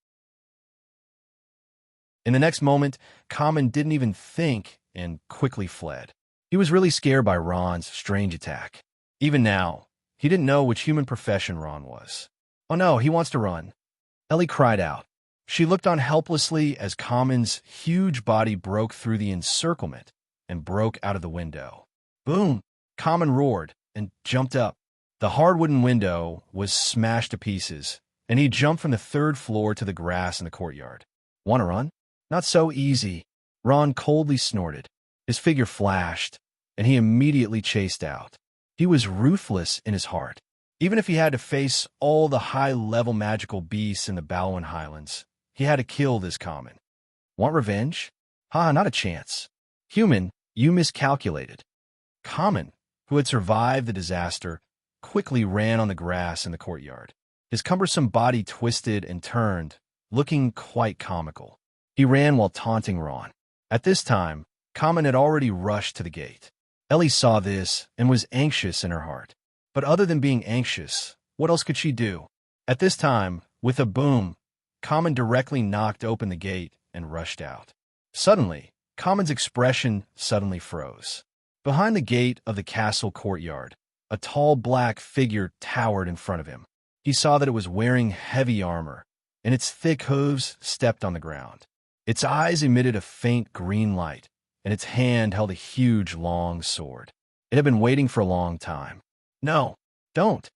In the next moment, Common didn't even think and quickly fled. He was really scared by Ron's strange attack. Even now, he didn't know which human profession Ron was. Oh no, he wants to run. Ellie cried out. She looked on helplessly as Common's huge body broke through the encirclement and broke out of the window. Boom! Common roared and jumped up. The hard wooden window was smashed to pieces, and he jumped from the 3rd floor to the grass in the courtyard. Want to run? Not so easy. Ron coldly snorted. His figure flashed, and he immediately chased out. He was ruthless in his heart. Even if he had to face all the high-level magical beasts in the Ballowan Highlands, he had to kill this Common. Want revenge? Not a chance. Human, you miscalculated. Common, who had survived the disaster, quickly ran on the grass in the courtyard. His cumbersome body twisted and turned, looking quite comical. He ran while taunting Ron. At this time, Common had already rushed to the gate. Ellie saw this and was anxious in her heart. But other than being anxious, what else could she do? At this time, with a boom, Common directly knocked open the gate and rushed out. Suddenly, Common's expression suddenly froze. Behind the gate of the castle courtyard, a tall black figure towered in front of him. He saw that it was wearing heavy armor, and its thick hooves stepped on the ground. Its eyes emitted a faint green light, and its hand held a huge, long sword. It had been waiting for a long time. No, don't.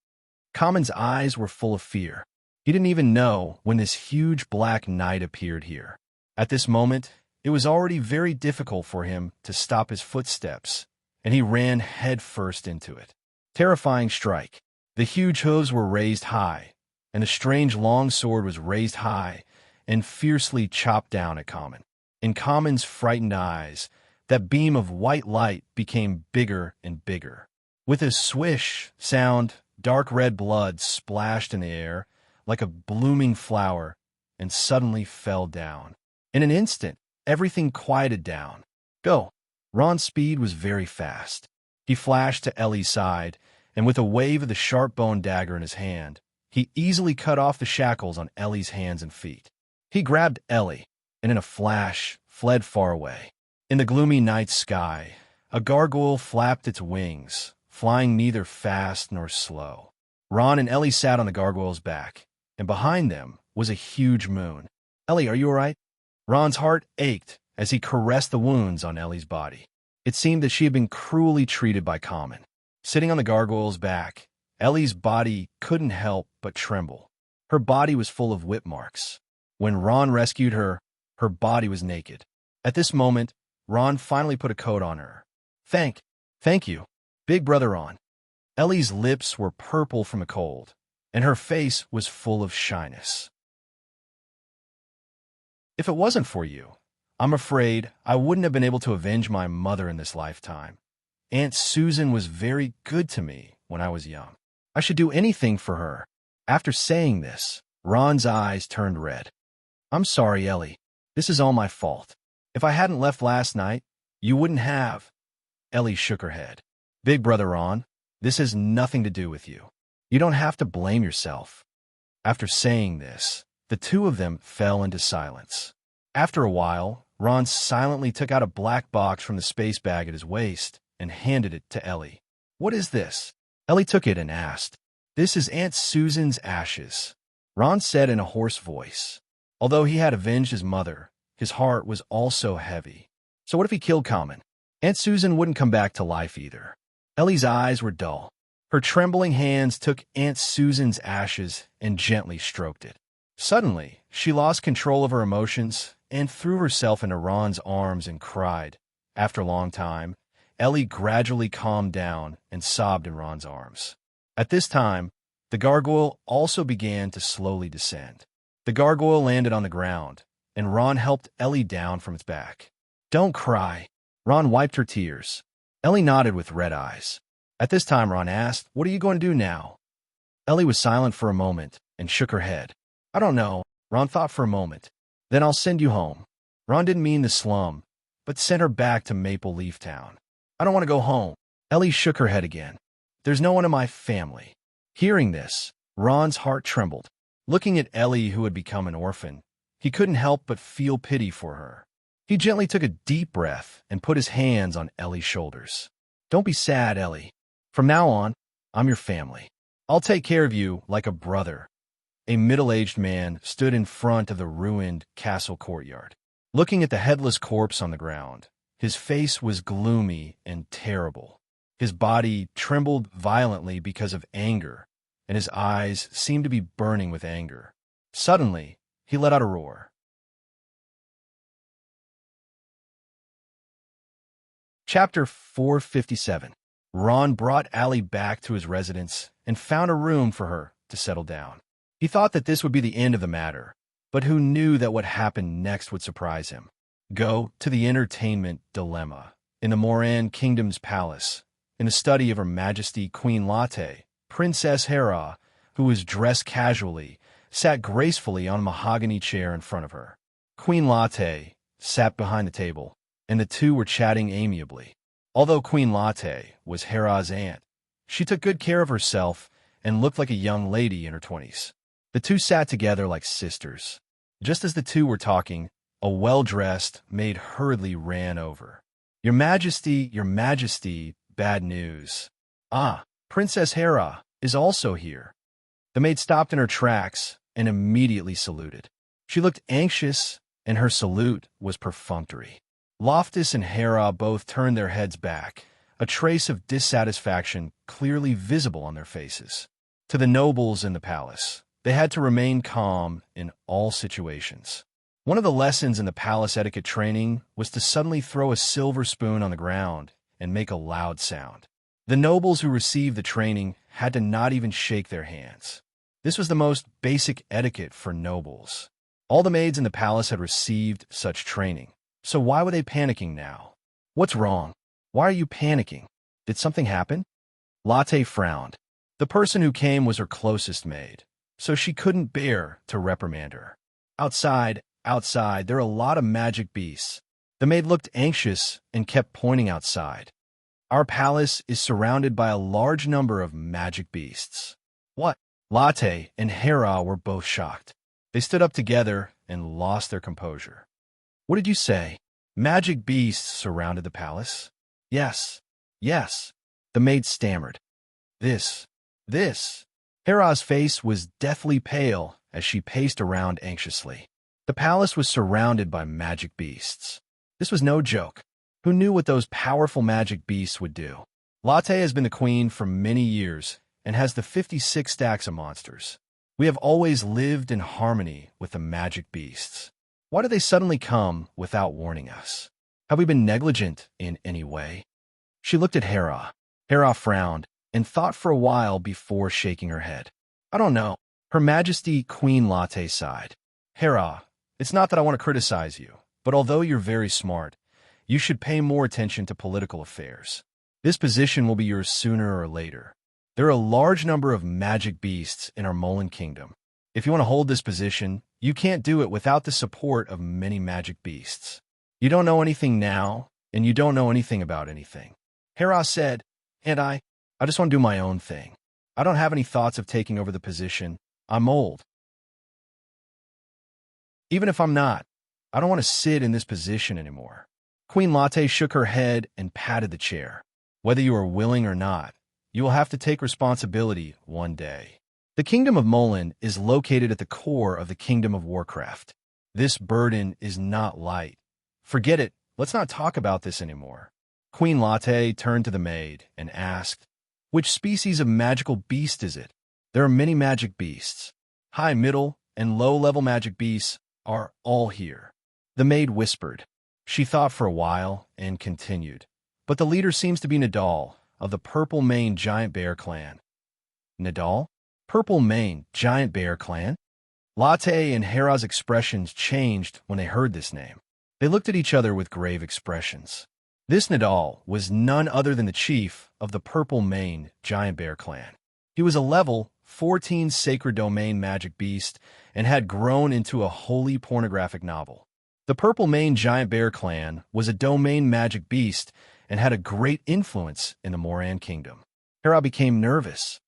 Common's eyes were full of fear. He didn't even know when this huge black knight appeared here. At this moment, it was already very difficult for him to stop his footsteps, and he ran headfirst into it. Terrifying strike. The huge hooves were raised high, and the strange long sword was raised high and fiercely chopped down at Common. In Common's frightened eyes, that beam of white light became bigger and bigger. With a swish sound, dark red blood splashed in the air like a blooming flower and suddenly fell down. In an instant, everything quieted down. Go! Ron's speed was very fast. He flashed to Ellie's side, and with a wave of the sharp bone dagger in his hand, he easily cut off the shackles on Ellie's hands and feet. He grabbed Ellie, and in a flash, fled far away. In the gloomy night sky, a gargoyle flapped its wings, flying neither fast nor slow. Ron and Ellie sat on the gargoyle's back, and behind them was a huge moon. Ellie, are you all right? Ron's heart ached as he caressed the wounds on Ellie's body. It seemed that she had been cruelly treated by Common. Sitting on the gargoyle's back, Ellie's body couldn't help but tremble. Her body was full of whip marks. When Ron rescued her, her body was naked. At this moment, Ron finally put a coat on her. Thank you, Big Brother Ron. Ellie's lips were purple from the cold, and her face was full of shyness. If it wasn't for you, I'm afraid I wouldn't have been able to avenge my mother in this lifetime. Aunt Susan was very good to me when I was young. I should do anything for her. After saying this, Ron's eyes turned red. I'm sorry, Ellie. This is all my fault. If I hadn't left last night, you wouldn't have. Ellie shook her head. Big Brother Ron, this has nothing to do with you. You don't have to blame yourself. After saying this, the two of them fell into silence. After a while, Ron silently took out a black box from the space bag at his waist and handed it to Ellie. What is this? Ellie took it and asked. This is Aunt Susan's ashes, Ron said in a hoarse voice. Although he had avenged his mother, his heart was also heavy. So what if he killed Common? Aunt Susan wouldn't come back to life either. Ellie's eyes were dull. Her trembling hands took Aunt Susan's ashes and gently stroked it. Suddenly, she lost control of her emotions and threw herself into Ron's arms and cried. After a long time, Ellie gradually calmed down and sobbed in Ron's arms. At this time, the gargoyle also began to slowly descend. The gargoyle landed on the ground, and Ron helped Ellie down from its back. Don't cry. Ron wiped her tears. Ellie nodded with red eyes. At this time, Ron asked, What are you going to do now? Ellie was silent for a moment and shook her head. I don't know. Ron thought for a moment. Then I'll send you home. Ron didn't mean the slum, but sent her back to Maple Leaf Town. I don't want to go home. Ellie shook her head again. There's no one in my family. Hearing this, Ron's heart trembled. Looking at Ellie, who had become an orphan, he couldn't help but feel pity for her. He gently took a deep breath and put his hands on Ellie's shoulders. Don't be sad, Ellie. From now on, I'm your family. I'll take care of you like a brother. A middle-aged man stood in front of the ruined castle courtyard. Looking at the headless corpse on the ground, his face was gloomy and terrible. His body trembled violently because of anger, and his eyes seemed to be burning with anger. Suddenly, he let out a roar. Chapter 457. Ron brought Allie back to his residence and found a room for her to settle down. He thought that this would be the end of the matter, but who knew that what happened next would surprise him? Go to the entertainment dilemma in the Moran Kingdom's palace, in the study of Her Majesty Queen Latte. Princess Hera, who was dressed casually, sat gracefully on a mahogany chair in front of her. Queen Latte sat behind the table, and the two were chatting amiably. Although Queen Latte was Hera's aunt, she took good care of herself and looked like a young lady in her 20s. The two sat together like sisters. Just as the two were talking, a well-dressed maid hurriedly ran over. Your Majesty, bad news. Ah, Princess Hera is also here. The maid stopped in her tracks and immediately saluted. She looked anxious, and her salute was perfunctory. Loftus and Hera both turned their heads back, a trace of dissatisfaction clearly visible on their faces. To the nobles in the palace, they had to remain calm in all situations. One of the lessons in the palace etiquette training was to suddenly throw a silver spoon on the ground and make a loud sound. The nobles who received the training had to not even shake their hands. This was the most basic etiquette for nobles. All the maids in the palace had received such training. So why were they panicking now? What's wrong? Why are you panicking? Did something happen? Latte frowned. The person who came was her closest maid, so she couldn't bear to reprimand her. Outside, there are a lot of magic beasts. The maid looked anxious and kept pointing outside. Our palace is surrounded by a large number of magic beasts. What? Latte and Hera were both shocked. They stood up together and lost their composure. What did you say? Magic beasts surrounded the palace? Yes. The maid stammered. This. Hera's face was deathly pale as she paced around anxiously. The palace was surrounded by magic beasts. This was no joke. Who knew what those powerful magic beasts would do? Latte has been the queen for many years and has the 56 stacks of monsters. We have always lived in harmony with the magic beasts. Why do they suddenly come without warning us? Have we been negligent in any way? She looked at Hera. Hera frowned and thought for a while before shaking her head. I don't know. Her Majesty Queen Latte sighed. Hera, it's not that I want to criticize you, but although you're very smart, you should pay more attention to political affairs. This position will be yours sooner or later. There are a large number of magic beasts in our Molan kingdom. If you want to hold this position, you can't do it without the support of many magic beasts. You don't know anything now, and you don't know anything about anything. Hera said, and I just want to do my own thing. I don't have any thoughts of taking over the position. I'm old. Even if I'm not, I don't want to sit in this position anymore. Queen Latte shook her head and patted the chair. Whether you are willing or not, you will have to take responsibility one day. The Kingdom of Molan is located at the core of the Kingdom of Warcraft. This burden is not light. Forget it. Let's not talk about this anymore. Queen Latte turned to the maid and asked, which species of magical beast is it? There are many magic beasts. High, middle, and low-level magic beasts are all here. The maid whispered. She thought for a while and continued. But the leader seems to be Nadal of the Purple Mane Giant Bear Clan. Nadal? Purple Mane Giant Bear Clan? Latte and Hera's expressions changed when they heard this name. They looked at each other with grave expressions. This Nadal was none other than the chief of the Purple Mane Giant Bear Clan. He was a level 14 sacred domain magic beast and had grown into a holy pornographic novel. The Purple Mane Giant Bear Clan was a domain magic beast and had a great influence in the Moran Kingdom. Hera became nervous.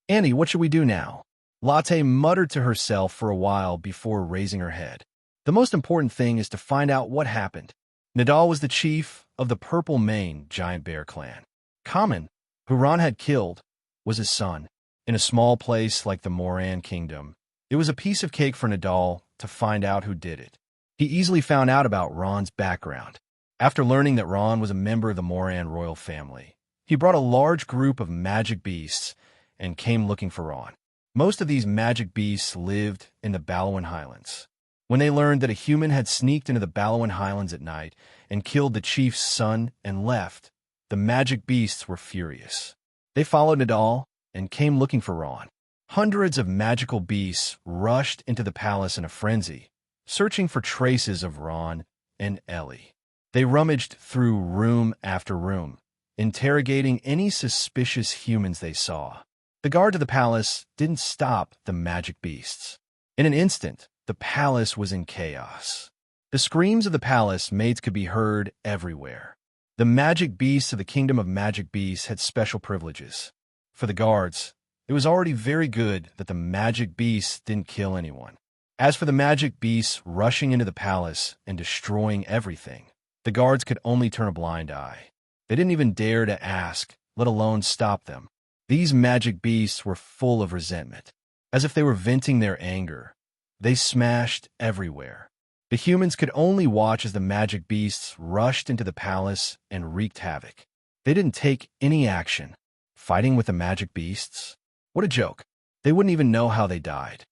Annie, what should we do now? Latte muttered to herself for a while before raising her head. The most important thing is to find out what happened. Nadal was the chief of the Purple Mane Giant Bear Clan. Kamen, who Ron had killed, was his son. In a small place like the Moran Kingdom, it was a piece of cake for Nadal to find out who did it. He easily found out about Ron's background. After learning that Ron was a member of the Moran royal family, he brought a large group of magic beasts and came looking for Ron. Most of these magic beasts lived in the Balawan Highlands. When they learned that a human had sneaked into the Balawan Highlands at night and killed the chief's son and left, the magic beasts were furious. They followed Nadal and came looking for Ron. Hundreds of magical beasts rushed into the palace in a frenzy, searching for traces of Ron and Ellie. They rummaged through room after room, interrogating any suspicious humans they saw. The guard to the palace didn't stop the magic beasts. In an instant, the palace was in chaos. The screams of the palace maids could be heard everywhere. The magic beasts of the Kingdom of Magic Beasts had special privileges. For the guards, it was already very good that the magic beasts didn't kill anyone. As for the magic beasts rushing into the palace and destroying everything, the guards could only turn a blind eye. They didn't even dare to ask, let alone stop them. These magic beasts were full of resentment. As if they were venting their anger, they smashed everywhere. The humans could only watch as the magic beasts rushed into the palace and wreaked havoc. They didn't take any action. Fighting with the magic beasts? What a joke. They wouldn't even know how they died.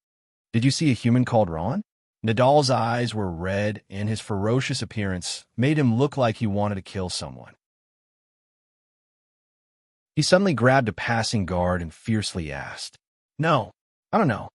Did you see a human called Ron? Nadal's eyes were red, and his ferocious appearance made him look like he wanted to kill someone. He suddenly grabbed a passing guard and fiercely asked, "No, I don't know."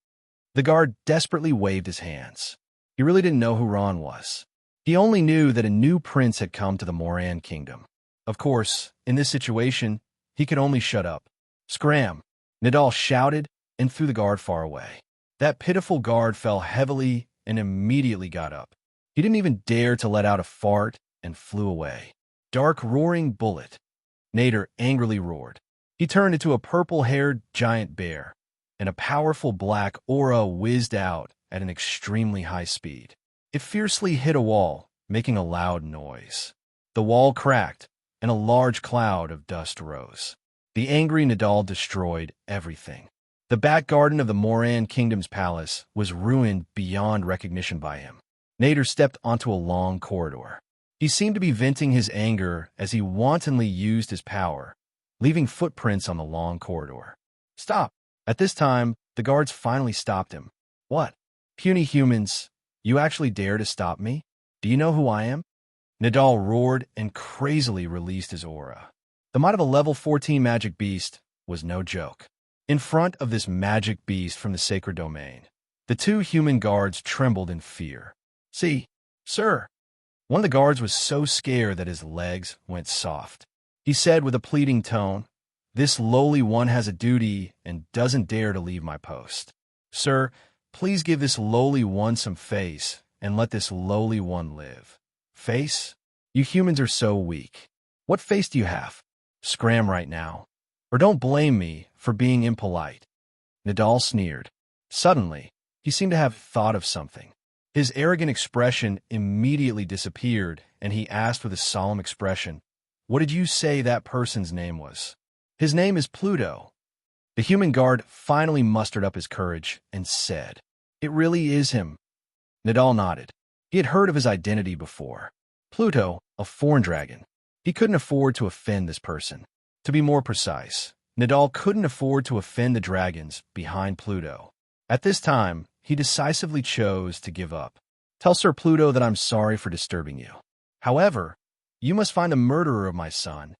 The guard desperately waved his hands. He really didn't know who Ron was. He only knew that a new prince had come to the Moran kingdom. Of course, in this situation, he could only shut up. "Scram!" Nadal shouted and threw the guard far away. That pitiful guard fell heavily and immediately got up. He didn't even dare to let out a fart and flew away. "Dark roaring bullet," Nader angrily roared. He turned into a purple-haired giant bear, and a powerful black aura whizzed out at an extremely high speed. It fiercely hit a wall, making a loud noise. The wall cracked, and a large cloud of dust rose. The angry Nadal destroyed everything. The back garden of the Moran Kingdom's palace was ruined beyond recognition by him. Nader stepped onto a long corridor. He seemed to be venting his anger as he wantonly used his power, leaving footprints on the long corridor. "Stop!" At this time, the guards finally stopped him. "What? Puny humans, you actually dare to stop me? Do you know who I am?" Nadal roared and crazily released his aura. The might of a level 14 magic beast was no joke. In front of this magic beast from the sacred domain, the two human guards trembled in fear. "See, sir." One of the guards was so scared that his legs went soft. He said with a pleading tone, "This lowly one has a duty and doesn't dare to leave my post. Sir, please give this lowly one some face and let this lowly one live." "Face? You humans are so weak. What face do you have? Scram right now. Or don't blame me for being impolite." Nadal sneered. Suddenly, he seemed to have thought of something. His arrogant expression immediately disappeared, and he asked with a solemn expression, "What did you say that person's name was?" "His name is Pluto." The human guard finally mustered up his courage and said, "It really is him." Nadal nodded. He had heard of his identity before. Pluto, a foreign dragon. He couldn't afford to offend this person. To be more precise, Nadal couldn't afford to offend the dragons behind Pluto. At this time, he decisively chose to give up. "Tell Sir Pluto that I'm sorry for disturbing you. However, you must find the murderer of my son."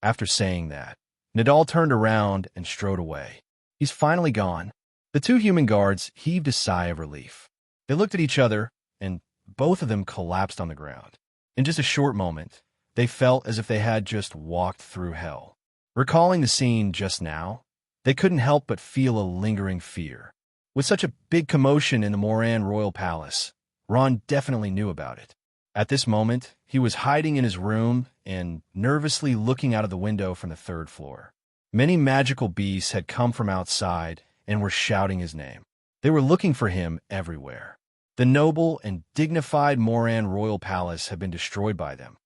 After saying that, Nadal turned around and strode away. "He's finally gone." The two human guards heaved a sigh of relief. They looked at each other, and both of them collapsed on the ground. In just a short moment, they felt as if they had just walked through hell. Recalling the scene just now, they couldn't help but feel a lingering fear. With such a big commotion in the Moran royal palace, Ron definitely knew about it. At this moment, he was hiding in his room and nervously looking out of the window from the third floor. Many magical beasts had come from outside and were shouting his name. They were looking for him everywhere. The noble and dignified Moran royal palace had been destroyed by them.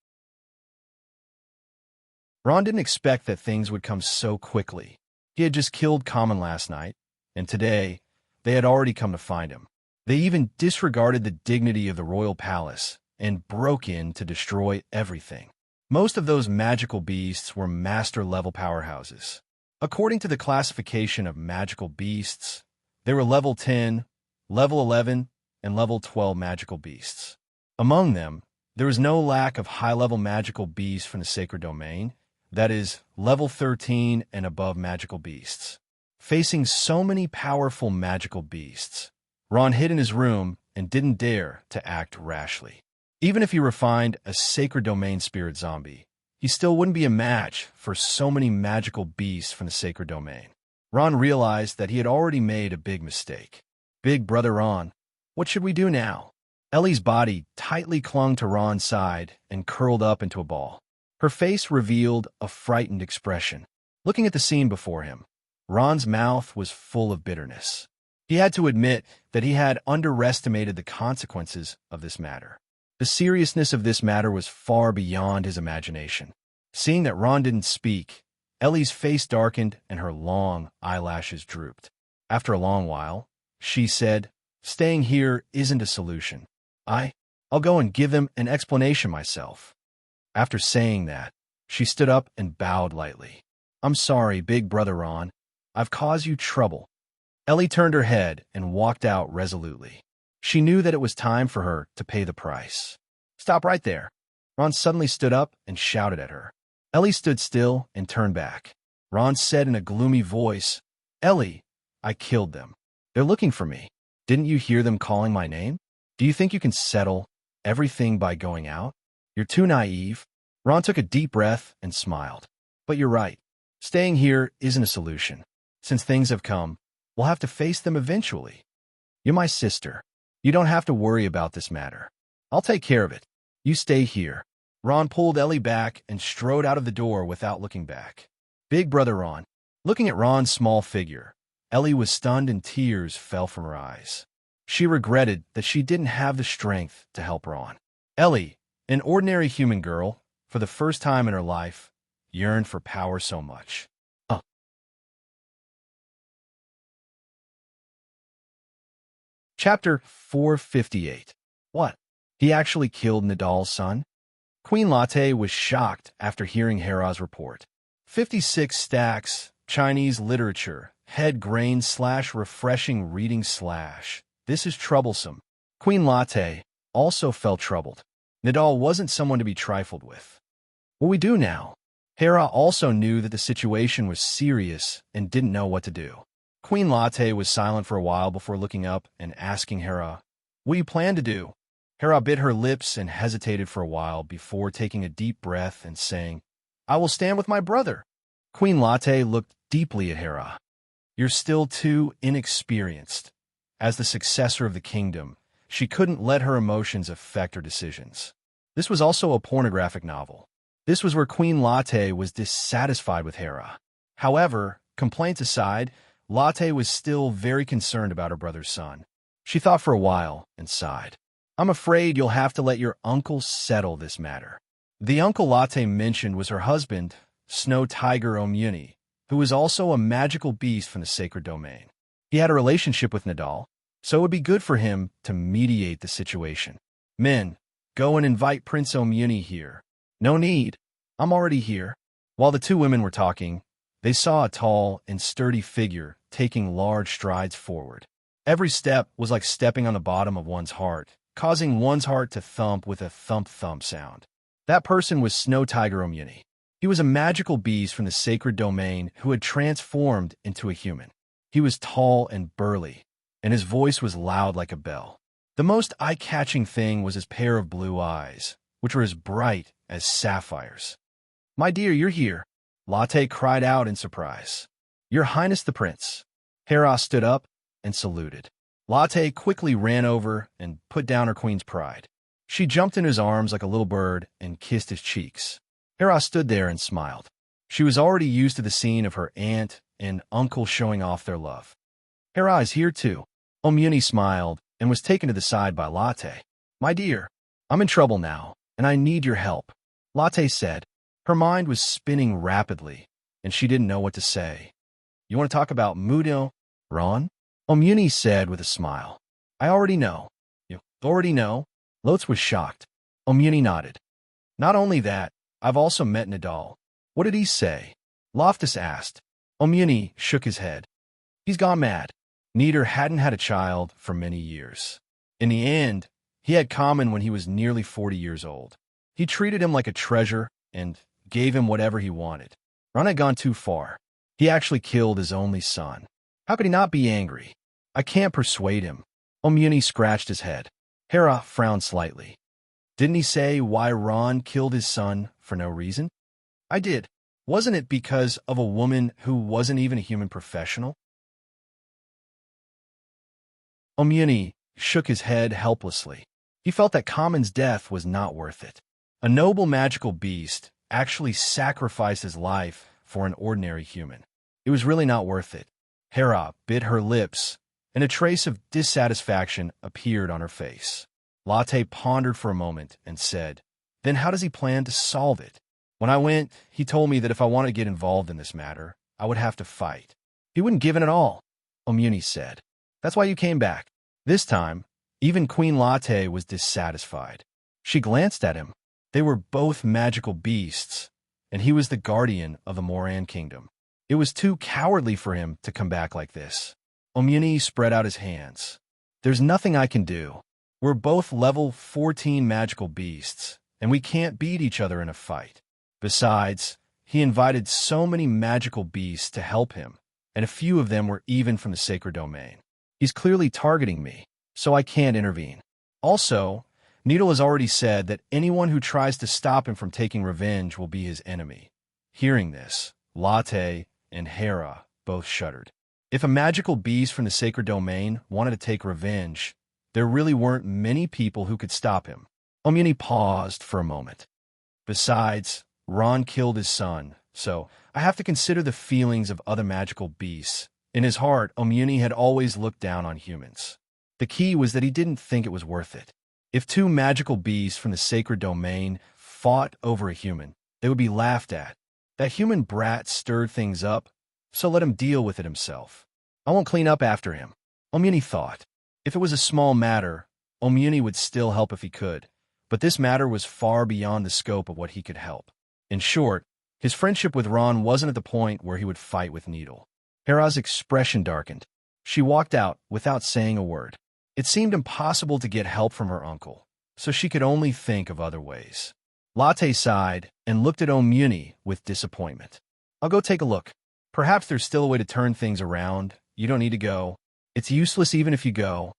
Ron didn't expect that things would come so quickly. He had just killed Common last night, and today, they had already come to find him. They even disregarded the dignity of the royal palace and broke in to destroy everything. Most of those magical beasts were master-level powerhouses. According to the classification of magical beasts, they were level 10, level 11, and level 12 magical beasts. Among them, there was no lack of high-level magical beasts from the sacred domain, that is, level 13 and above magical beasts. Facing so many powerful magical beasts, Ron hid in his room and didn't dare to act rashly. Even if he refined a sacred domain spirit zombie, he still wouldn't be a match for so many magical beasts from the sacred domain. Ron realized that he had already made a big mistake. "Big brother Ron, what should we do now?" Ellie's body tightly clung to Ron's side and curled up into a ball. Her face revealed a frightened expression. Looking at the scene before him, Ron's mouth was full of bitterness. He had to admit that he had underestimated the consequences of this matter. The seriousness of this matter was far beyond his imagination. Seeing that Ron didn't speak, Ellie's face darkened and her long eyelashes drooped. After a long while, she said, "Staying here isn't a solution. I'll go and give them an explanation myself." After saying that, she stood up and bowed lightly. "I'm sorry, big brother Ron. I've caused you trouble." Ellie turned her head and walked out resolutely. She knew that it was time for her to pay the price. "Stop right there." Ron suddenly stood up and shouted at her. Ellie stood still and turned back. Ron said in a gloomy voice, "Ellie, I killed them. They're looking for me. Didn't you hear them calling my name? Do you think you can settle everything by going out? You're too naive." Ron took a deep breath and smiled. "But you're right. Staying here isn't a solution. Since things have come, we'll have to face them eventually. You're my sister. You don't have to worry about this matter. I'll take care of it. You stay here." Ron pulled Ellie back and strode out of the door without looking back. Big brother Ron. Looking at Ron's small figure, Ellie was stunned and tears fell from her eyes. She regretted that she didn't have the strength to help Ron. Ellie, an ordinary human girl, for the first time in her life, yearned for power so much. Chapter 458. What? He actually killed Nadal's son? Queen Latte was shocked after hearing Hera's report. 56 stacks, Chinese literature, head grain / refreshing reading / This is troublesome. Queen Latte also felt troubled. Nadal wasn't someone to be trifled with. What we do now? Hera also knew that the situation was serious and didn't know what to do. Queen Latte was silent for a while before looking up and asking Hera, "What do you plan to do?" Hera bit her lips and hesitated for a while before taking a deep breath and saying, "I will stand with my brother." Queen Latte looked deeply at Hera. "You're still too inexperienced. As the successor of the kingdom, she couldn't let her emotions affect her decisions." This was also a pornographic novel. This was where Queen Latte was dissatisfied with Hera. However, complaints aside, Latte was still very concerned about her brother's son. She thought for a while and sighed. "I'm afraid you'll have to let your uncle settle this matter." The uncle Latte mentioned was her husband, Snow Tiger Omuni, who was also a magical beast from the sacred domain. He had a relationship with Nadal, so it would be good for him to mediate the situation. "Men, go and invite Prince Omuni here." "No need. I'm already here." While the two women were talking, they saw a tall and sturdy figure taking large strides forward. Every step was like stepping on the bottom of one's heart, causing one's heart to thump with a thump-thump sound. That person was Snow Tiger Omuni. He was a magical beast from the sacred domain who had transformed into a human. He was tall and burly, and his voice was loud like a bell. The most eye-catching thing was his pair of blue eyes, which were as bright as sapphires. "My dear, you're here," Latte cried out in surprise. "Your Highness the Prince." Hera stood up and saluted. Latte quickly ran over and put down her queen's pride. She jumped in his arms like a little bird and kissed his cheeks. Hera stood there and smiled. She was already used to the scene of her aunt and uncle showing off their love. "Hera is here too." Omuni smiled and was taken to the side by Latte. "My dear, I'm in trouble now, and I need your help," Latte said. Her mind was spinning rapidly, and she didn't know what to say. "You want to talk about Mudo, Ron?" Omuni said with a smile. "I already know." "You already know?" Lotz was shocked. Omuni nodded. "Not only that, I've also met Nadal." "What did he say?" Loftus asked. Omuni shook his head. "He's gone mad." Neither hadn't had a child for many years. In the end, he had Common when he was nearly 40 years old. He treated him like a treasure and gave him whatever he wanted. Ron had gone too far. He actually killed his only son. How could he not be angry? "I can't persuade him." Omuni scratched his head. Hera frowned slightly. "Didn't he say why Ron killed his son for no reason?" "I did. Wasn't it because of a woman who wasn't even a human professional?" Omuni shook his head helplessly. He felt that Common's death was not worth it. A noble magical beast actually sacrificed his life for an ordinary human. It was really not worth it. Hera bit her lips, and a trace of dissatisfaction appeared on her face. Latte pondered for a moment and said, "Then how does he plan to solve it?" "When I went, he told me that if I wanted to get involved in this matter, I would have to fight." "He wouldn't give in at all," Omuni said. "That's why you came back. This time, Even Queen Latte was dissatisfied. She glanced at him. They were both magical beasts, and he was the guardian of the Moran kingdom. It was too cowardly for him to come back like this. Omuni spread out his hands. There's nothing I can do. We're both level 14 magical beasts, and we can't beat each other in a fight. Besides, he invited so many magical beasts to help him, and a few of them were even from the sacred domain. He's clearly targeting me, so I can't intervene. Also, Needle has already said that anyone who tries to stop him from taking revenge will be his enemy. Hearing this, Latte and Hera both shuddered. If a magical beast from the sacred domain wanted to take revenge, there really weren't many people who could stop him. Omuni paused for a moment. Besides, Ron killed his son, so I have to consider the feelings of other magical beasts. In his heart, Omuni had always looked down on humans. The key was that he didn't think it was worth it. If two magical beasts from the sacred domain fought over a human, they would be laughed at. That human brat stirred things up, so let him deal with it himself. I won't clean up after him, Omuni thought. If it was a small matter, Omuni would still help if he could, but this matter was far beyond the scope of what he could help. In short, his friendship with Ron wasn't at the point where he would fight with Needle. Hera's expression darkened. She walked out without saying a word. It seemed impossible to get help from her uncle, so she could only think of other ways. Latte sighed and looked at Omuni with disappointment. I'll go take a look. Perhaps there's still a way to turn things around. You don't need to go. It's useless even if you go.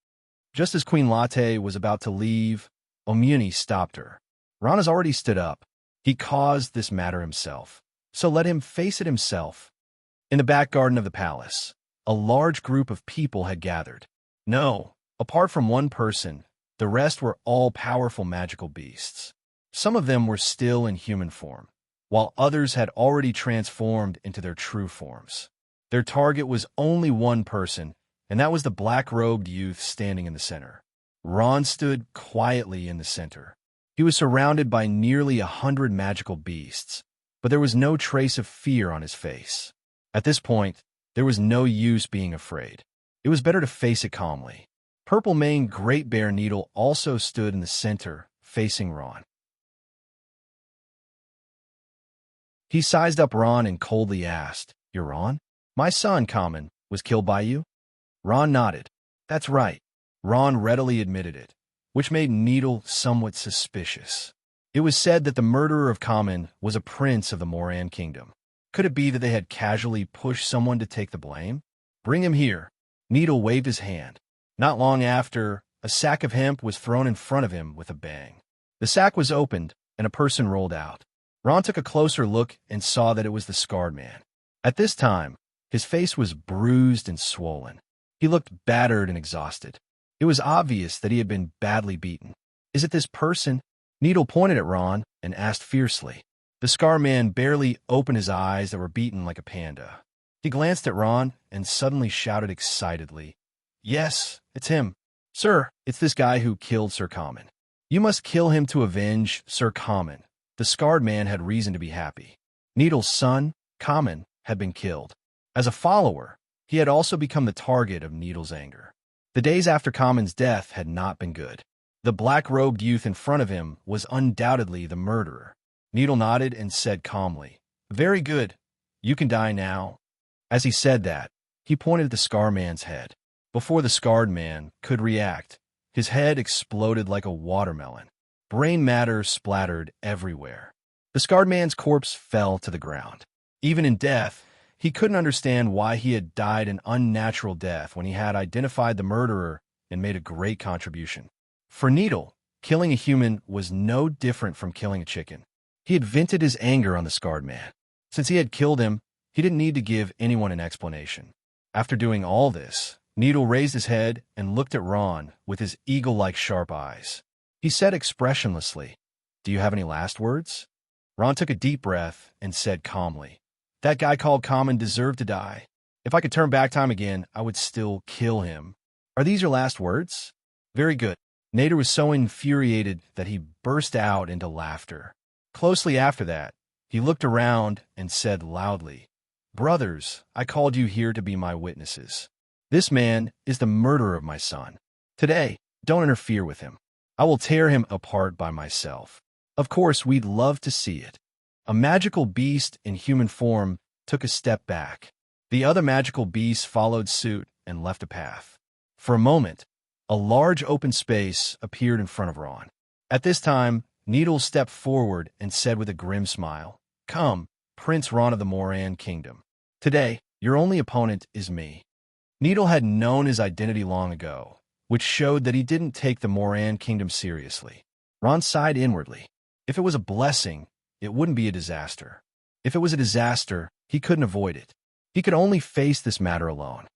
Just as Queen Latte was about to leave, Omuni stopped her. Ron has already stood up. He caused this matter himself, so let him face it himself. In the back garden of the palace, a large group of people had gathered. No, apart from one person, the rest were all powerful magical beasts. Some of them were still in human form, while others had already transformed into their true forms. Their target was only one person, and that was the black-robed youth standing in the center. Ron stood quietly in the center. He was surrounded by nearly 100 magical beasts, but there was no trace of fear on his face. At this point, there was no use being afraid. It was better to face it calmly. Purple-maned Great Bear Needle also stood in the center, facing Ron. He sized up Ron and coldly asked, "You're Ron? My son, Common, was killed by you?" Ron nodded. That's right. Ron readily admitted it, which made Needle somewhat suspicious. It was said that the murderer of Common was a prince of the Moran kingdom. Could it be that they had casually pushed someone to take the blame? Bring him here. Needle waved his hand. Not long after, a sack of hemp was thrown in front of him with a bang. The sack was opened, and a person rolled out. Ron took a closer look and saw that it was the scarred man. At this time, his face was bruised and swollen. He looked battered and exhausted. It was obvious that he had been badly beaten. Is it this person? Needle pointed at Ron and asked fiercely. The scar man barely opened his eyes that were beaten like a panda. He glanced at Ron and suddenly shouted excitedly, "Yes, it's him. Sir, it's this guy who killed Sir Common. You must kill him to avenge Sir Common." The scarred man had reason to be happy. Needle's son, Common, had been killed. As a follower, he had also become the target of Needle's anger. The days after Common's death had not been good. The black-robed youth in front of him was undoubtedly the murderer. Needle nodded and said calmly, "Very good. You can die now." As he said that, he pointed at the scar man's head. Before the scarred man could react, his head exploded like a watermelon. Brain matter splattered everywhere. The scarred man's corpse fell to the ground. Even in death, he couldn't understand why he had died an unnatural death when he had identified the murderer and made a great contribution. For Needle, killing a human was no different from killing a chicken. He had vented his anger on the scarred man. Since he had killed him, he didn't need to give anyone an explanation. After doing all this, Needle raised his head and looked at Ron with his eagle-like sharp eyes. He said expressionlessly, "Do you have any last words?" Ron took a deep breath and said calmly, "That guy called Common deserved to die. If I could turn back time again, I would still kill him. Are these your last words?" "Very good." Nader was so infuriated that he burst out into laughter. Closely after that, he looked around and said loudly, "Brothers, I called you here to be my witnesses. This man is the murderer of my son. Today, Don't interfere with him. I will tear him apart by myself. Of course, we'd love to see it. A magical beast in human form took a step back. The other magical beasts followed suit and left a path. For a moment, a large open space appeared in front of Ron. At this time, Needle stepped forward and said with a grim smile, "Come, Prince Ron of the Moran Kingdom. Today, your only opponent is me." Needle had known his identity long ago, which showed that he didn't take the Moran Kingdom seriously. Ron sighed inwardly. If it was a blessing, it wouldn't be a disaster. If it was a disaster, he couldn't avoid it. He could only face this matter alone.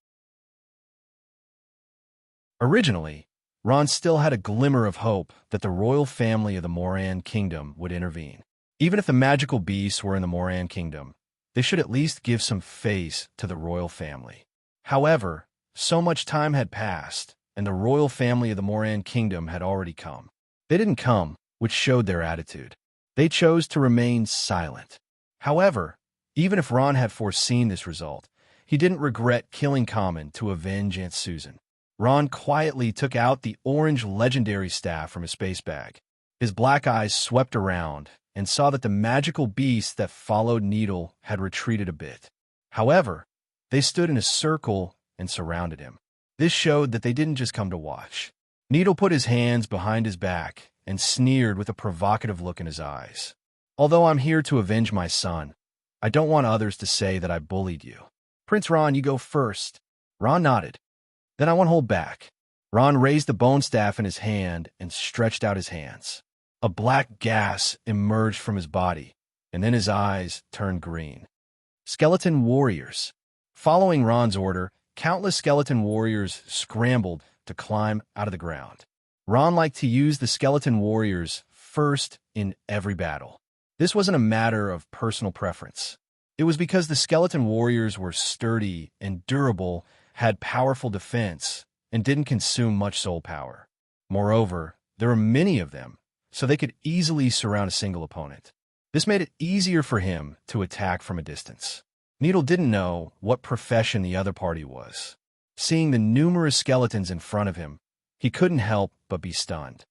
Originally, Ron still had a glimmer of hope that the royal family of the Moran Kingdom would intervene. Even if the magical beasts were in the Moran Kingdom, they should at least give some face to the royal family. However, so much time had passed, and the royal family of the Moran Kingdom had already come. They didn't come, which showed their attitude. They chose to remain silent. However, even if Ron had foreseen this result, he didn't regret killing Common to avenge Aunt Susan. Ron quietly took out the orange legendary staff from his space bag. His black eyes swept around and saw that the magical beasts that followed Needle had retreated a bit. However, they stood in a circle and surrounded him. This showed that they didn't just come to watch. Needle put his hands behind his back and sneered with a provocative look in his eyes. "Although I'm here to avenge my son, I don't want others to say that I bullied you. Prince Ron, you go first." Ron nodded. "Then I won't hold back." Ron raised the bone staff in his hand and stretched out his hands. A black gas emerged from his body, and then his eyes turned green. Skeleton warriors. Following Ron's order, countless skeleton warriors scrambled to climb out of the ground. Ron liked to use the skeleton warriors first in every battle. This wasn't a matter of personal preference. It was because the skeleton warriors were sturdy and durable, had powerful defense, and didn't consume much soul power. Moreover, there were many of them, so they could easily surround a single opponent. This made it easier for him to attack from a distance. Needle didn't know what profession the other party was. Seeing the numerous skeletons in front of him, he couldn't help but be stunned.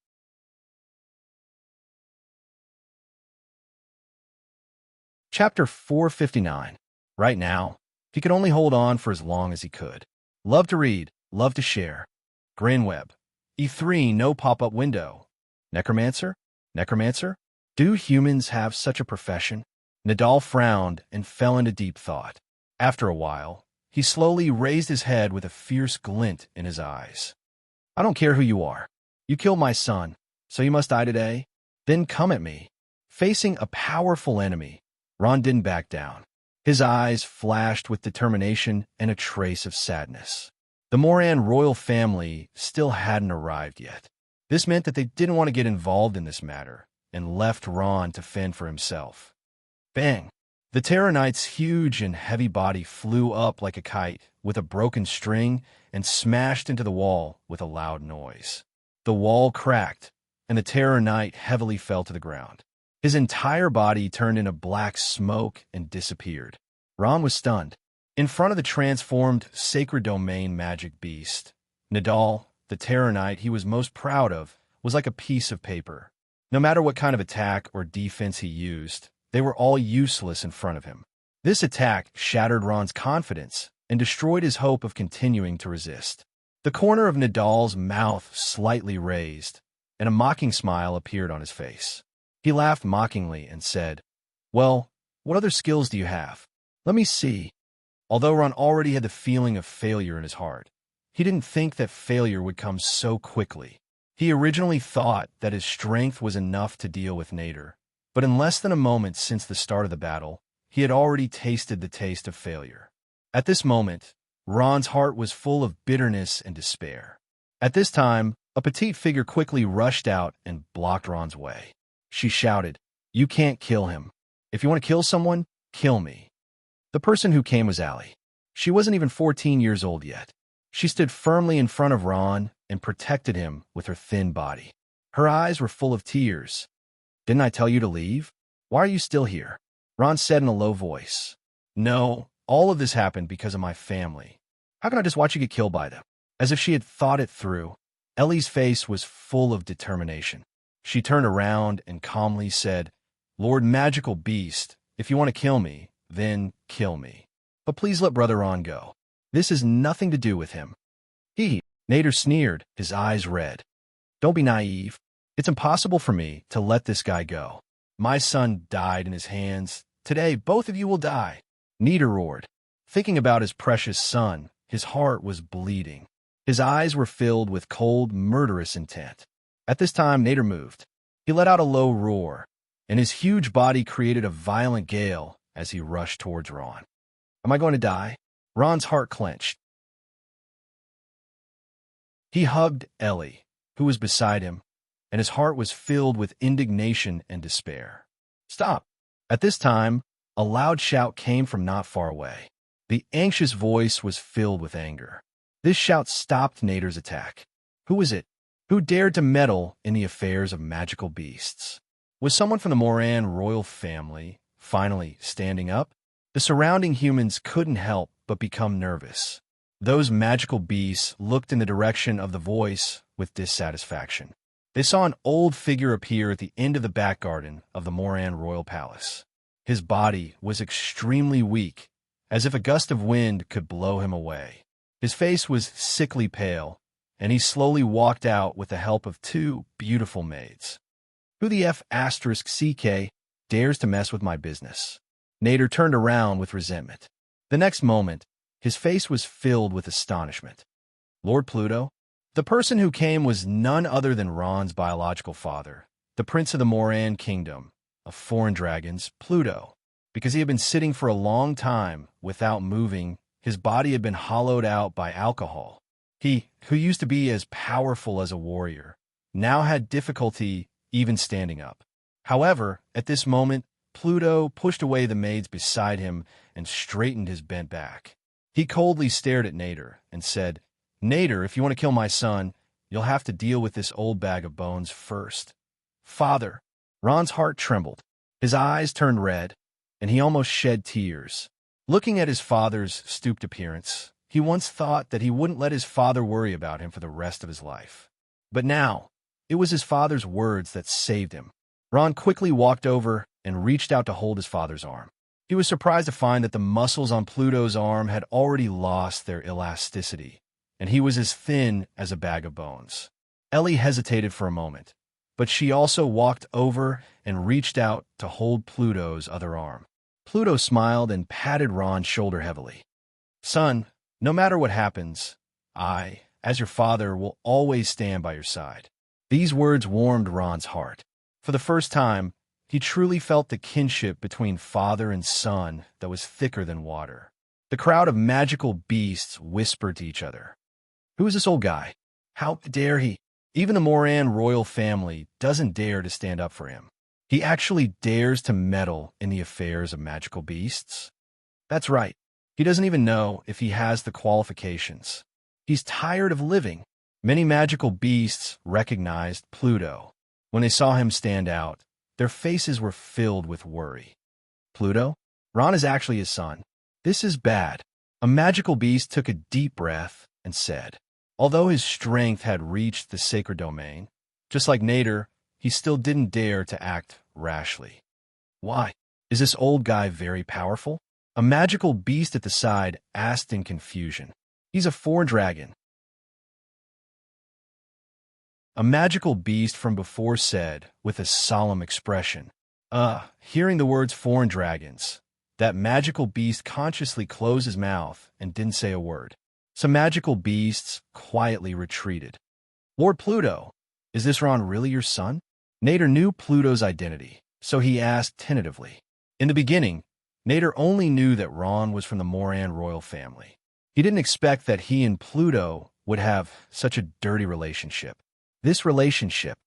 Chapter 459. Right now, he could only hold on for as long as he could. Love to read, love to share. Grinweb. E3 no pop-up window. Necromancer? Necromancer? Do humans have such a profession? Nadal frowned and fell into deep thought. After a while, he slowly raised his head with a fierce glint in his eyes. "I don't care who you are. You killed my son, so you must die today? Then come at me." Facing a powerful enemy, Ron didn't back down. His eyes flashed with determination and a trace of sadness. The Moran royal family still hadn't arrived yet. This meant that they didn't want to get involved in this matter and left Ron to fend for himself. Bang! The Terror Knight's huge and heavy body flew up like a kite with a broken string and smashed into the wall with a loud noise. The wall cracked, and the Terror Knight heavily fell to the ground. His entire body turned into black smoke and disappeared. Ron was stunned. In front of the transformed Sacred Domain magic beast, Nadal, the Terror Knight he was most proud of, was like a piece of paper. No matter what kind of attack or defense he used, they were all useless in front of him. This attack shattered Ron's confidence and destroyed his hope of continuing to resist. The corner of Nadal's mouth slightly raised, and a mocking smile appeared on his face. He laughed mockingly and said, "Well, what other skills do you have? Let me see." Although Ron already had the feeling of failure in his heart, he didn't think that failure would come so quickly. He originally thought that his strength was enough to deal with Nader, but in less than a moment since the start of the battle, he had already tasted the taste of failure. At this moment, Ron's heart was full of bitterness and despair. At this time, a petite figure quickly rushed out and blocked Ron's way. She shouted, "You can't kill him. If you want to kill someone, kill me." The person who came was Allie. She wasn't even 14 years old yet. She stood firmly in front of Ron and protected him with her thin body. Her eyes were full of tears. "Didn't I tell you to leave? Why are you still here?" Ron said in a low voice. "No, all of this happened because of my family. How can I just watch you get killed by them?" As if she had thought it through, Ellie's face was full of determination. She turned around and calmly said, "Lord Magical Beast, if you want to kill me, then kill me. But please let Brother Ron go. This has nothing to do with him." Nader sneered, his eyes red. "Don't be naive. It's impossible for me to let this guy go. My son died in his hands. Today, both of you will die." Nader roared. Thinking about his precious son, his heart was bleeding. His eyes were filled with cold, murderous intent. At this time, Nader moved. He let out a low roar, and his huge body created a violent gale as he rushed towards Ron. "Am I going to die?" Ron's heart clenched. He hugged Ellie, who was beside him, and his heart was filled with indignation and despair. "Stop!" At this time, a loud shout came from not far away. The anxious voice was filled with anger. This shout stopped Nader's attack. Who was it? Who dared to meddle in the affairs of magical beasts? Was someone from the Moran royal family finally standing up? The surrounding humans couldn't help but become nervous. Those magical beasts looked in the direction of the voice with dissatisfaction. They saw an old figure appear at the end of the back garden of the Moran royal palace. His body was extremely weak, as if a gust of wind could blow him away. His face was sickly pale, and he slowly walked out with the help of two beautiful maids. "Who the F***CK dares to mess with my business?" Nader turned around with resentment. The next moment, his face was filled with astonishment. Lord Pluto? The person who came was none other than Ron's biological father, the prince of the Moran kingdom, of foreign dragons, Pluto. Because he had been sitting for a long time without moving, his body had been hollowed out by alcohol. He, who used to be as powerful as a warrior, now had difficulty even standing up. However, at this moment, Pluto pushed away the maids beside him and straightened his bent back. He coldly stared at Nader and said, "Nader, if you want to kill my son, you'll have to deal with this old bag of bones first." "Father." Ron's heart trembled. His eyes turned red, and he almost shed tears. Looking at his father's stooped appearance, he once thought that he wouldn't let his father worry about him for the rest of his life. But now, it was his father's words that saved him. Ron quickly walked over and reached out to hold his father's arm. He was surprised to find that the muscles on Pluto's arm had already lost their elasticity, and he was as thin as a bag of bones. Ellie hesitated for a moment, but she also walked over and reached out to hold Pluto's other arm. Pluto smiled and patted Ron's shoulder heavily. "Son, no matter what happens, I, as your father, will always stand by your side." These words warmed Ron's heart. For the first time, he truly felt the kinship between father and son that was thicker than water. The crowd of magical beasts whispered to each other. "Who is this old guy? How dare he? Even the Moran royal family doesn't dare to stand up for him. He actually dares to meddle in the affairs of magical beasts." That's right. He doesn't even know if he has the qualifications. He's tired of living. Many magical beasts recognized Pluto. When they saw him stand out, their faces were filled with worry. "Pluto? Ron is actually his son. This is bad." A magical beast took a deep breath and said, although his strength had reached the sacred domain, just like Nader, he still didn't dare to act rashly. "Why? Is this old guy very powerful?" A magical beast at the side asked in confusion. "He's a foreign dragon." A magical beast from before said, with a solemn expression. Hearing the words foreign dragons, that magical beast consciously closed his mouth and didn't say a word. Some magical beasts quietly retreated. "Lord Pluto, is this Ron really your son?" Nader knew Pluto's identity, so he asked tentatively. In the beginning, Nader only knew that Ron was from the Moran royal family. He didn't expect that he and Pluto would have such a dirty relationship. This relationship.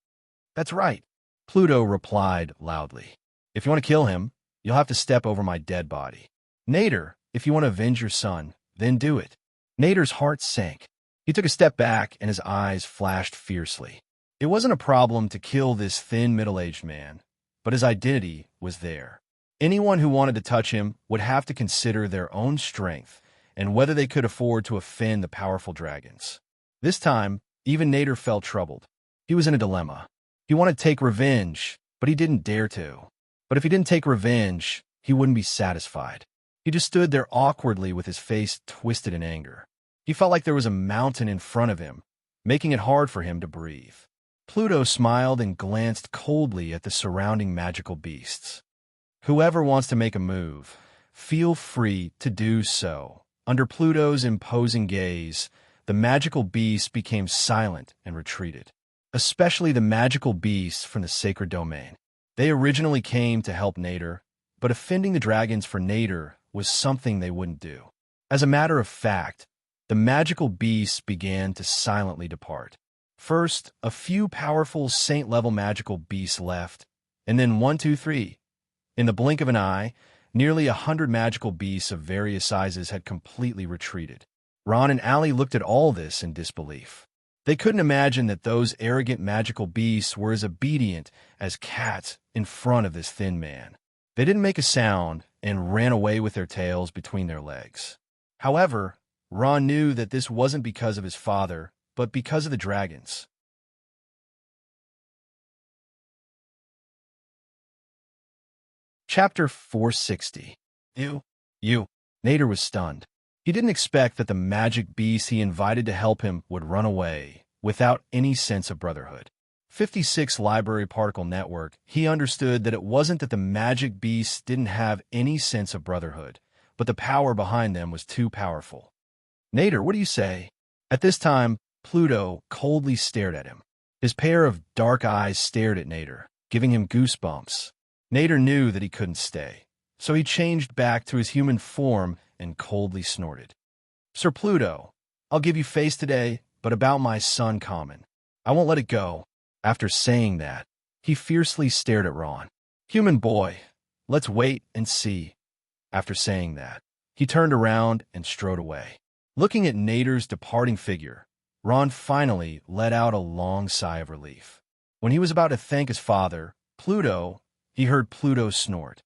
"That's right," Pluto replied loudly. "If you want to kill him, you'll have to step over my dead body. Nader, if you want to avenge your son, then do it." Nader's heart sank. He took a step back and his eyes flashed fiercely. It wasn't a problem to kill this thin middle-aged man, but his identity was there. Anyone who wanted to touch him would have to consider their own strength and whether they could afford to offend the powerful dragons. This time, Even Nader felt troubled. He was in a dilemma. He wanted to take revenge, but he didn't dare to. But if he didn't take revenge, he wouldn't be satisfied. He just stood there awkwardly with his face twisted in anger. He felt like there was a mountain in front of him, making it hard for him to breathe. Pluto smiled and glanced coldly at the surrounding magical beasts. Whoever wants to make a move, feel free to do so. Under Pluto's imposing gaze, the magical beasts became silent and retreated, especially the magical beasts from the sacred domain. They originally came to help Nader, but offending the dragons for Nader was something they wouldn't do. As a matter of fact, the magical beasts began to silently depart. First, a few powerful saint-level magical beasts left, and then 1, 2, 3. In the blink of an eye, nearly 100 magical beasts of various sizes had completely retreated. Ron and Allie looked at all this in disbelief. They couldn't imagine that those arrogant magical beasts were as obedient as cats in front of this thin man. They didn't make a sound and ran away with their tails between their legs. However, Ron knew that this wasn't because of his father, but because of the dragons. Chapter 460. You. Nader was stunned. He didn't expect that the magic beast he invited to help him would run away without any sense of brotherhood. 56 Library Particle Network, he understood that it wasn't that the magic beasts didn't have any sense of brotherhood, but the power behind them was too powerful. Nader, what do you say? At this time, Pluto coldly stared at him. His pair of dark eyes stared at Nader, giving him goosebumps. Nader knew that he couldn't stay, so he changed back to his human form and coldly snorted. Sir Pluto, I'll give you face today, but about my son Common, I won't let it go. After saying that, he fiercely stared at Ron. Human boy, let's wait and see. After saying that, he turned around and strode away. Looking at Nader's departing figure, Ron finally let out a long sigh of relief. When he was about to thank his father, Pluto, he heard Pluto snort.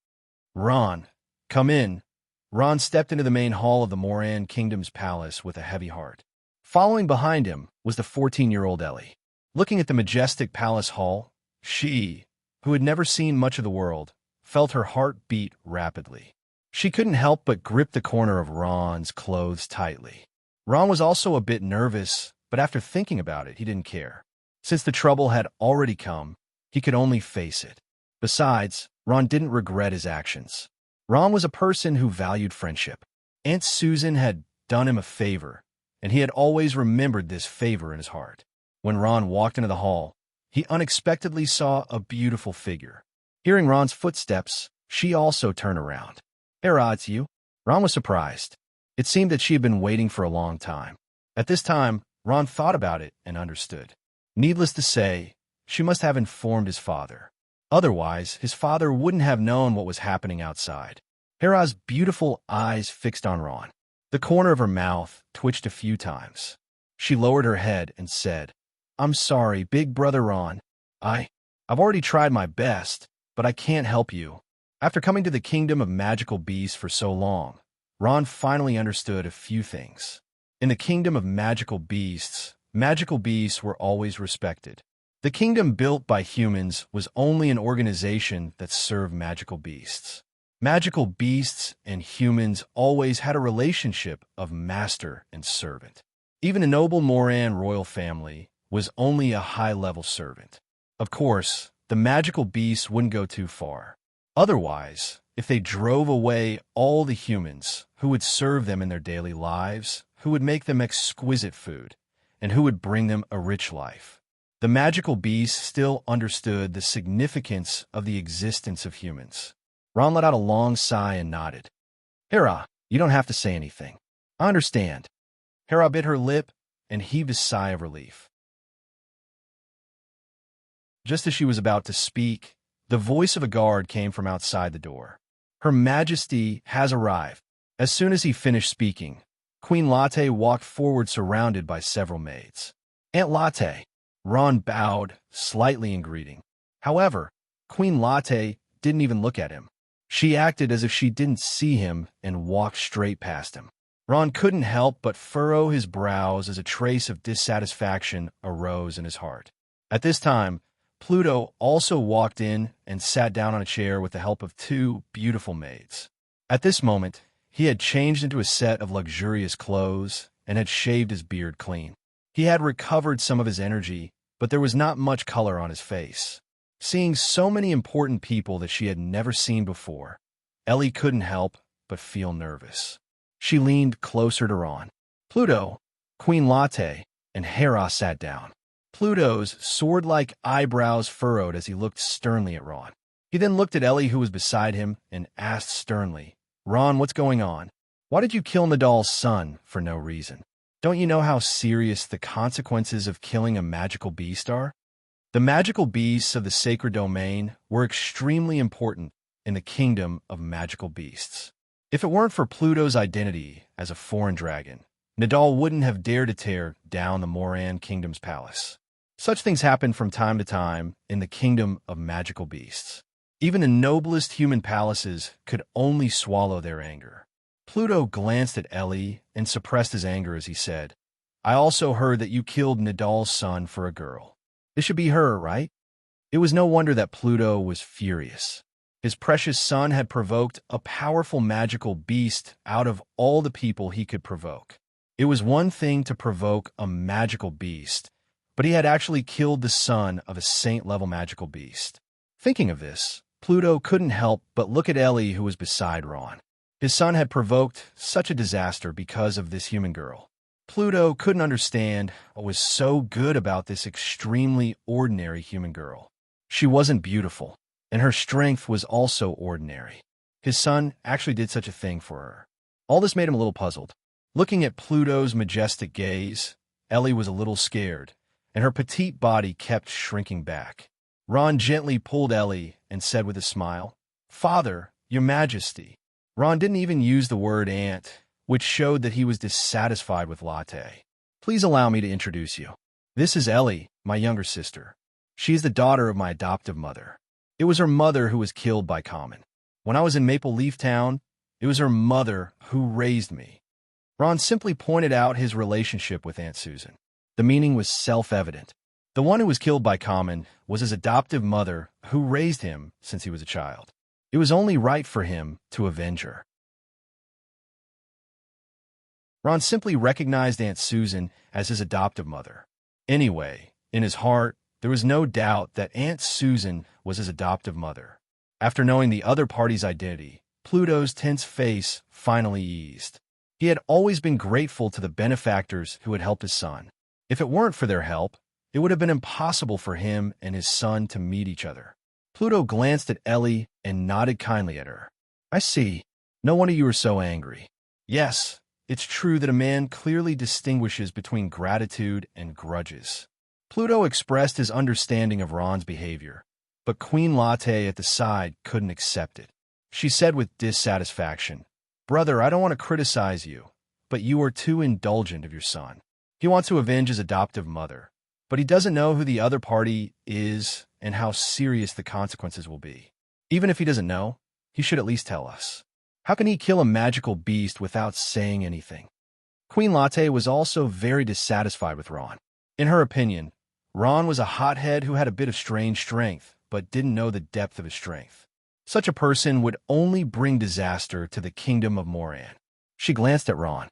Ron, come in. Ron stepped into the main hall of the Moran Kingdom's palace with a heavy heart. Following behind him was the 14-year-old Ellie. Looking at the majestic palace hall, she, who had never seen much of the world, felt her heart beat rapidly. She couldn't help but grip the corner of Ron's clothes tightly. Ron was also a bit nervous, but after thinking about it, he didn't care. Since the trouble had already come, he could only face it. Besides, Ron didn't regret his actions. Ron was a person who valued friendship. Aunt Susan had done him a favor, and he had always remembered this favor in his heart. When Ron walked into the hall, he unexpectedly saw a beautiful figure. Hearing Ron's footsteps, she also turned around. Hey, Rod, it's you. Ron was surprised. It seemed that she had been waiting for a long time. At this time, Ron thought about it and understood. Needless to say, she must have informed his father. Otherwise, his father wouldn't have known what was happening outside. Hera's beautiful eyes fixed on Ron. The corner of her mouth twitched a few times. She lowered her head and said, I'm sorry, big brother Ron. I've already tried my best, but I can't help you. After coming to the kingdom of magical beasts for so long, Ron finally understood a few things. In the kingdom of magical beasts were always respected. The kingdom built by humans was only an organization that served magical beasts. Magical beasts and humans always had a relationship of master and servant. Even a noble Moran royal family was only a high-level servant. Of course, the magical beasts wouldn't go too far. Otherwise, if they drove away all the humans who would serve them in their daily lives, who would make them exquisite food, and who would bring them a rich life, the magical beasts still understood the significance of the existence of humans. Ron let out a long sigh and nodded. Hera, you don't have to say anything. I understand. Hera bit her lip and heaved a sigh of relief. Just as she was about to speak, the voice of a guard came from outside the door. Her Majesty has arrived. As soon as he finished speaking, Queen Latte walked forward surrounded by several maids. Aunt Latte. Ron bowed slightly in greeting. However, Queen Latte didn't even look at him. She acted as if she didn't see him and walked straight past him. Ron couldn't help but furrow his brows as a trace of dissatisfaction arose in his heart. At this time, Pluto also walked in and sat down on a chair with the help of two beautiful maids. At this moment, he had changed into a set of luxurious clothes and had shaved his beard clean. He had recovered some of his energy, but there was not much color on his face. Seeing so many important people that she had never seen before, Ellie couldn't help but feel nervous. She leaned closer to Ron. Pluto, Queen Latte, and Hera sat down. Pluto's sword-like eyebrows furrowed as he looked sternly at Ron. He then looked at Ellie, who was beside him, and asked sternly, Ron, what's going on? Why did you kill Nadal's son for no reason? Don't you know how serious the consequences of killing a magical beast are? The magical beasts of the sacred domain were extremely important in the kingdom of magical beasts. If it weren't for Pluto's identity as a foreign dragon, Nadal wouldn't have dared to tear down the Moran Kingdom's palace. Such things happen from time to time in the kingdom of magical beasts. Even the noblest human palaces could only swallow their anger. Pluto glanced at Ellie and suppressed his anger as he said, I also heard that you killed Nadal's son for a girl. This should be her, right? It was no wonder that Pluto was furious. His precious son had provoked a powerful magical beast out of all the people he could provoke. It was one thing to provoke a magical beast, but he had actually killed the son of a saint-level magical beast. Thinking of this, Pluto couldn't help but look at Ellie, who was beside Ron. His son had provoked such a disaster because of this human girl. Pluto couldn't understand what was so good about this extremely ordinary human girl. She wasn't beautiful, and her strength was also ordinary. His son actually did such a thing for her. All this made him a little puzzled. Looking at Pluto's majestic gaze, Ellie was a little scared, and her petite body kept shrinking back. Ron gently pulled Ellie and said with a smile, Father, your majesty. Ron didn't even use the word aunt, which showed that he was dissatisfied with Latte. Please allow me to introduce you. This is Ellie, my younger sister. She is the daughter of my adoptive mother. It was her mother who was killed by Common. When I was in Maple Leaf Town, it was her mother who raised me. Ron simply pointed out his relationship with Aunt Susan. The meaning was self-evident. The one who was killed by Common was his adoptive mother who raised him since he was a child. It was only right for him to avenge her. Ron simply recognized Aunt Susan as his adoptive mother. Anyway, in his heart, there was no doubt that Aunt Susan was his adoptive mother. After knowing the other party's identity, Pluto's tense face finally eased. He had always been grateful to the benefactors who had helped his son. If it weren't for their help, it would have been impossible for him and his son to meet each other. Pluto glanced at Ellie and nodded kindly at her. I see. No wonder you were so angry. Yes, it's true that a man clearly distinguishes between gratitude and grudges. Pluto expressed his understanding of Ron's behavior, but Queen Latte at the side couldn't accept it. She said with dissatisfaction, Brother, I don't want to criticize you, but you are too indulgent of your son. He wants to avenge his adoptive mother, but he doesn't know who the other party is and how serious the consequences will be. Even if he doesn't know, he should at least tell us. How can he kill a magical beast without saying anything? Queen Latte was also very dissatisfied with Ron. In her opinion, Ron was a hothead who had a bit of strange strength, but didn't know the depth of his strength. Such a person would only bring disaster to the kingdom of Moran. She glanced at Ron.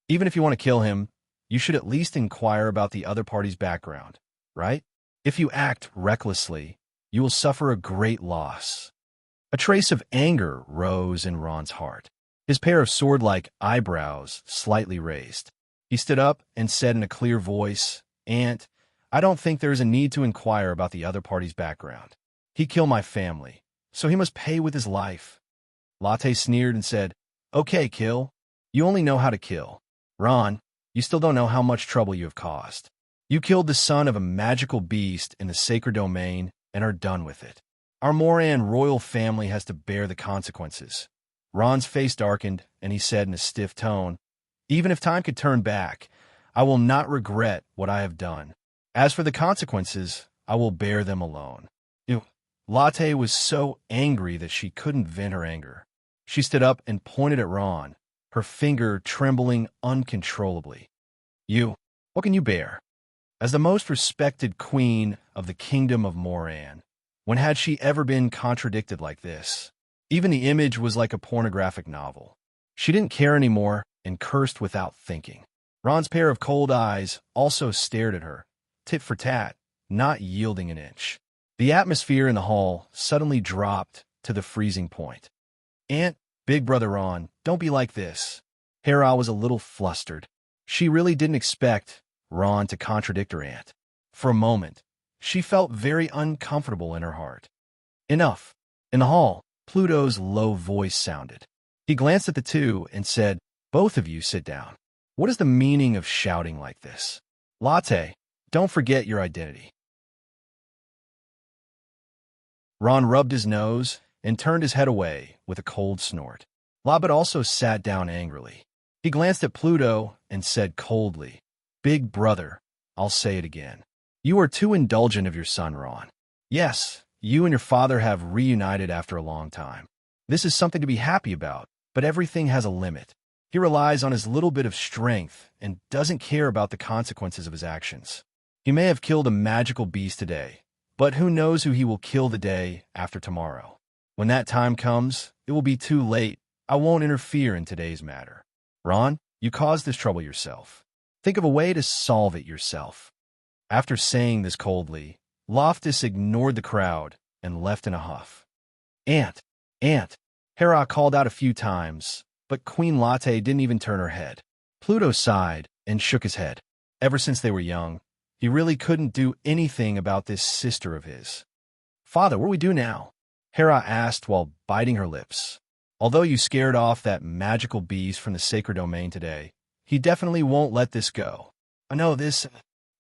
Even if you want to kill him, you should at least inquire about the other party's background, right? If you act recklessly, you will suffer a great loss. A trace of anger rose in Ron's heart. His pair of sword-like eyebrows slightly raised. He stood up and said in a clear voice, Aunt, I don't think there is a need to inquire about the other party's background. He killed my family, so he must pay with his life. Latte sneered and said, Okay, kill. You only know how to kill. Ron, you still don't know how much trouble you have caused. You killed the son of a magical beast in the sacred domain and are done with it. Our Moran royal family has to bear the consequences. Ron's face darkened, and he said in a stiff tone, Even if time could turn back, I will not regret what I have done. As for the consequences, I will bear them alone. Latte was so angry that she couldn't vent her anger. She stood up and pointed at Ron. her finger trembling uncontrollably. "You, what can you bear?" As the most respected queen of the kingdom of Moran, when had she ever been contradicted like this? Even the image was like a pornographic novel. She didn't care anymore and cursed without thinking. Ron's pair of cold eyes also stared at her, tit for tat, not yielding an inch. The atmosphere in the hall suddenly dropped to the freezing point. "Aunt, big brother Ron, don't be like this." Hera was a little flustered. She really didn't expect Ron to contradict her aunt. For a moment, she felt very uncomfortable in her heart. "Enough." In the hall, Pluto's low voice sounded. He glanced at the two and said, "Both of you sit down. What is the meaning of shouting like this? Latte, don't forget your identity." Ron rubbed his nose and turned his head away with a cold snort. Lobbit also sat down angrily. He glanced at Pluto and said coldly, "Big brother, I'll say it again. You are too indulgent of your son, Ron. Yes, you and your father have reunited after a long time. This is something to be happy about, but everything has a limit. He relies on his little bit of strength and doesn't care about the consequences of his actions. He may have killed a magical beast today, but who knows who he will kill the day after tomorrow. When that time comes, it will be too late. I won't interfere in today's matter. Ron, you caused this trouble yourself. Think of a way to solve it yourself." After saying this coldly, Loftus ignored the crowd and left in a huff. "Aunt, Aunt," Hera called out a few times, but Queen Latte didn't even turn her head. Pluto sighed and shook his head. Ever since they were young, he really couldn't do anything about this sister of his. "Father, what do we do now?" Hera asked while biting her lips. "Although you scared off that magical beast from the sacred domain today, he definitely won't let this go. I know this."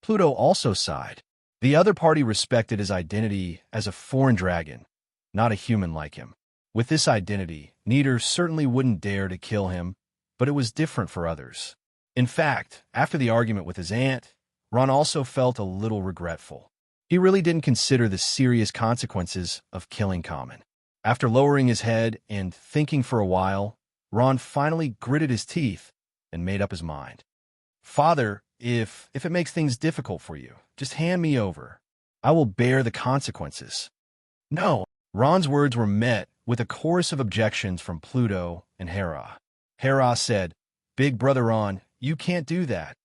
Pluto also sighed. The other party respected his identity as a foreign dragon, not a human like him. With this identity, Nieder certainly wouldn't dare to kill him, but it was different for others. In fact, after the argument with his aunt, Ron also felt a little regretful. He really didn't consider the serious consequences of killing Common. After lowering his head and thinking for a while, Ron finally gritted his teeth and made up his mind. "Father, if it makes things difficult for you, just hand me over. I will bear the consequences." "No." Ron's words were met with a chorus of objections from Pluto and Hera. Hera said, "Big brother Ron, you can't do that."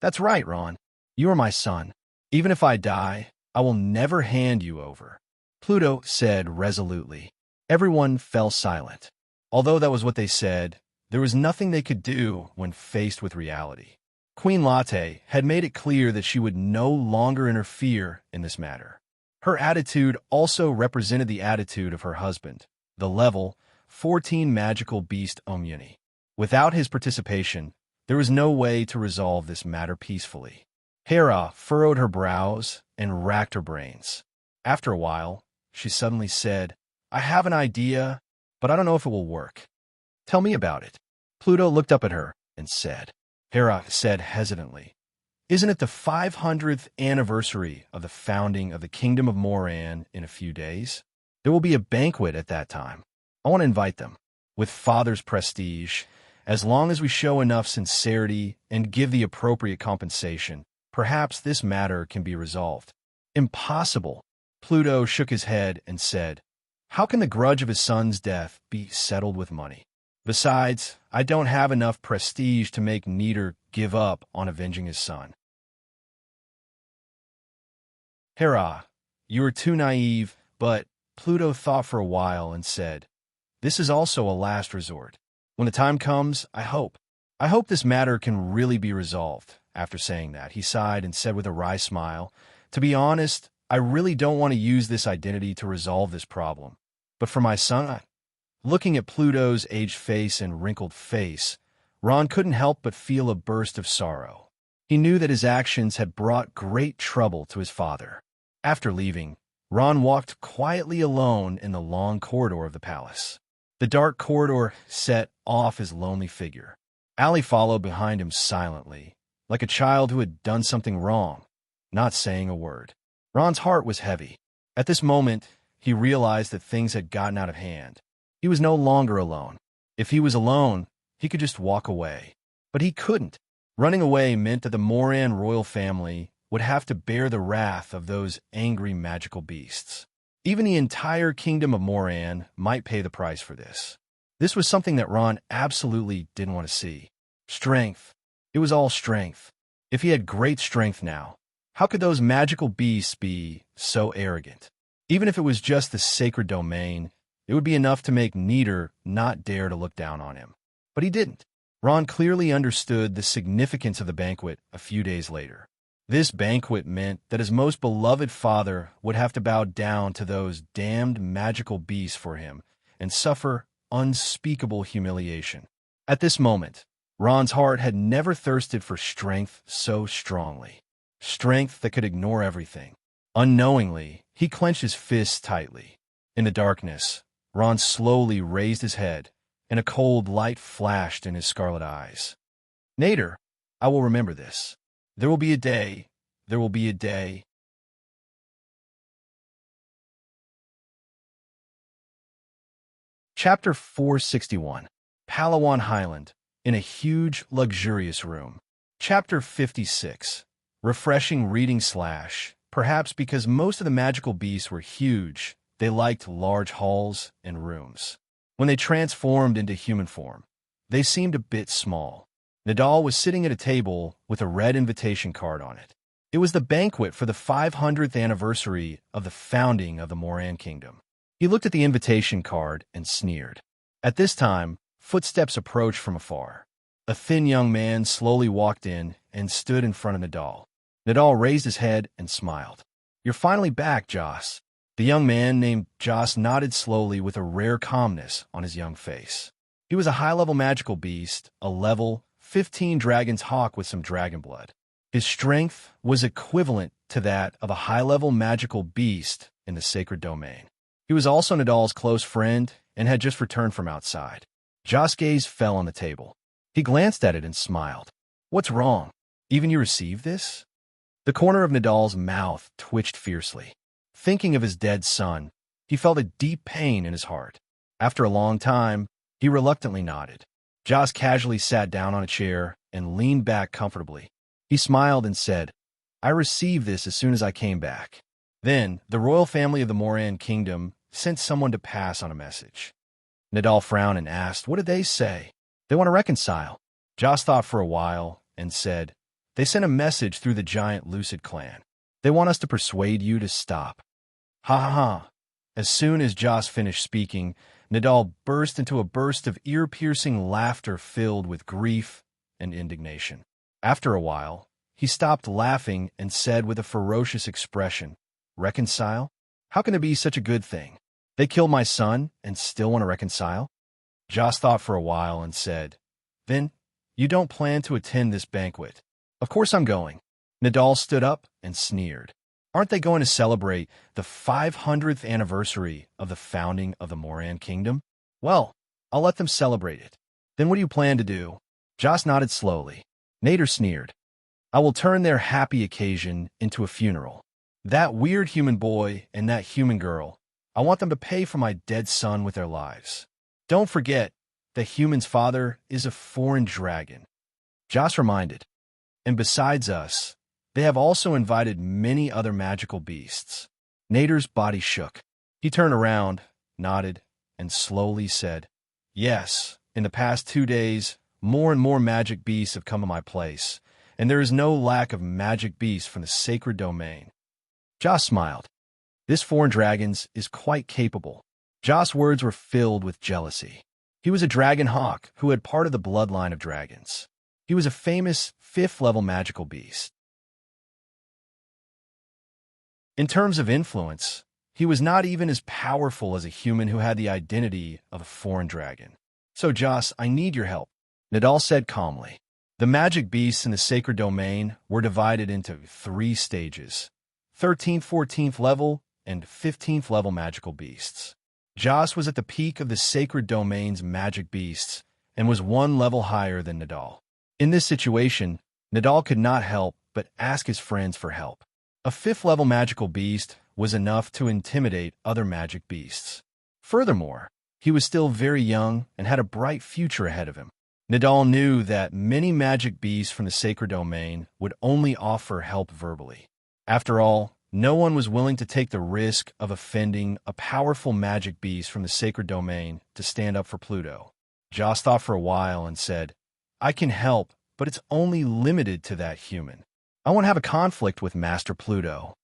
"That's right, Ron. You are my son. Even if I die, I will never hand you over," Pluto said resolutely. Everyone fell silent. Although that was what they said, there was nothing they could do when faced with reality. Queen Latte had made it clear that she would no longer interfere in this matter. Her attitude also represented the attitude of her husband, the level 14 magical beast Omuni. Without his participation, there was no way to resolve this matter peacefully. Hera furrowed her brows and racked her brains. After a while, she suddenly said, "I have an idea, but I don't know if it will work." "Tell me about it." Pluto looked up at her and said. Hera said hesitantly, "Isn't it the 500th anniversary of the founding of the Kingdom of Moran in a few days? There will be a banquet at that time. I want to invite them. With father's prestige, as long as we show enough sincerity and give the appropriate compensation, perhaps this matter can be resolved." "Impossible." Pluto shook his head and said, "How can the grudge of his son's death be settled with money? Besides, I don't have enough prestige to make Nieder give up on avenging his son." "Hera, you are too naive," but Pluto thought for a while and said, "This is also a last resort. When the time comes, I hope this matter can really be resolved." After saying that, he sighed and said with a wry smile, "To be honest, I really don't want to use this identity to resolve this problem. But for my son..." Looking at Pluto's aged face and wrinkled face, Ron couldn't help but feel a burst of sorrow. He knew that his actions had brought great trouble to his father. After leaving, Ron walked quietly alone in the long corridor of the palace. The dark corridor set off his lonely figure. Allie followed behind him silently, like a child who had done something wrong, not saying a word. Ron's heart was heavy. At this moment, he realized that things had gotten out of hand. He was no longer alone. If he was alone, he could just walk away. But he couldn't. Running away meant that the Moran royal family would have to bear the wrath of those angry magical beasts. Even the entire kingdom of Moran might pay the price for this. This was something that Ron absolutely didn't want to see. Strength. It was all strength. If he had great strength now, how could those magical beasts be so arrogant? Even if it was just the sacred domain, it would be enough to make Neater not dare to look down on him. But he didn't. Ron clearly understood the significance of the banquet a few days later. This banquet meant that his most beloved father would have to bow down to those damned magical beasts for him and suffer unspeakable humiliation. At this moment, Ron's heart had never thirsted for strength so strongly. Strength that could ignore everything. Unknowingly, he clenched his fists tightly. In the darkness, Ron slowly raised his head, and a cold light flashed in his scarlet eyes. Nader, I will remember this. There will be a day. There will be a day. Chapter 461. Palawan Highland, in a huge, luxurious room. Chapter 56. Refreshing reading / perhaps because most of the magical beasts were huge, they liked large halls and rooms. When they transformed into human form, they seemed a bit small. Nadal was sitting at a table with a red invitation card on it. It was the banquet for the 500th anniversary of the founding of the Moran Kingdom. He looked at the invitation card and sneered. At this time, footsteps approached from afar. A thin young man slowly walked in and stood in front of Nadal. Nadal raised his head and smiled. You're finally back, Joss. The young man named Joss nodded slowly with a rare calmness on his young face. He was a high-level magical beast, a level 15 dragon's hawk with some dragon blood. His strength was equivalent to that of a high-level magical beast in the sacred domain. He was also Nadal's close friend and had just returned from outside. Joss' gaze fell on the table. He glanced at it and smiled. What's wrong? Even you received this? The corner of Nadal's mouth twitched fiercely. Thinking of his dead son, he felt a deep pain in his heart. After a long time, he reluctantly nodded. Joss casually sat down on a chair and leaned back comfortably. He smiled and said, I received this as soon as I came back. Then, the royal family of the Moran Kingdom sent someone to pass on a message. Nadal frowned and asked, what did they say? They want to reconcile. Joss thought for a while and said, they sent a message through the giant Lucid clan. They want us to persuade you to stop. Ha ha ha. As soon as Joss finished speaking, Nadal burst into a burst of ear-piercing laughter filled with grief and indignation. After a while, he stopped laughing and said with a ferocious expression, reconcile? How can it be such a good thing? They killed my son and still want to reconcile? Joss thought for a while and said, then you don't plan to attend this banquet. Of course I'm going. Nadal stood up and sneered. Aren't they going to celebrate the 500th anniversary of the founding of the Moran Kingdom? Well, I'll let them celebrate it. Then what do you plan to do? Joss nodded slowly. Nader sneered. I will turn their happy occasion into a funeral. That weird human boy and that human girl, I want them to pay for my dead son with their lives. Don't forget, the human's father is a foreign dragon. Joss reminded. And besides us, they have also invited many other magical beasts. Nader's body shook. He turned around, nodded, and slowly said, yes, in the past 2 days, more and more magic beasts have come to my place, and there is no lack of magic beasts from the sacred domain. Joss smiled. This foreign dragon is quite capable. Joss' words were filled with jealousy. He was a dragon hawk who had part of the bloodline of dragons. He was a famous 5th-level magical beast. In terms of influence, he was not even as powerful as a human who had the identity of a foreign dragon. So, Joss, I need your help, Nadal said calmly. The magic beasts in the sacred domain were divided into 3 stages: 13th, 14th level, and 15th level magical beasts. Joss was at the peak of the sacred domain's magic beasts and was 1 level higher than Nadal. In this situation, Nadal could not help but ask his friends for help. A 5th-level magical beast was enough to intimidate other magic beasts. Furthermore, he was still very young and had a bright future ahead of him. Nadal knew that many magic beasts from the sacred domain would only offer help verbally. After all, no one was willing to take the risk of offending a powerful magic beast from the sacred domain to stand up for Pluto. Joss thought for a while and said, I can help, but it's only limited to that human. I won't have a conflict with Master Pluto.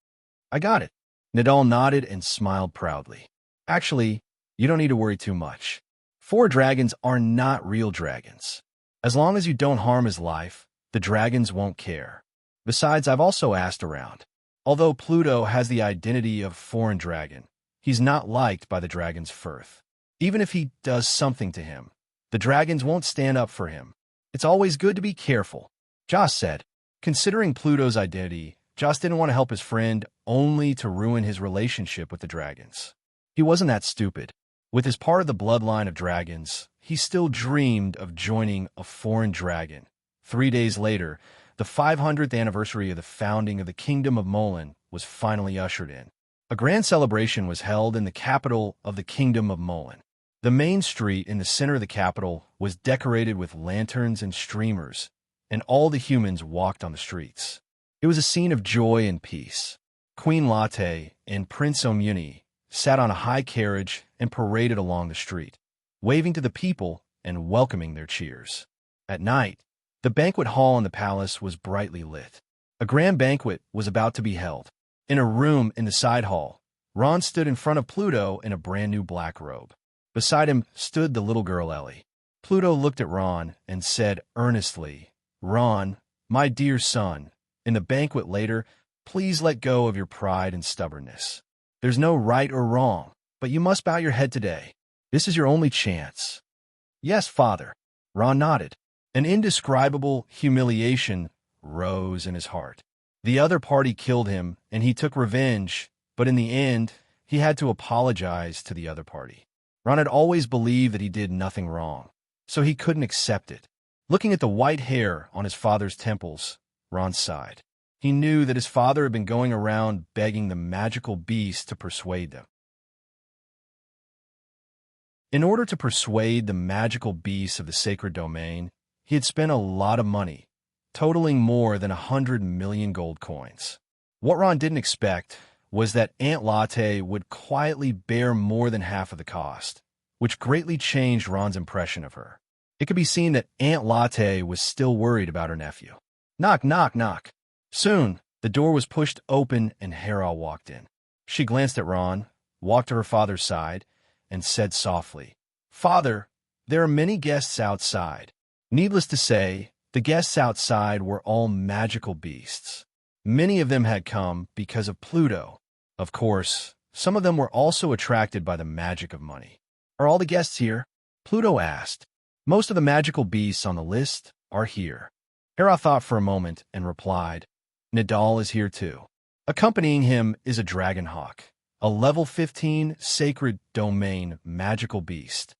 I got it. Nadal nodded and smiled proudly. Actually, you don't need to worry too much. 4 dragons are not real dragons. As long as you don't harm his life, the dragons won't care. Besides, I've also asked around. Although Pluto has the identity of foreign dragon, he's not liked by the dragon's firth. Even if he does something to him, the dragons won't stand up for him. It's always good to be careful, Joss said. Considering Pluto's identity, Joss didn't want to help his friend only to ruin his relationship with the dragons. He wasn't that stupid. With his part of the bloodline of dragons, he still dreamed of joining a foreign dragon. 3 days later, the 500th anniversary of the founding of the Kingdom of Molan was finally ushered in. A grand celebration was held in the capital of the Kingdom of Molan. The main street in the center of the capital was decorated with lanterns and streamers, and all the humans walked on the streets. It was a scene of joy and peace. Queen Latte and Prince Omuni sat on a high carriage and paraded along the street, waving to the people and welcoming their cheers. At night, the banquet hall in the palace was brightly lit. A grand banquet was about to be held. In a room in the side hall, Ron stood in front of Pluto in a brand new black robe. Beside him stood the little girl Ellie. Pluto looked at Ron and said earnestly, Ron, my dear son, in the banquet later, please let go of your pride and stubbornness. There's no right or wrong, but you must bow your head today. This is your only chance. Yes, father. Ron nodded. An indescribable humiliation rose in his heart. The other party killed him, and he took revenge, but in the end, he had to apologize to the other party. Ron had always believed that he did nothing wrong, so he couldn't accept it. Looking at the white hair on his father's temples, Ron sighed. He knew that his father had been going around begging the magical beasts to persuade them. In order to persuade the magical beasts of the sacred domain, he had spent a lot of money, totaling more than 100 million gold coins. What Ron didn't expect was that Aunt Latte would quietly bear more than half of the cost, which greatly changed Ron's impression of her. It could be seen that Aunt Latte was still worried about her nephew. Knock, knock, knock. Soon, the door was pushed open and Hera walked in. She glanced at Ron, walked to her father's side, and said softly, Father, there are many guests outside. Needless to say, the guests outside were all magical beasts. Many of them had come because of Pluto. Of course, some of them were also attracted by the magic of money. Are all the guests here? Pluto asked. Most of the magical beasts on the list are here. Hera thought for a moment and replied, Nadal is here too. Accompanying him is a dragon hawk, a level 15 sacred domain magical beast.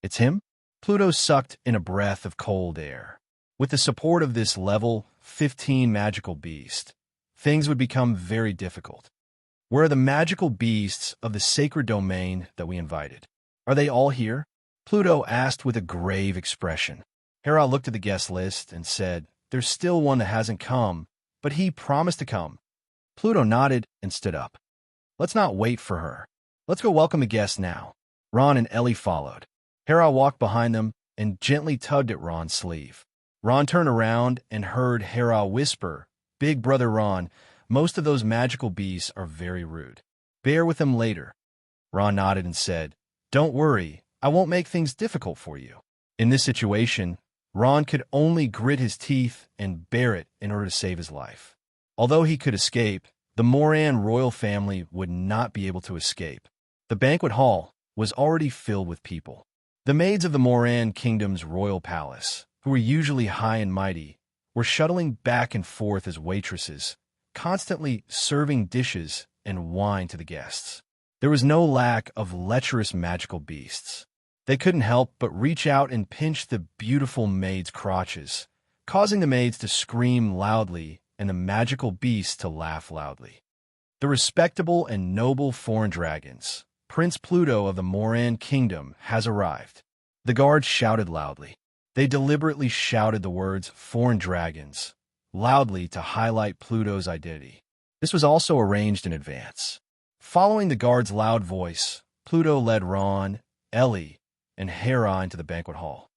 It's him? Pluto sucked in a breath of cold air. With the support of this level 15 magical beast, things would become very difficult. Where are the magical beasts of the sacred domain that we invited? Are they all here? Pluto asked with a grave expression. Hera looked at the guest list and said, There's still one that hasn't come, but he promised to come. Pluto nodded and stood up. Let's not wait for her. Let's go welcome the guest now. Ron and Ellie followed. Hera walked behind them and gently tugged at Ron's sleeve. Ron turned around and heard Hera whisper, Big brother Ron, most of those magical beasts are very rude. Bear with them later. Ron nodded and said, Don't worry, I won't make things difficult for you. In this situation, Ron could only grit his teeth and bear it in order to save his life. Although he could escape, the Moran royal family would not be able to escape. The banquet hall was already filled with people. The maids of the Moran kingdom's royal palace, who were usually high and mighty, were shuttling back and forth as waitresses, constantly serving dishes and wine to the guests. There was no lack of lecherous magical beasts. They couldn't help but reach out and pinch the beautiful maids' crotches, causing the maids to scream loudly and the magical beasts to laugh loudly. The respectable and noble foreign dragons, Prince Pluto of the Moran Kingdom, has arrived. The guards shouted loudly. They deliberately shouted the words "foreign dragons" loudly to highlight Pluto's identity. This was also arranged in advance. Following the guard's loud voice, Pluto led Ron, Ellie, and Hera into the banquet hall.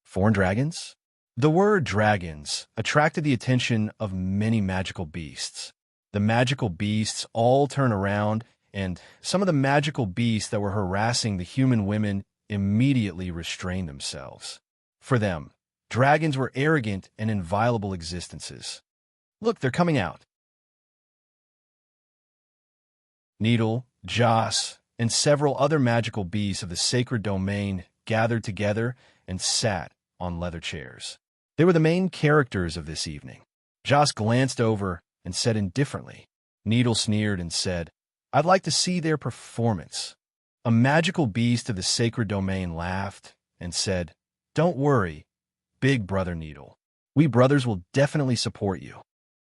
Foreign dragons? The word dragons attracted the attention of many magical beasts. The magical beasts all turned around, and some of the magical beasts that were harassing the human women immediately restrained themselves. For them, dragons were arrogant and inviolable existences. Look, they're coming out. Needle, Joss, and several other magical beasts of the sacred domain gathered together and sat on leather chairs. They were the main characters of this evening. Joss glanced over and said indifferently. Needle sneered and said, "I'd like to see their performance." A magical beast of the sacred domain laughed and said, "Don't worry, Big Brother Needle. We brothers will definitely support you."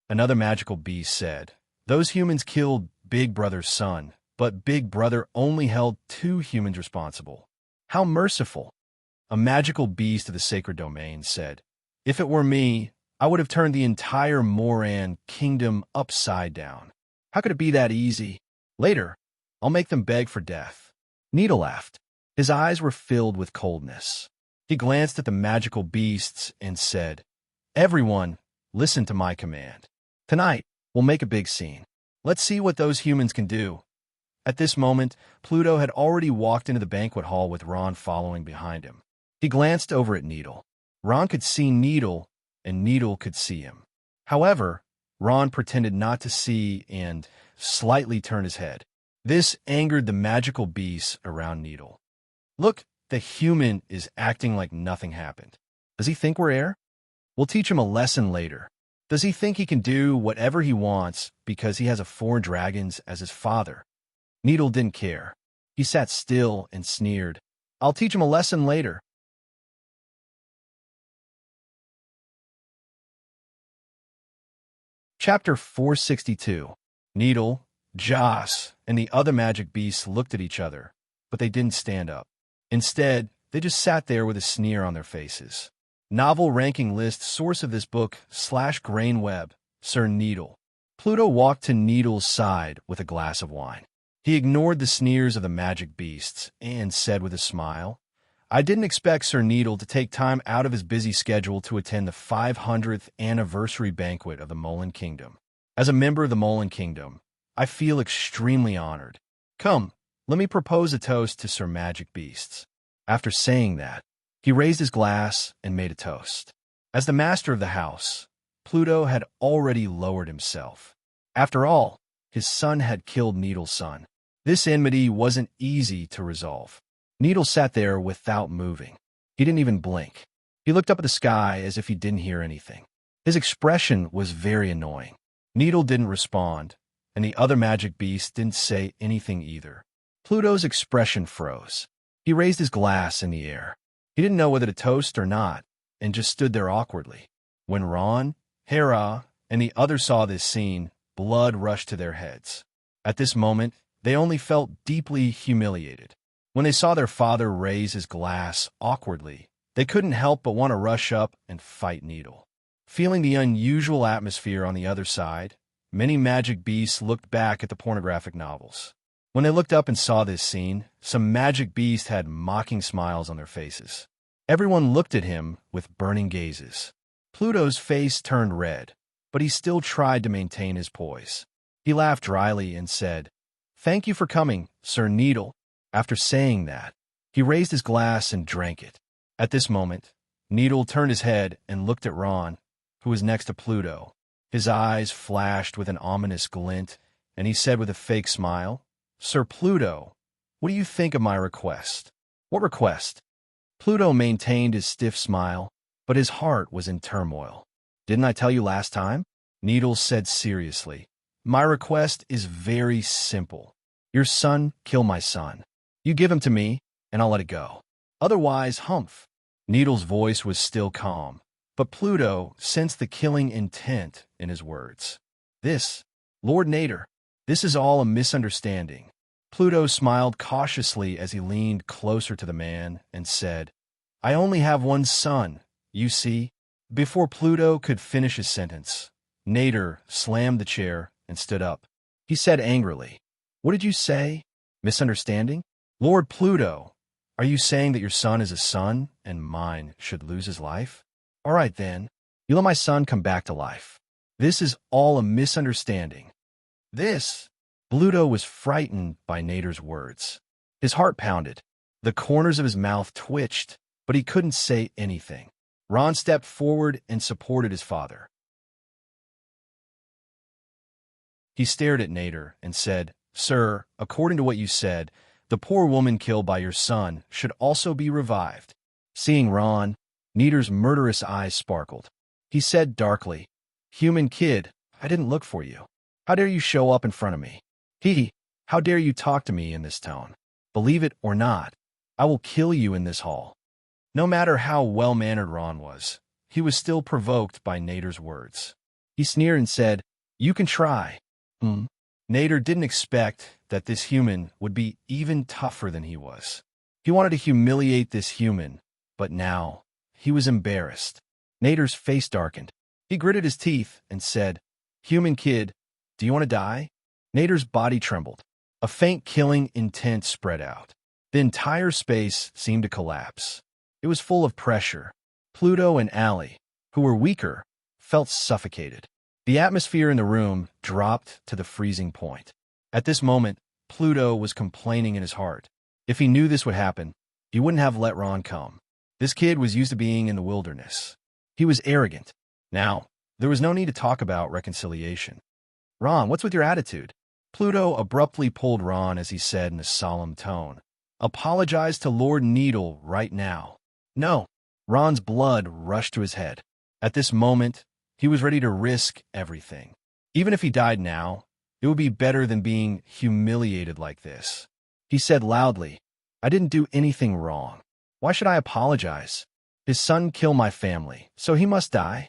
Another magical beast said, "Those humans killed Big Brother's son, but Big Brother only held 2 humans responsible. How merciful." A magical beast of the sacred domain said, "If it were me, I would have turned the entire Moran kingdom upside down. How could it be that easy? Later, I'll make them beg for death." Needle laughed. His eyes were filled with coldness. He glanced at the magical beasts and said, "Everyone, listen to my command. Tonight, we'll make a big scene. Let's see what those humans can do." At this moment, Pluto had already walked into the banquet hall with Ron following behind him. He glanced over at Needle. Ron could see Needle, and Needle could see him. However, Ron pretended not to see and slightly turned his head. This angered the magical beasts around Needle. "Look, the human is acting like nothing happened. Does he think we're air? We'll teach him a lesson later. Does he think he can do whatever he wants because he has a 4 dragons as his father?" Needle didn't care. He sat still and sneered, "I'll teach him a lesson later." Chapter 462. Needle, Joss, and the other magic beasts looked at each other, but they didn't stand up. Instead, they just sat there with a sneer on their faces. Novel ranking list source of this book /Grainweb, Sir Needle. Pluto walked to Needle's side with a glass of wine. He ignored the sneers of the magic beasts and said with a smile, "I didn't expect Sir Needle to take time out of his busy schedule to attend the 500th anniversary banquet of the Molan Kingdom. As a member of the Molan Kingdom, I feel extremely honored. Come, let me propose a toast to Sir Magic Beasts." After saying that, he raised his glass and made a toast. As the master of the house, Pluto had already lowered himself. After all, his son had killed Needle's son. This enmity wasn't easy to resolve. Needle sat there without moving. He didn't even blink. He looked up at the sky as if he didn't hear anything. His expression was very annoying. Needle didn't respond, and the other magic beasts didn't say anything either. Pluto's expression froze. He raised his glass in the air. He didn't know whether to toast or not, and just stood there awkwardly. When Ron, Hera, and the others saw this scene, blood rushed to their heads. At this moment, they only felt deeply humiliated. When they saw their father raise his glass awkwardly, they couldn't help but want to rush up and fight Needle. Feeling the unusual atmosphere on the other side, many magic beasts looked back at the pornographic novels. When they looked up and saw this scene, some magic beasts had mocking smiles on their faces. Everyone looked at him with burning gazes. Pluto's face turned red, but he still tried to maintain his poise. He laughed dryly and said, "Thank you for coming, Sir Needle." After saying that, he raised his glass and drank it. At this moment, Needle turned his head and looked at Ron, who was next to Pluto. His eyes flashed with an ominous glint, and he said with a fake smile, "Sir Pluto, what do you think of my request?" "What request?" Pluto maintained his stiff smile, but his heart was in turmoil. "Didn't I tell you last time?" Needle said seriously. "My request is very simple. Your son kill my son. You give him to me, and I'll let it go. Otherwise, humph." Needle's voice was still calm, but Pluto sensed the killing intent in his words. "This, Lord Nader, this is all a misunderstanding." Pluto smiled cautiously as he leaned closer to the man and said, "I only have one son, You see? Before Pluto could finish his sentence, Nader slammed the chair and stood up. He said angrily, "What did you say? Misunderstanding? Lord Pluto, are you saying that your son is a son and mine should lose his life? All right then, you let my son come back to life. This is all a misunderstanding." This? Pluto was frightened by Nader's words. His heart pounded. The corners of his mouth twitched, but he couldn't say anything. Ron stepped forward and supported his father. He stared at Nader and said, "Sir, according to what you said, the poor woman killed by your son should also be revived." Seeing Ron, Nader's murderous eyes sparkled. He said darkly, "Human kid, I didn't look for you. How dare you show up in front of me? How dare you talk to me in this tone? Believe it or not, I will kill you in this hall." No matter how well-mannered Ron was, he was still provoked by Nader's words. He sneered and said, "You can try." Nader didn't expect that this human would be even tougher than he was. He wanted to humiliate this human, but now he was embarrassed. Nader's face darkened. He gritted his teeth and said, "Human kid, do you want to die?" Nader's body trembled. A faint killing intent spread out. The entire space seemed to collapse. It was full of pressure. Pluto and Allie, who were weaker, felt suffocated. The atmosphere in the room dropped to the freezing point. At this moment, Pluto was complaining in his heart. If he knew this would happen, he wouldn't have let Ron come. This kid was used to being in the wilderness. He was arrogant. Now, there was no need to talk about reconciliation. "Ron, what's with your attitude?" Pluto abruptly pulled Ron as he said in a solemn tone, "Apologize to Lord Needle right now." No. Ron's blood rushed to his head. At this moment, he was ready to risk everything. Even if he died now, it would be better than being humiliated like this. He said loudly, "I didn't do anything wrong. Why should I apologize? His son killed my family, so he must die."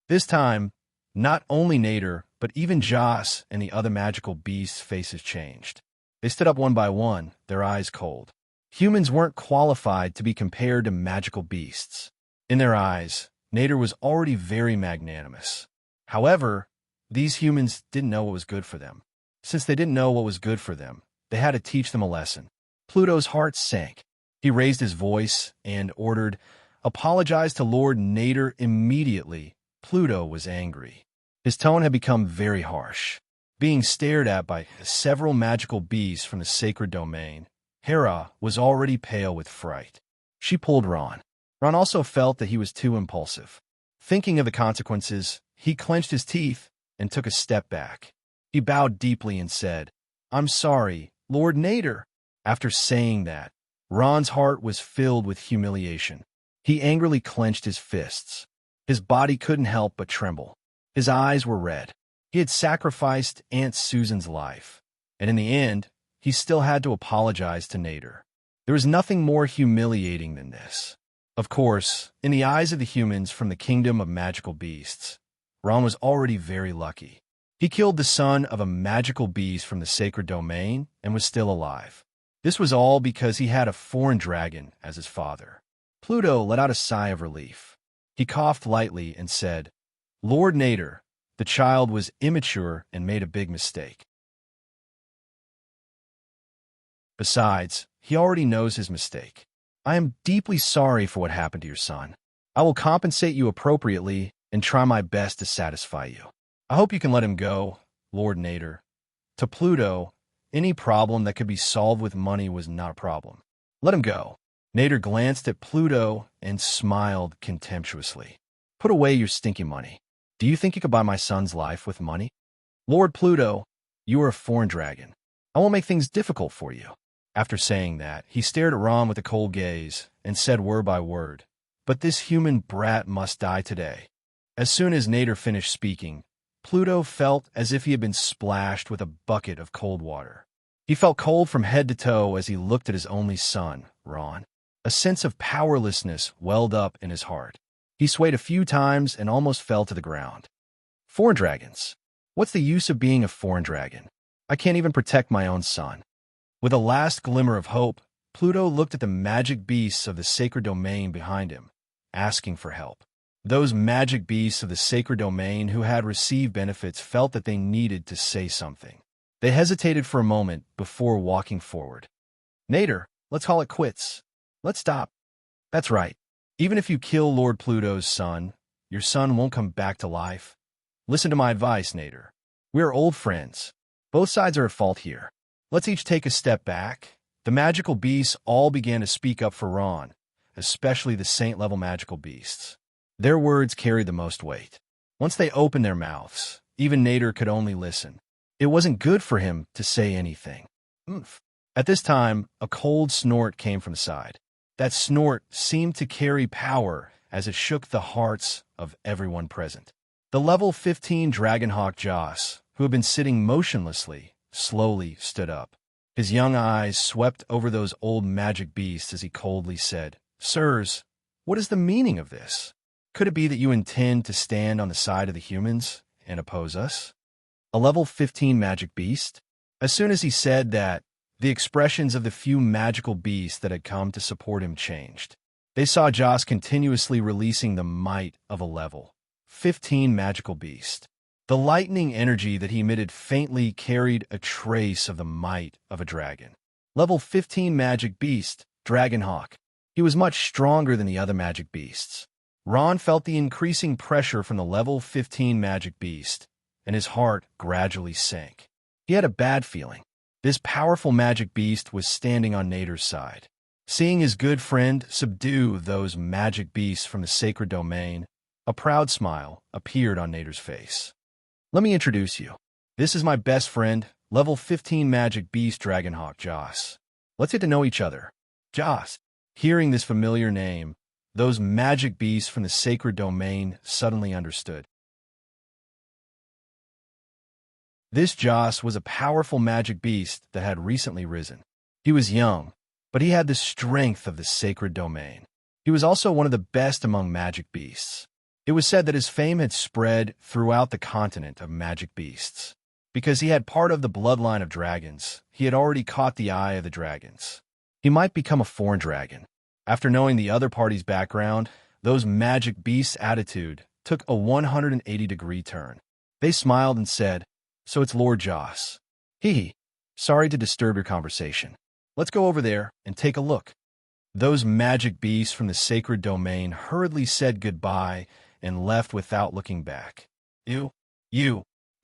This time, not only Nader, but even Joss and the other magical beasts' faces changed. They stood up one by one, their eyes cold. Humans weren't qualified to be compared to magical beasts. In their eyes, Nader was already very magnanimous. However, these humans didn't know what was good for them. Since they didn't know what was good for them, they had to teach them a lesson. Pluto's heart sank. He raised his voice and ordered, "Apologize to Lord Nader immediately." Pluto was angry. His tone had become very harsh. Being stared at by several magical beasts from the sacred domain, Hera was already pale with fright. She pulled Ron. Ron also felt that he was too impulsive. Thinking of the consequences, he clenched his teeth and took a step back. He bowed deeply and said, "I'm sorry, Lord Nader." After saying that, Ron's heart was filled with humiliation. He angrily clenched his fists. His body couldn't help but tremble. His eyes were red. He had sacrificed Aunt Susan's life, and in the end, he still had to apologize to Nader. There was nothing more humiliating than this. Of course, in the eyes of the humans from the kingdom of magical beasts, Ron was already very lucky. He killed the son of a magical beast from the sacred domain and was still alive. This was all because he had a foreign dragon as his father. Pluto let out a sigh of relief. He coughed lightly and said, "Lord Nader, the child was immature and made a big mistake. Besides, he already knows his mistake. I am deeply sorry for what happened to your son. I will compensate you appropriately and try my best to satisfy you. I hope you can let him go, Lord Nader." To Pluto, any problem that could be solved with money was not a problem. "Let him go." Nader glanced at Pluto and smiled contemptuously. "Put away your stinky money. Do you think you could buy my son's life with money? Lord Pluto, you are a foreign dragon. I won't make things difficult for you." After saying that, he stared at Ron with a cold gaze and said word by word, "But this human brat must die today." As soon as Nader finished speaking, Pluto felt as if he had been splashed with a bucket of cold water. He felt cold from head to toe as he looked at his only son, Ron. A sense of powerlessness welled up in his heart. He swayed a few times and almost fell to the ground. Foreign dragons. What's the use of being a foreign dragon? I can't even protect my own son. With a last glimmer of hope, Pluto looked at the magic beasts of the sacred domain behind him. asking for help. Those magic beasts of the sacred domain who had received benefits felt that they needed to say something. They hesitated for a moment before walking forward. Nader, let's call it quits. Let's stop. That's right. Even if you kill Lord Pluto's son, your son won't come back to life. Listen to my advice, Nader. We are old friends. Both sides are at fault here. Let's each take a step back. The magical beasts all began to speak up for Ron, especially the saint-level magical beasts. Their words carried the most weight. Once they opened their mouths, even Nader could only listen. It wasn't good for him to say anything. Oomph. At this time, a cold snort came from the side. That snort seemed to carry power as it shook the hearts of everyone present. The level 15 Dragonhawk Joss, who had been sitting motionlessly, slowly stood up. His young eyes swept over those old magic beasts as he coldly said, "Sirs, what is the meaning of this? Could it be that you intend to stand on the side of the humans and oppose us?" A level 15 magic beast? As soon as he said that, the expressions of the few magical beasts that had come to support him changed. They saw Joss continuously releasing the might of a level 15 magical beast. The lightning energy that he emitted faintly carried a trace of the might of a dragon. Level 15 magic beast, Dragonhawk. He was much stronger than the other magic beasts. Ron felt the increasing pressure from the level 15 magic beast, and his heart gradually sank. He had a bad feeling. This powerful magic beast was standing on Nader's side. Seeing his good friend subdue those magic beasts from the sacred domain, a proud smile appeared on Nader's face. "Let me introduce you. This is my best friend, level 15 magic beast Dragonhawk Joss. Let's get to know each other." Joss. Hearing this familiar name, those magic beasts from the sacred domain suddenly understood. This Joss was a powerful magic beast that had recently risen. He was young, but he had the strength of the sacred domain. He was also one of the best among magic beasts. It was said that his fame had spread throughout the continent of magic beasts. Because he had part of the bloodline of dragons, he had already caught the eye of the dragons. He might become a foreign dragon. After knowing the other party's background, those magic beasts' attitude took a 180-degree turn. They smiled and said, "So it's Lord Joss. Hee. Sorry to disturb your conversation. Let's go over there and take a look." Those magic beasts from the sacred domain hurriedly said goodbye and left without looking back. You.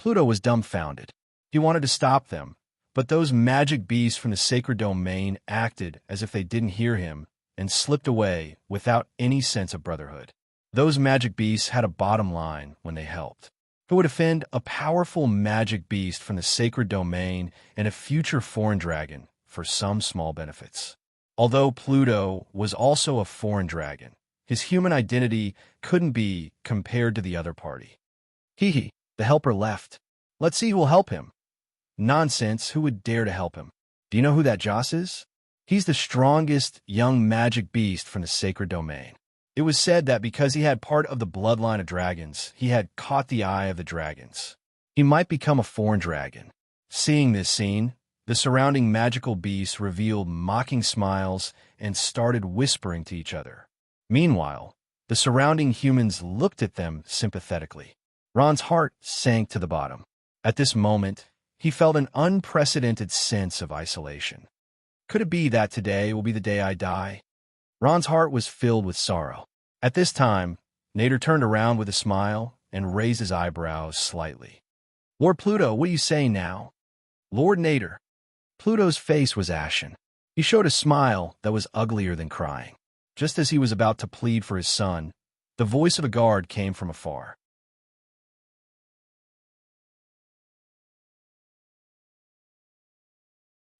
Pluto was dumbfounded. He wanted to stop them, but those magic beasts from the sacred domain acted as if they didn't hear him and slipped away without any sense of brotherhood. Those magic beasts had a bottom line when they helped. Who would offend a powerful magic beast from the sacred domain and a future foreign dragon for some small benefits? Although Pluto was also a foreign dragon, his human identity couldn't be compared to the other party. The helper left. Let's see who will help him. Nonsense, who would dare to help him? Do you know who that Joss is? He's the strongest young magic beast from the sacred domain. It was said that because he had part of the bloodline of dragons, he had caught the eye of the dragons. He might become a foreign dragon. Seeing this scene, the surrounding magical beasts revealed mocking smiles and started whispering to each other. Meanwhile, the surrounding humans looked at them sympathetically. Ron's heart sank to the bottom. At this moment, he felt an unprecedented sense of isolation. Could it be that today will be the day I die? Ron's heart was filled with sorrow. At this time, Nader turned around with a smile and raised his eyebrows slightly. "Lord Pluto, what are you saying now?" "Lord Nader." Pluto's face was ashen. He showed a smile that was uglier than crying. Just as he was about to plead for his son, the voice of a guard came from afar.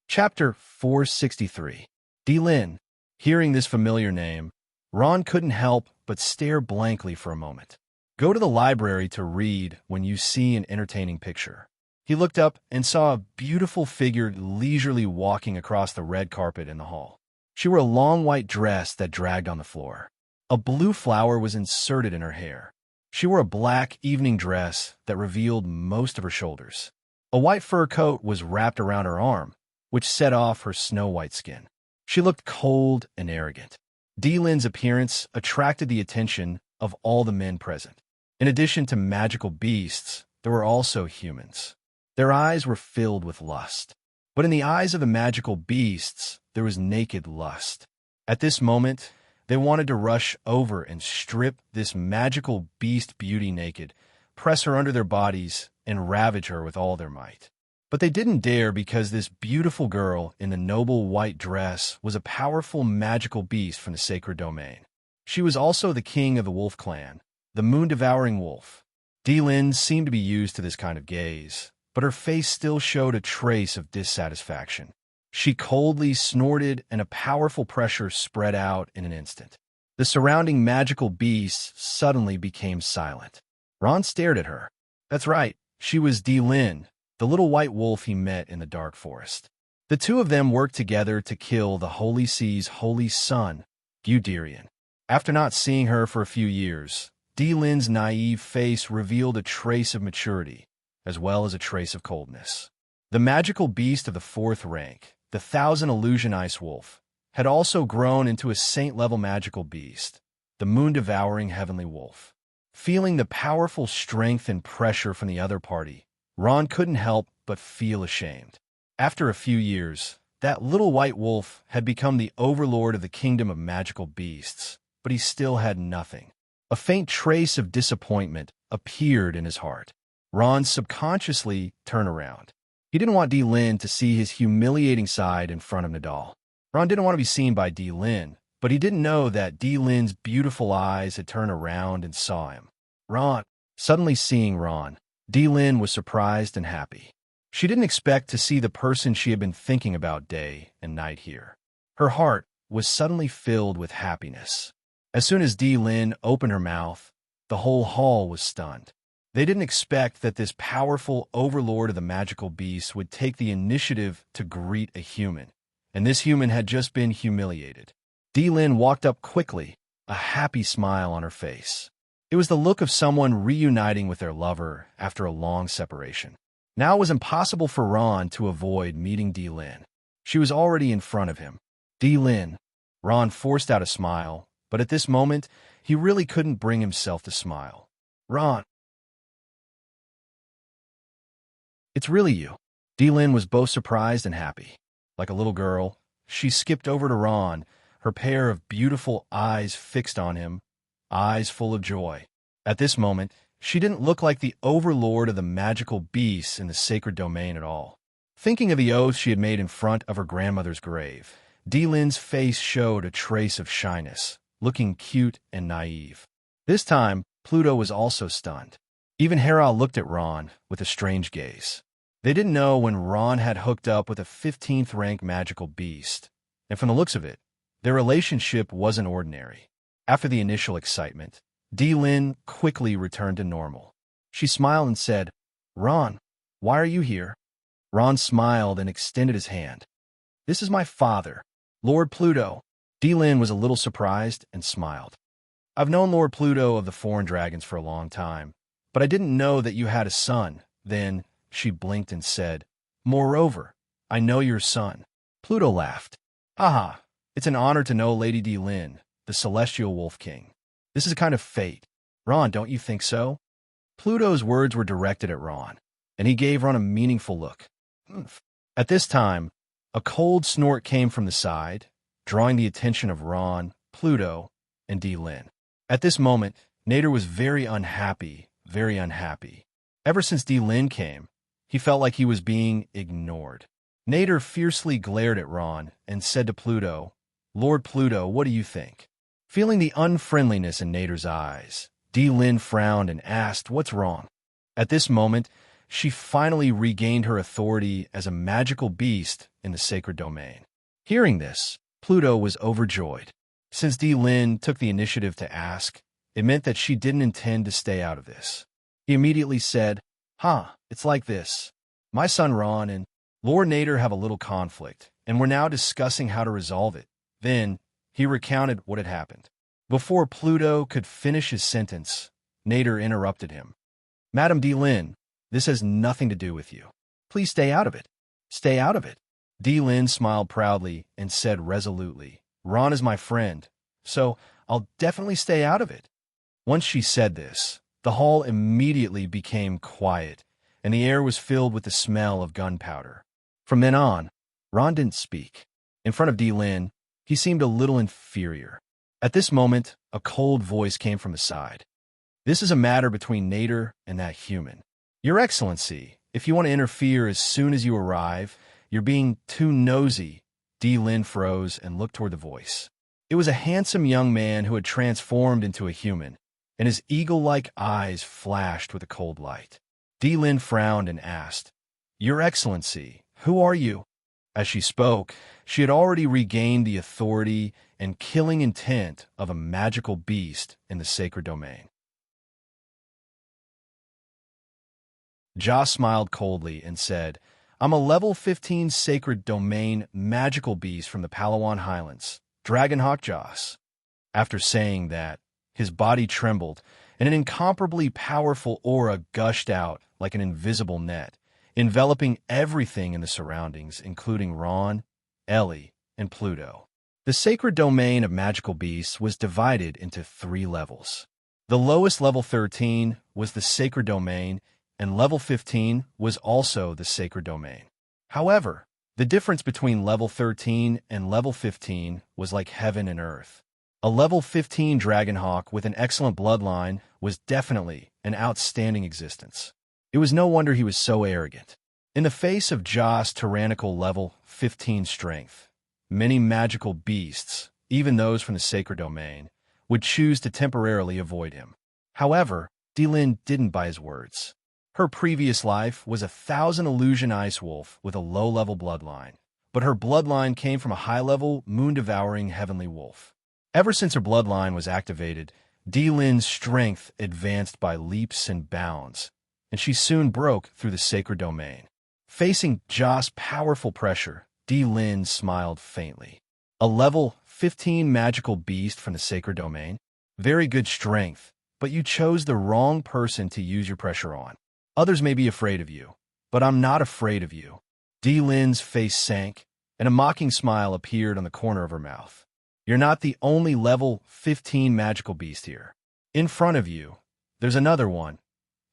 Chapter 463. Delin. Hearing this familiar name, Ron couldn't help but stare blankly for a moment. Go to the library to read when you see an entertaining picture. He looked up and saw a beautiful figure leisurely walking across the red carpet in the hall. She wore a long white dress that dragged on the floor. A blue flower was inserted in her hair. She wore a black evening dress that revealed most of her shoulders. A white fur coat was wrapped around her arm, which set off her snow-white skin. She looked cold and arrogant. Lin's appearance attracted the attention of all the men present. In addition to magical beasts, there were also humans. Their eyes were filled with lust. But in the eyes of the magical beasts, there was naked lust. At this moment, they wanted to rush over and strip this magical beast beauty naked, press her under their bodies, and ravage her with all their might. But they didn't dare because this beautiful girl in the noble white dress was a powerful magical beast from the sacred domain. She was also the king of the wolf clan, the moon-devouring wolf. Lin seemed to be used to this kind of gaze, but her face still showed a trace of dissatisfaction. She coldly snorted, and a powerful pressure spread out in an instant. The surrounding magical beasts suddenly became silent. Ron stared at her. That's right, she was Lin, the little white wolf he met in the dark forest. The two of them worked together to kill the Holy Sea's holy son, Guderian. After not seeing her for a few years, Lin's naive face revealed a trace of maturity, as well as a trace of coldness. The magical beast of the fourth rank, the Thousand Illusion Ice Wolf, had also grown into a saint-level magical beast, the moon-devouring heavenly wolf. Feeling the powerful strength and pressure from the other party, Ron couldn't help but feel ashamed. After a few years, that little white wolf had become the overlord of the kingdom of magical beasts, but he still had nothing. A faint trace of disappointment appeared in his heart. Ron subconsciously turned around. He didn't want Lin to see his humiliating side in front of Nadal. Ron didn't want to be seen by Lin, but he didn't know that Lin's beautiful eyes had turned around and saw him. Suddenly seeing Ron, Lin was surprised and happy. She didn't expect to see the person she had been thinking about day and night here. Her heart was suddenly filled with happiness. As soon as Lin opened her mouth, the whole hall was stunned. They didn't expect that this powerful overlord of the magical beasts would take the initiative to greet a human, and this human had just been humiliated. Lin walked up quickly, a happy smile on her face. It was the look of someone reuniting with their lover after a long separation. Now it was impossible for Ron to avoid meeting Lin. She was already in front of him. Lin. Ron forced out a smile, but at this moment, he really couldn't bring himself to smile. Ron. It's really you. Lin was both surprised and happy. Like a little girl, she skipped over to Ron, her pair of beautiful eyes fixed on him, eyes full of joy. At this moment, she didn't look like the overlord of the magical beasts in the sacred domain at all. Thinking of the oath she had made in front of her grandmother's grave, Lin's face showed a trace of shyness, looking cute and naive. This time, Pluto was also stunned. Even Hera looked at Ron with a strange gaze. They didn't know when Ron had hooked up with a 15th-rank magical beast, and from the looks of it, their relationship wasn't ordinary. After the initial excitement, Lin quickly returned to normal. She smiled and said, Ron, why are you here? Ron smiled and extended his hand. This is my father, Lord Pluto. Lin was a little surprised and smiled. I've known Lord Pluto of the Foreign Dragons for a long time, but I didn't know that you had a son. Then she blinked and said, Moreover, I know your son. Pluto laughed. Haha, it's an honor to know Lady Lin, the Celestial Wolf King. This is a kind of fate. Ron, don't you think so? Pluto's words were directed at Ron, and he gave Ron a meaningful look. At this time, a cold snort came from the side, drawing the attention of Ron, Pluto, and Lin. At this moment, Nader was very unhappy. Ever since Lin came, he felt like he was being ignored. Nader fiercely glared at Ron and said to Pluto, Lord Pluto, what do you think? Feeling the unfriendliness in Nader's eyes, Lin frowned and asked, what's wrong? At this moment, she finally regained her authority as a magical beast in the sacred domain. Hearing this, Pluto was overjoyed. Since Lin took the initiative to ask, it meant that she didn't intend to stay out of this. He immediately said, it's like this. My son Ron and Lord Nader have a little conflict, and we're now discussing how to resolve it. Then, he recounted what had happened. Before Pluto could finish his sentence, Nader interrupted him. Madam Lin, this has nothing to do with you. Please stay out of it. Stay out of it. Lin smiled proudly and said resolutely, Ron is my friend, so I'll definitely stay out of it." Once she said this, the hall immediately became quiet, and the air was filled with the smell of gunpowder. From then on, Ron didn't speak. In front of Lin, he seemed a little inferior. At this moment, a cold voice came from his side. "This is a matter between Nader and that human. Your Excellency, if you want to interfere as soon as you arrive, you're being too nosy." Lin froze and looked toward the voice. It was a handsome young man who had transformed into a human, and his eagle-like eyes flashed with a cold light. Lin frowned and asked, "Your Excellency, who are you?" As she spoke, she had already regained the authority and killing intent of a magical beast in the sacred domain. Joss smiled coldly and said, "I'm a level 15 sacred domain magical beast from the Palawan Highlands, Dragonhawk Joss." After saying that, his body trembled, and an incomparably powerful aura gushed out like an invisible net, enveloping everything in the surroundings, including Ron, Ellie, and Pluto. The sacred domain of magical beasts was divided into 3 levels. The lowest level 13 was the sacred domain, and level 15 was also the sacred domain. However, the difference between level 13 and level 15 was like heaven and earth. A level 15 Dragonhawk with an excellent bloodline was definitely an outstanding existence. It was no wonder he was so arrogant. In the face of Joss' tyrannical level 15 strength, many magical beasts, even those from the sacred domain, would choose to temporarily avoid him. However, Lin didn't buy his words. Her previous life was a 1,000 illusion ice wolf with a low-level bloodline, but her bloodline came from a high-level, moon-devouring heavenly wolf. Ever since her bloodline was activated, Lin's strength advanced by leaps and bounds, and she soon broke through the sacred domain. Facing Joss' powerful pressure, Lin smiled faintly. "A level 15 magical beast from the sacred domain? Very good strength, but you chose the wrong person to use your pressure on. Others may be afraid of you, but I'm not afraid of you." Lin's face sank, and a mocking smile appeared on the corner of her mouth. "You're not the only level 15 magical beast here. In front of you, there's another one."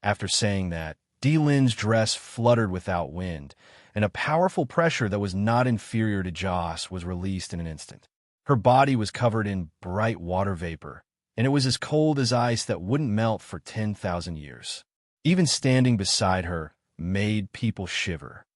After saying that, Lin's dress fluttered without wind, and a powerful pressure that was not inferior to Joss was released in an instant. Her body was covered in bright water vapor, and it was as cold as ice that wouldn't melt for 10,000 years. Even standing beside her made people shiver.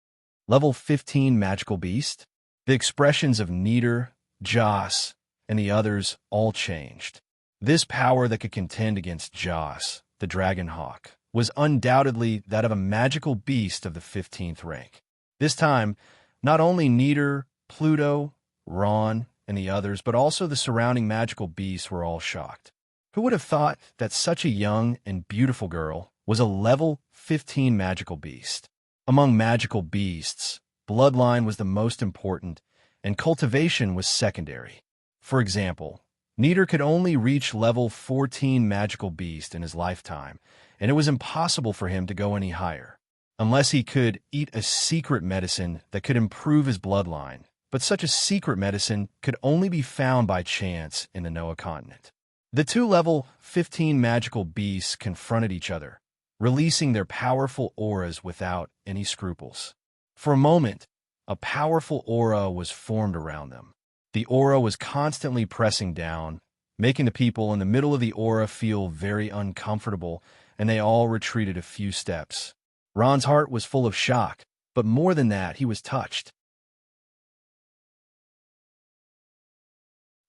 Level 15 magical beast? The expressions of Nader, Joss, and the others all changed. This power that could contend against Joss, the Dragonhawk, was undoubtedly that of a magical beast of the 15th rank. This time, not only Nader, Pluto, Ron, and the others, but also the surrounding magical beasts were all shocked. Who would have thought that such a young and beautiful girl was a level 15 magical beast? Among magical beasts, bloodline was the most important, and cultivation was secondary. For example, Nader could only reach level 14 magical beast in his lifetime, and it was impossible for him to go any higher, unless he could eat a secret medicine that could improve his bloodline. But such a secret medicine could only be found by chance in the Noah continent. The 2 level 15 magical beasts confronted each other, releasing their powerful auras without any scruples. For a moment, a powerful aura was formed around them. The aura was constantly pressing down, making the people in the middle of the aura feel very uncomfortable, and they all retreated a few steps. Ron's heart was full of shock, but more than that, he was touched.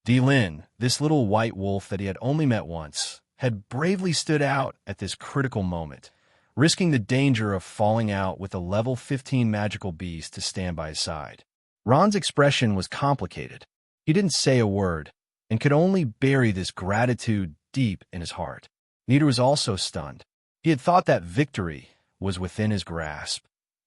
Lin, this little white wolf that he had only met once, had bravely stood out at this critical moment, risking the danger of falling out with a level 15 magical beast to stand by his side. Ron's expression was complicated. He didn't say a word, and could only bury this gratitude deep in his heart. Nader was also stunned. He had thought that victory was within his grasp,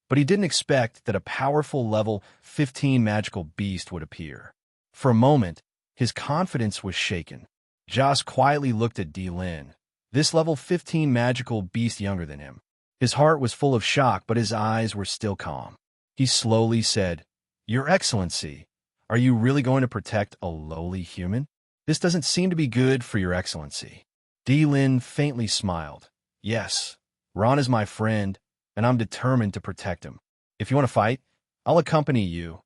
but he didn't expect that a powerful level 15 magical beast would appear. For a moment, his confidence was shaken. Joss quietly looked at Lin, this level 15 magical beast younger than him. His heart was full of shock, but his eyes were still calm. He slowly said, "Your Excellency, are you really going to protect a lowly human?" This doesn't seem to be good for your excellency. Lin faintly smiled. Yes, Ron is my friend, and I'm determined to protect him. If you want to fight, I'll accompany you.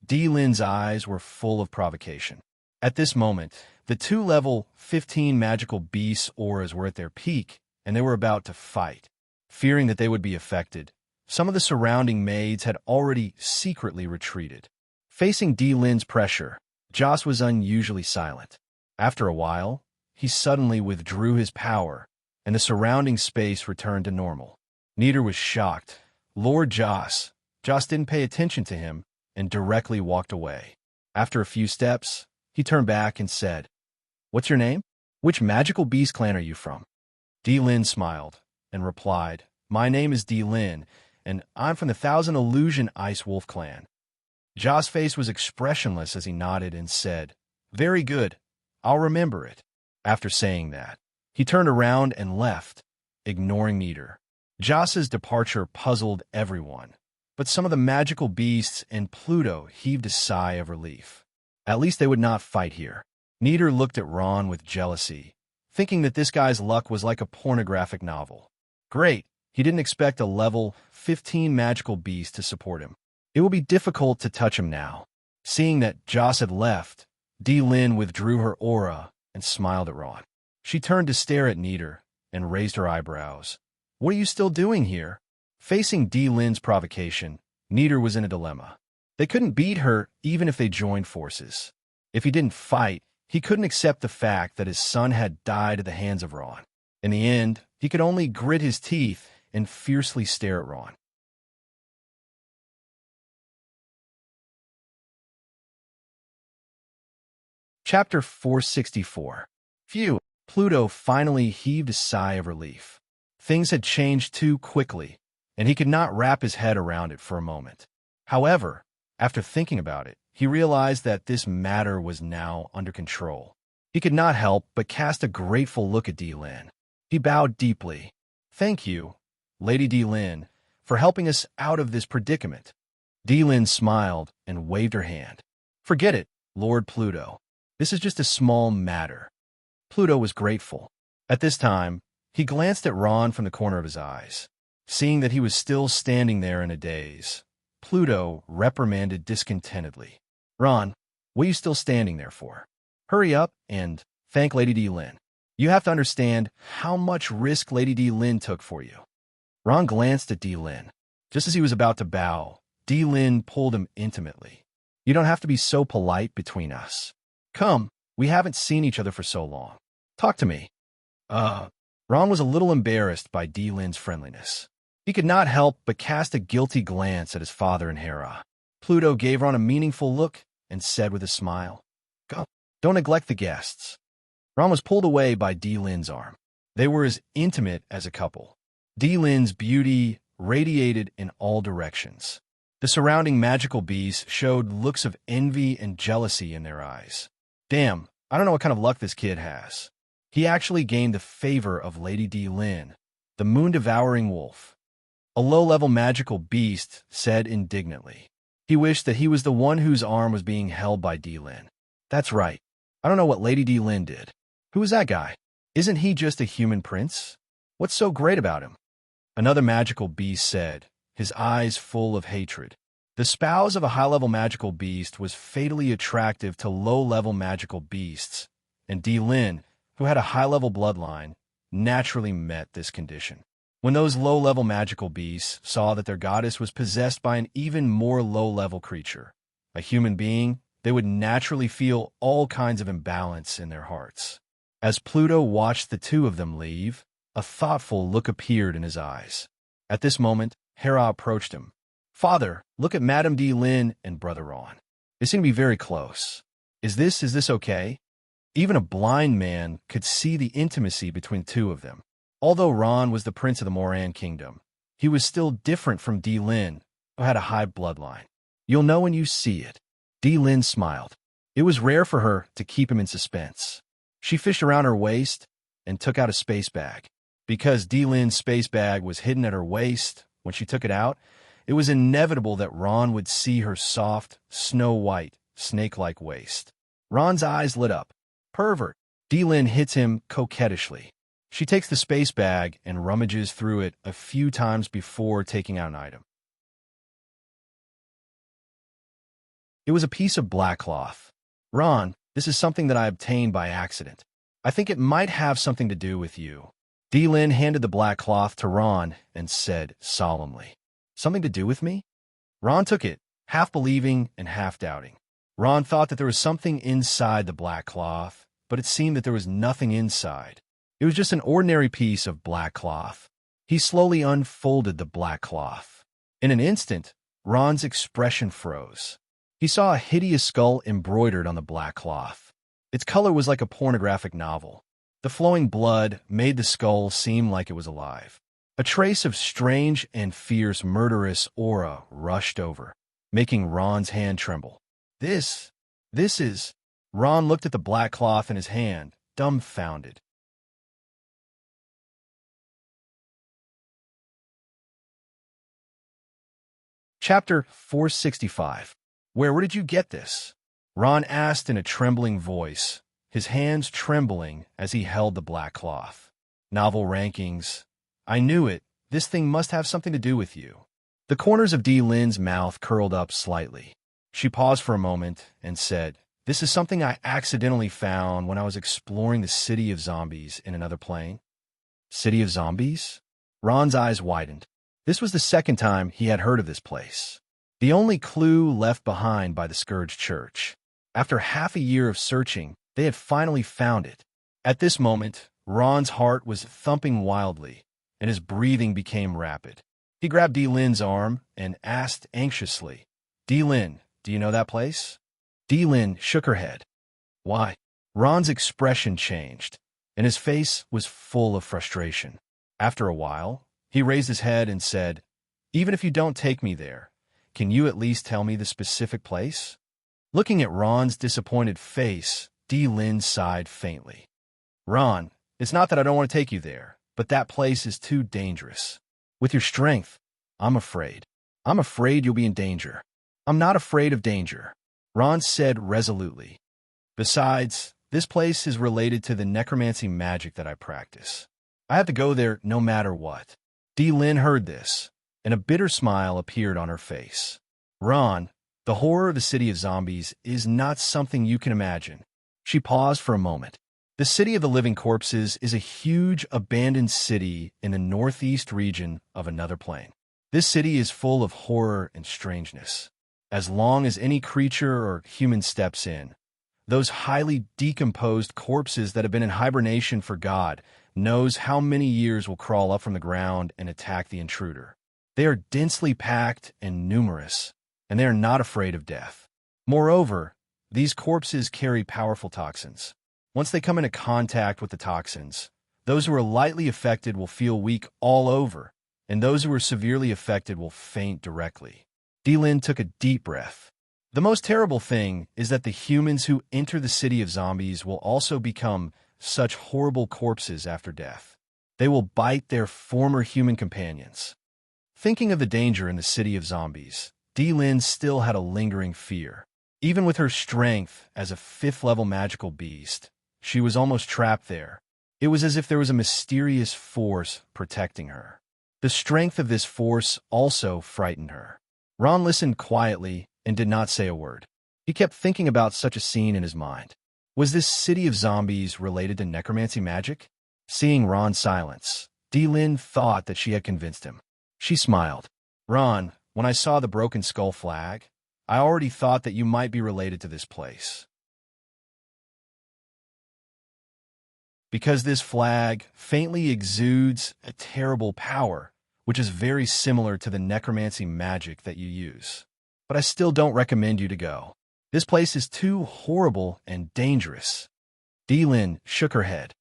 Lin's eyes were full of provocation. At this moment, the two level 15 magical beasts' auras were at their peak, and they were about to fight. Fearing that they would be affected, some of the surrounding maids had already secretly retreated. Facing Lin's pressure, Joss was unusually silent. After a while, he suddenly withdrew his power, and the surrounding space returned to normal. Nidar was shocked. Lord Joss didn't pay attention to him and directly walked away. After a few steps, he turned back and said, "What's your name? Which magical beast clan are you from?" Lin smiled and replied, "My name is Lin, and I'm from the Thousand Illusion Ice Wolf clan." Joss' face was expressionless as he nodded and said, "Very good. I'll remember it." After saying that, he turned around and left, ignoring Nidar. Joss's departure puzzled everyone, but some of the magical beasts and Pluto heaved a sigh of relief. At least they would not fight here. Nidar looked at Ron with jealousy, thinking that this guy's luck was like a pornographic novel. Great, he didn't expect a level 15 magical beast to support him. It will be difficult to touch him now. Seeing that Joss had left, Lin withdrew her aura and smiled at Ron. She turned to stare at Nidar and raised her eyebrows. "What are you still doing here?" Facing Lin's provocation, Nidar was in a dilemma. They couldn't beat her even if they joined forces. If he didn't fight, he couldn't accept the fact that his son had died at the hands of Ron. In the end, he could only grit his teeth and fiercely stare at Ron. Chapter 464. Phew, Pluto finally heaved a sigh of relief. Things had changed too quickly, and he could not wrap his head around it for a moment. However, after thinking about it, he realized that this matter was now under control. He could not help but cast a grateful look at Lin. He bowed deeply. "Thank you, Lady Lin, for helping us out of this predicament." Lin smiled and waved her hand. "Forget it, Lord Pluto. This is just a small matter." Pluto was grateful. At this time, he glanced at Ron from the corner of his eyes. Seeing that he was still standing there in a daze, Pluto reprimanded discontentedly. "Ron, what are you still standing there for? Hurry up and thank Lady Lin. You have to understand how much risk Lady Lin took for you." Ron glanced at Lin. Just as he was about to bow, Lin pulled him intimately. "You don't have to be so polite between us. Come, we haven't seen each other for so long. Talk to me." Ron was a little embarrassed by Lin's friendliness. He could not help but cast a guilty glance at his father and Hera. Pluto gave Ron a meaningful look and said with a smile, "Go, don't neglect the guests." Ron was pulled away by Lin's arm. They were as intimate as a couple. Lin's beauty radiated in all directions. The surrounding magical beasts showed looks of envy and jealousy in their eyes. "Damn, I don't know what kind of luck this kid has." He actually gained the favor of Lady Lin, the moon-devouring wolf. A low-level magical beast said indignantly. He wished that he was the one whose arm was being held by Lin. "That's right. I don't know what Lady Lin did. Who is that guy? Isn't he just a human prince? What's so great about him?" Another magical beast said, his eyes full of hatred. The spouse of a high-level magical beast was fatally attractive to low-level magical beasts, and Lin, who had a high-level bloodline, naturally met this condition. When those low-level magical beasts saw that their goddess was possessed by an even more low-level creature, a human being, they would naturally feel all kinds of imbalance in their hearts. As Pluto watched the two of them leave, a thoughtful look appeared in his eyes. At this moment, Hera approached him. "Father, look at Madame Lin and Brother Ron. They seem to be very close. Is this okay?" Even a blind man could see the intimacy between the two of them. Although Ron was the prince of the Moran kingdom, he was still different from Lin, who had a high bloodline. "You'll know when you see it." Lin smiled. It was rare for her to keep him in suspense. She fished around her waist and took out a space bag. Because Lin's space bag was hidden at her waist, when she took it out, it was inevitable that Ron would see her soft, snow-white, snake-like waist. Ron's eyes lit up. Pervert. D-Lin hits him coquettishly. She takes the space bag and rummages through it a few times before taking out an item. It was a piece of black cloth. Ron, this is something that I obtained by accident. I think it might have something to do with you. D-Lin handed the black cloth to Ron and said solemnly, Something to do with me? Ron took it, half believing and half doubting. Ron thought that there was something inside the black cloth, but it seemed that there was nothing inside. It was just an ordinary piece of black cloth. He slowly unfolded the black cloth. In an instant, Ron's expression froze. He saw a hideous skull embroidered on the black cloth. Its color was like a pornographic novel. The flowing blood made the skull seem like it was alive. A trace of strange and fierce murderous aura rushed over, making Ron's hand tremble. This is... Ron looked at the black cloth in his hand, dumbfounded. Chapter 465. Where did you get this? Ron asked in a trembling voice, his hands trembling as he held the black cloth. Novel rankings. I knew it. This thing must have something to do with you. The corners of D-Lin's mouth curled up slightly. She paused for a moment and said, This is something I accidentally found when I was exploring the city of zombies in another plane. City of zombies? Ron's eyes widened. This was the second time he had heard of this place. The only clue left behind by the Scourge Church. After half a year of searching, they had finally found it. At this moment, Ron's heart was thumping wildly, and his breathing became rapid. He grabbed D-Lin's arm and asked anxiously, D-Lin, do you know that place? D-Lin shook her head. Why? Ron's expression changed, and his face was full of frustration. After a while, he raised his head and said, Even if you don't take me there, can you at least tell me the specific place? Looking at Ron's disappointed face, D-Lin sighed faintly. Ron, it's not that I don't want to take you there, but that place is too dangerous. With your strength, I'm afraid. I'm afraid you'll be in danger. I'm not afraid of danger, Ron said resolutely. Besides, this place is related to the necromancy magic that I practice. I have to go there no matter what. D-Lin heard this, and a bitter smile appeared on her face. Ron, the horror of the city of zombies is not something you can imagine. She paused for a moment. The City of the Living Corpses is a huge, abandoned city in the northeast region of another plane. This city is full of horror and strangeness. As long as any creature or human steps in, those highly decomposed corpses that have been in hibernation for God knows how many years will crawl up from the ground and attack the intruder. They are densely packed and numerous, and they are not afraid of death. Moreover, these corpses carry powerful toxins. Once they come into contact with the toxins, those who are lightly affected will feel weak all over, and those who are severely affected will faint directly. D-Lin took a deep breath. The most terrible thing is that the humans who enter the city of zombies will also become such horrible corpses after death. They will bite their former human companions. Thinking of the danger in the city of zombies, D-Lin still had a lingering fear. Even with her strength as a fifth-level magical beast, she was almost trapped there. It was as if there was a mysterious force protecting her. The strength of this force also frightened her. Ron listened quietly and did not say a word. He kept thinking about such a scene in his mind. Was this city of zombies related to necromancy magic? Seeing Ron's silence, D-Lin thought that she had convinced him. She smiled. Ron, when I saw the broken skull flag, I already thought that you might be related to this place. Because this flag faintly exudes a terrible power, which is very similar to the necromancy magic that you use. But I still don't recommend you to go. This place is too horrible and dangerous. D-Lin shook her head.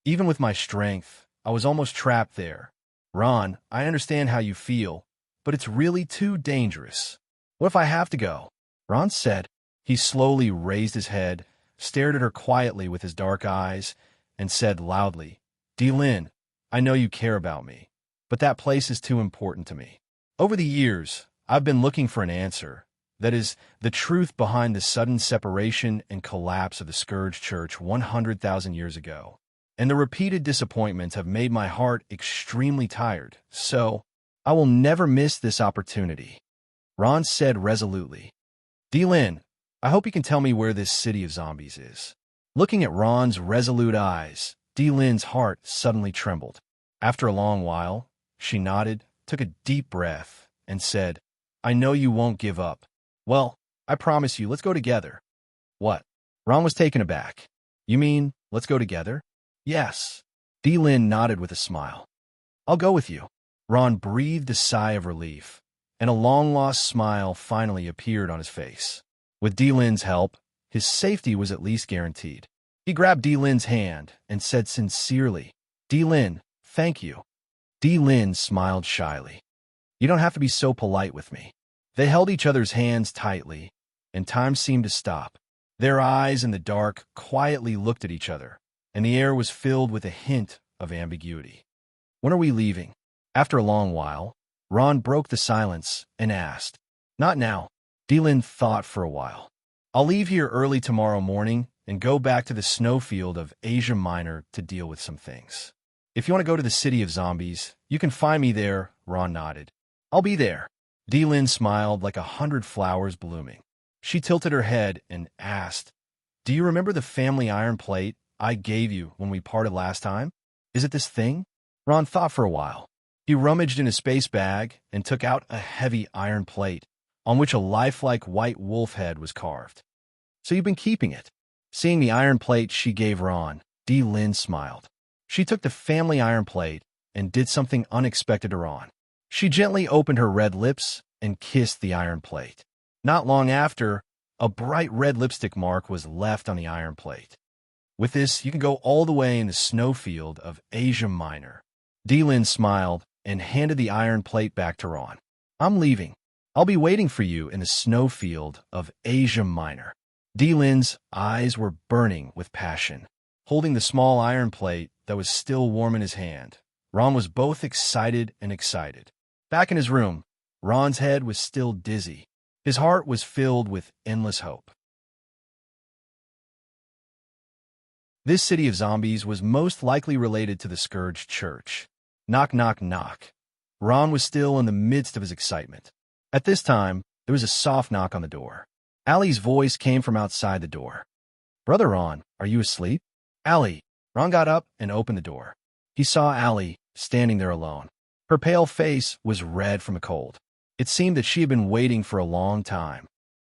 Even with my strength, I was almost trapped there. Ron, I understand how you feel, but it's really too dangerous. What if I have to go? Ron said. He slowly raised his head, stared at her quietly with his dark eyes, and said loudly, D-Lin, I know you care about me, but that place is too important to me. Over the years, I've been looking for an answer. That is, the truth behind the sudden separation and collapse of the Scourge Church 100,000 years ago. And the repeated disappointments have made my heart extremely tired, so I will never miss this opportunity. Ron said resolutely. D-Lin, I hope you can tell me where this city of zombies is. Looking at Ron's resolute eyes, D-Lin's heart suddenly trembled. After a long while, she nodded, took a deep breath, and said, I know you won't give up. Well, I promise you, let's go together. What? Ron was taken aback. You mean, let's go together? Yes. D-Lin nodded with a smile. I'll go with you. Ron breathed a sigh of relief, and a long-lost smile finally appeared on his face. With D-Lin's help, his safety was at least guaranteed. He grabbed D-Lin's hand and said sincerely, D-Lin, thank you. D-Lin smiled shyly. You don't have to be so polite with me. They held each other's hands tightly, and time seemed to stop. Their eyes in the dark quietly looked at each other, and the air was filled with a hint of ambiguity. When are we leaving? After a long while, Ron broke the silence and asked, Not now. D-Lin thought for a while. I'll leave here early tomorrow morning and go back to the snowfield of Asia Minor to deal with some things. If you want to go to the city of zombies, you can find me there, Ron nodded. I'll be there. D-Lin smiled like 100 flowers blooming. She tilted her head and asked, Do you remember the family iron plate I gave you when we parted last time? Is it this thing? Ron thought for a while. He rummaged in his space bag and took out a heavy iron plate on which a lifelike white wolf head was carved. So you've been keeping it. Seeing the iron plate she gave Ron, D-Lin smiled. She took the family iron plate and did something unexpected to Ron. She gently opened her red lips and kissed the iron plate. Not long after, a bright red lipstick mark was left on the iron plate. With this, you can go all the way in the snowfield of Asia Minor. D-Lin smiled and handed the iron plate back to Ron. I'm leaving. I'll be waiting for you in the snowfield of Asia Minor. D-Lin's eyes were burning with passion. Holding the small iron plate that was still warm in his hand, Ron was both excited and excited. Back in his room, Ron's head was still dizzy. His heart was filled with endless hope. This city of zombies was most likely related to the Scourge Church. Knock, knock, knock. Ron was still in the midst of his excitement. At this time, there was a soft knock on the door. Allie's voice came from outside the door. Brother Ron, are you asleep? Allie. Ron got up and opened the door. He saw Allie standing there alone. Her pale face was red from a cold. It seemed that she had been waiting for a long time.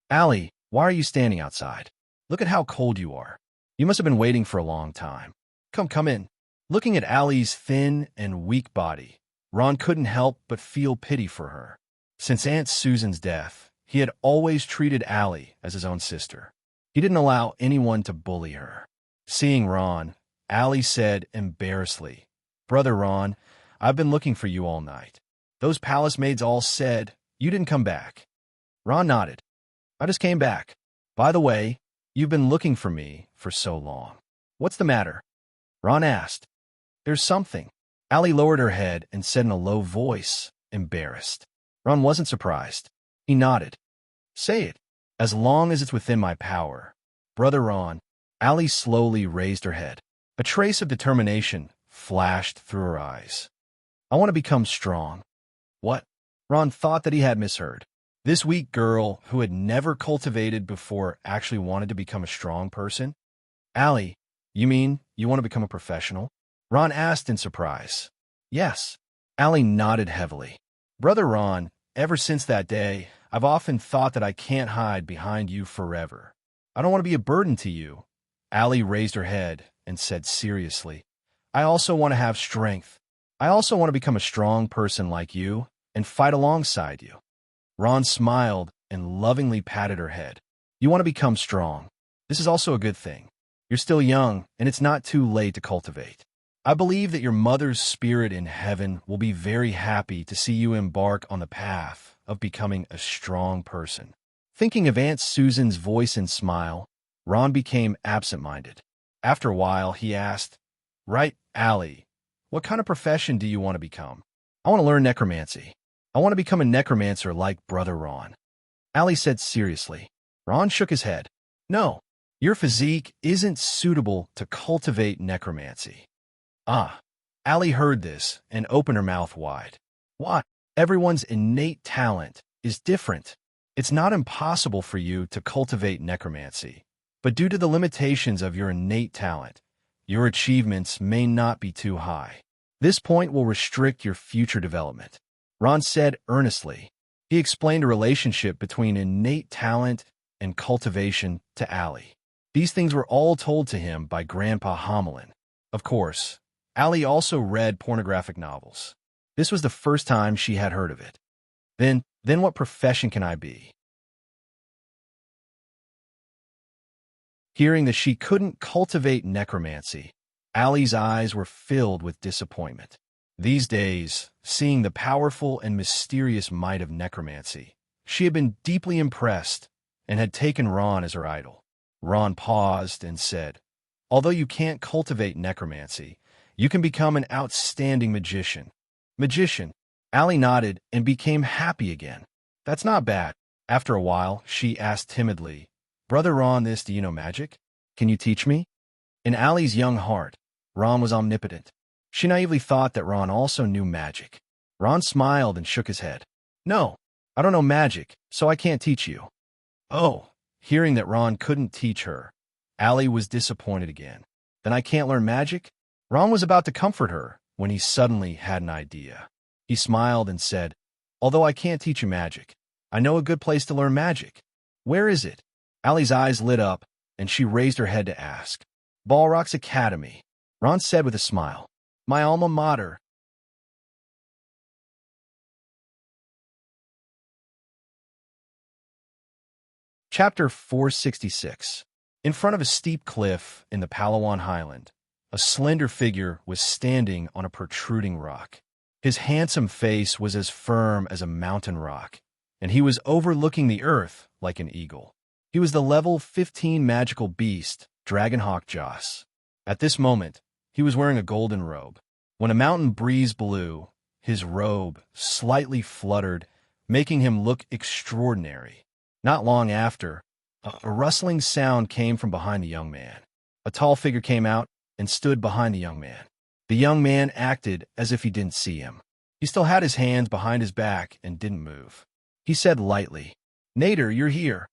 Allie, why are you standing outside? Look at how cold you are. You must have been waiting for a long time. Come in. Looking at Allie's thin and weak body, Ron couldn't help but feel pity for her. Since Aunt Susan's death, he had always treated Allie as his own sister. He didn't allow anyone to bully her. Seeing Ron, Allie said embarrassedly, Brother Ron, I've been looking for you all night. Those palace maids all said you didn't come back. Ron nodded. I just came back. By the way, you've been looking for me for so long. What's the matter? Ron asked. There's something. Allie lowered her head and said in a low voice, embarrassed. Ron wasn't surprised. He nodded. Say it. As long as it's within my power. Brother Ron. Allie slowly raised her head. A trace of determination flashed through her eyes. I want to become strong. What? Ron thought that he had misheard. This weak girl who had never cultivated before actually wanted to become a strong person? Allie, you mean you want to become a professional? Ron asked in surprise. Yes. Allie nodded heavily. Brother Ron, ever since that day, I've often thought that I can't hide behind you forever. I don't want to be a burden to you. Allie raised her head and said seriously, I also want to have strength. I also want to become a strong person like you and fight alongside you. Ron smiled and lovingly patted her head. You want to become strong. This is also a good thing. You're still young, and it's not too late to cultivate. I believe that your mother's spirit in heaven will be very happy to see you embark on the path of becoming a strong person. Thinking of Aunt Susan's voice and smile, Ron became absent-minded. After a while, he asked, Right, Allie, what kind of profession do you want to become? I want to learn necromancy. I want to become a necromancer like Brother Ron. Allie said seriously. Ron shook his head. No, your physique isn't suitable to cultivate necromancy. Ah. Allie heard this and opened her mouth wide. What? Everyone's innate talent is different. It's not impossible for you to cultivate necromancy, but due to the limitations of your innate talent, your achievements may not be too high. This point will restrict your future development. Ron said earnestly. He explained a relationship between innate talent and cultivation to Allie. These things were all told to him by Grandpa Homelin. Of course, Allie also read pornographic novels. This was the first time she had heard of it. Then what profession can I be? Hearing that she couldn't cultivate necromancy, Allie's eyes were filled with disappointment. These days, seeing the powerful and mysterious might of necromancy, she had been deeply impressed and had taken Ron as her idol. Ron paused and said, although you can't cultivate necromancy, you can become an outstanding magician. Magician? Allie nodded and became happy again. That's not bad. After a while, she asked timidly, Brother Ron, do you know magic? Can you teach me? In Allie's young heart, Ron was omnipotent. She naively thought that Ron also knew magic. Ron smiled and shook his head. No, I don't know magic, so I can't teach you. Oh, hearing that Ron couldn't teach her, Allie was disappointed again. Then I can't learn magic? Ron was about to comfort her when he suddenly had an idea. He smiled and said, although I can't teach you magic, I know a good place to learn magic. Where is it? Allie's eyes lit up, and she raised her head to ask. Balrog's Academy, Ron said with a smile. My alma mater. Chapter 466. In front of a steep cliff in the Palawan Highland, a slender figure was standing on a protruding rock. His handsome face was as firm as a mountain rock, and he was overlooking the earth like an eagle. He was the level 15 magical beast, Dragonhawk Joss. At this moment, he was wearing a golden robe. When a mountain breeze blew, his robe slightly fluttered, making him look extraordinary. Not long after, a rustling sound came from behind the young man. A tall figure came out and stood behind the young man. The young man acted as if he didn't see him. He still had his hands behind his back and didn't move. He said lightly, Nader, you're here.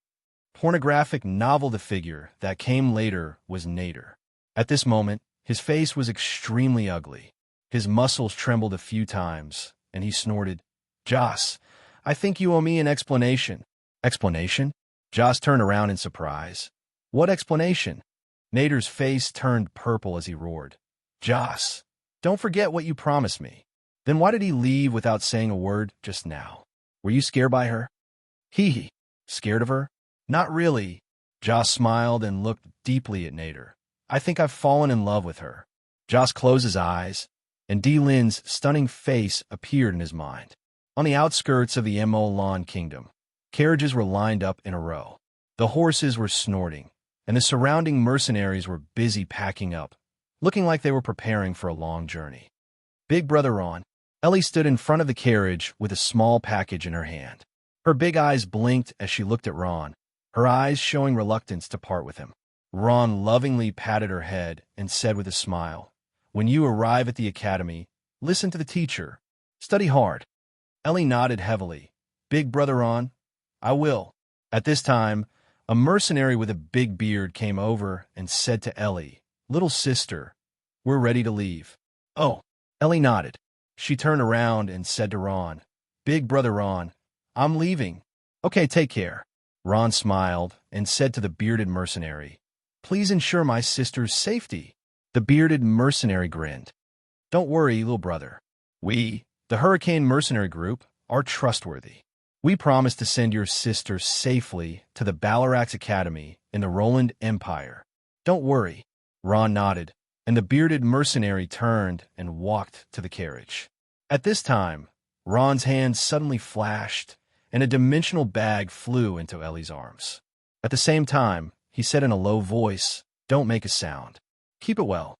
Pornographic novel. The figure that came later was Nader. At this moment, his face was extremely ugly. His muscles trembled a few times, and he snorted, Joss, I think you owe me an explanation. Explanation? Joss turned around in surprise. What explanation? Nader's face turned purple as he roared. Joss, don't forget what you promised me. Then why did he leave without saying a word just now? Were you scared by her? Hee. Scared of her? Not really. Joss smiled and looked deeply at Nader. I think I've fallen in love with her. Joss closed his eyes, and Di Lin's stunning face appeared in his mind. On the outskirts of the Mo kingdom, carriages were lined up in a row. The horses were snorting, and the surrounding mercenaries were busy packing up, looking like they were preparing for a long journey. Big Brother Ron. Ellie stood in front of the carriage with a small package in her hand. Her big eyes blinked as she looked at Ron, her eyes showing reluctance to part with him. Ron lovingly patted her head and said with a smile, When you arrive at the academy, listen to the teacher. Study hard. Ellie nodded heavily. Big Brother Ron, I will. At this time, a mercenary with a big beard came over and said to Ellie, Little sister, we're ready to leave. Oh, Ellie nodded. She turned around and said to Ron, Big Brother Ron, I'm leaving. Okay, take care. Ron smiled and said to the bearded mercenary, Please ensure my sister's safety. The bearded mercenary grinned. Don't worry, little brother. We, the Hurricane Mercenary Group, are trustworthy. We promise to send your sister safely to the Balarax Academy in the Roland Empire. Don't worry. Ron nodded, and the bearded mercenary turned and walked to the carriage. At this time, Ron's hand suddenly flashed, and a dimensional bag flew into Ellie's arms. At the same time, he said in a low voice, Don't make a sound. Keep it well.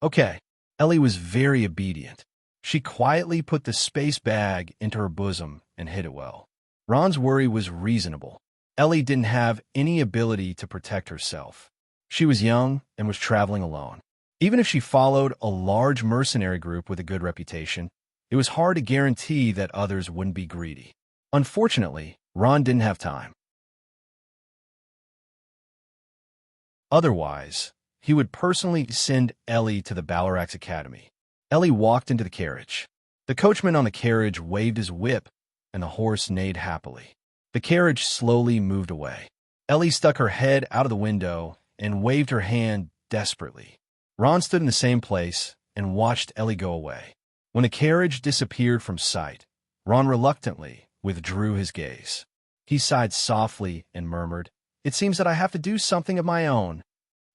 Okay. Ellie was very obedient. She quietly put the space bag into her bosom and hid it well. Ron's worry was reasonable. Ellie didn't have any ability to protect herself. She was young and was traveling alone. Even if she followed a large mercenary group with a good reputation, it was hard to guarantee that others wouldn't be greedy. Unfortunately, Ron didn't have time. Otherwise, he would personally send Ellie to the Balarax Academy. Ellie walked into the carriage. The coachman on the carriage waved his whip, and the horse neighed happily. The carriage slowly moved away. Ellie stuck her head out of the window and waved her hand desperately. Ron stood in the same place and watched Ellie go away. When the carriage disappeared from sight, Ron reluctantly withdrew his gaze. He sighed softly and murmured, "It seems that I have to do something of my own."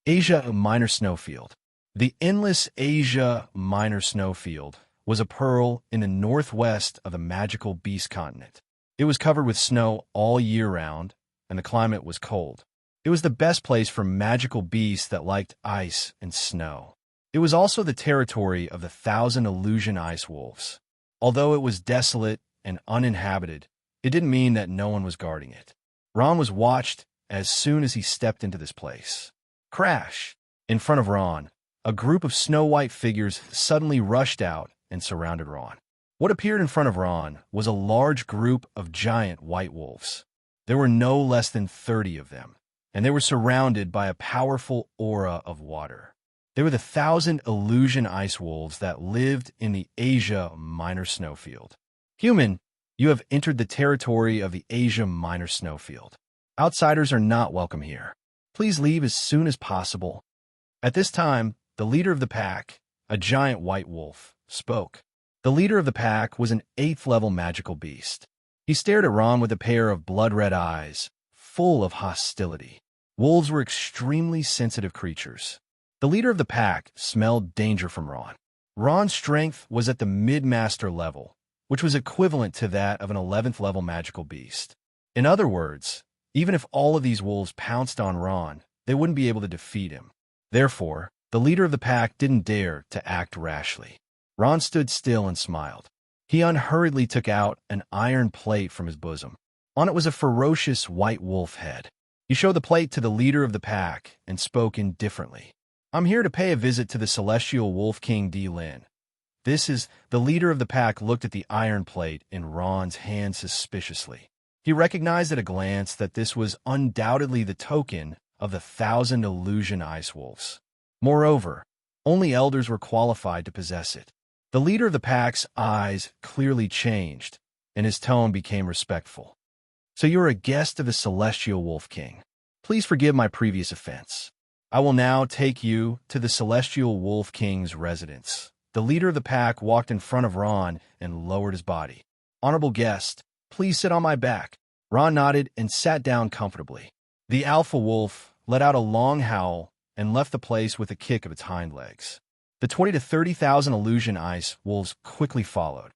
Asia Minor Snowfield. The endless Asia Minor Snowfield was a pearl in the northwest of the magical Beast continent. It was covered with snow all year round, and the climate was cold. It was the best place for magical beasts that liked ice and snow. It was also the territory of the 1,000 illusion ice wolves. Although it was desolate and uninhabited, it didn't mean that no one was guarding it. Ron was watched as soon as he stepped into this place. Crash! In front of Ron, a group of snow-white figures suddenly rushed out and surrounded Ron. What appeared in front of Ron was a large group of giant white wolves. There were no less than 30 of them, and they were surrounded by a powerful aura of water. They were the 1,000 illusion ice wolves that lived in the Asia Minor Snowfield. Human, you have entered the territory of the Asia Minor Snowfield. Outsiders are not welcome here. Please leave as soon as possible. At this time, the leader of the pack, a giant white wolf, spoke. The leader of the pack was an 8th-level magical beast. He stared at Ron with a pair of blood-red eyes, full of hostility. Wolves were extremely sensitive creatures. The leader of the pack smelled danger from Ron. Ron's strength was at the mid-master level, which was equivalent to that of an 11th-level magical beast. In other words, even if all of these wolves pounced on Ron, they wouldn't be able to defeat him. Therefore, the leader of the pack didn't dare to act rashly. Ron stood still and smiled. He unhurriedly took out an iron plate from his bosom. On it was a ferocious white wolf head. He showed the plate to the leader of the pack and spoke indifferently. "I'm here to pay a visit to the celestial wolf king D-Lin." The leader of the pack looked at the iron plate in Ron's hand suspiciously. He recognized at a glance that this was undoubtedly the token of the 1,000 illusion ice wolves. Moreover, only elders were qualified to possess it. The leader of the pack's eyes clearly changed, and his tone became respectful. "So you're a guest of the Celestial Wolf King. Please forgive my previous offense. I will now take you to the Celestial Wolf King's residence." The leader of the pack walked in front of Ron and lowered his body. "Honorable guest, please sit on my back." Ron nodded and sat down comfortably. The alpha wolf let out a long howl and left the place with a kick of its hind legs. The 20 to 30,000 illusion ice wolves quickly followed.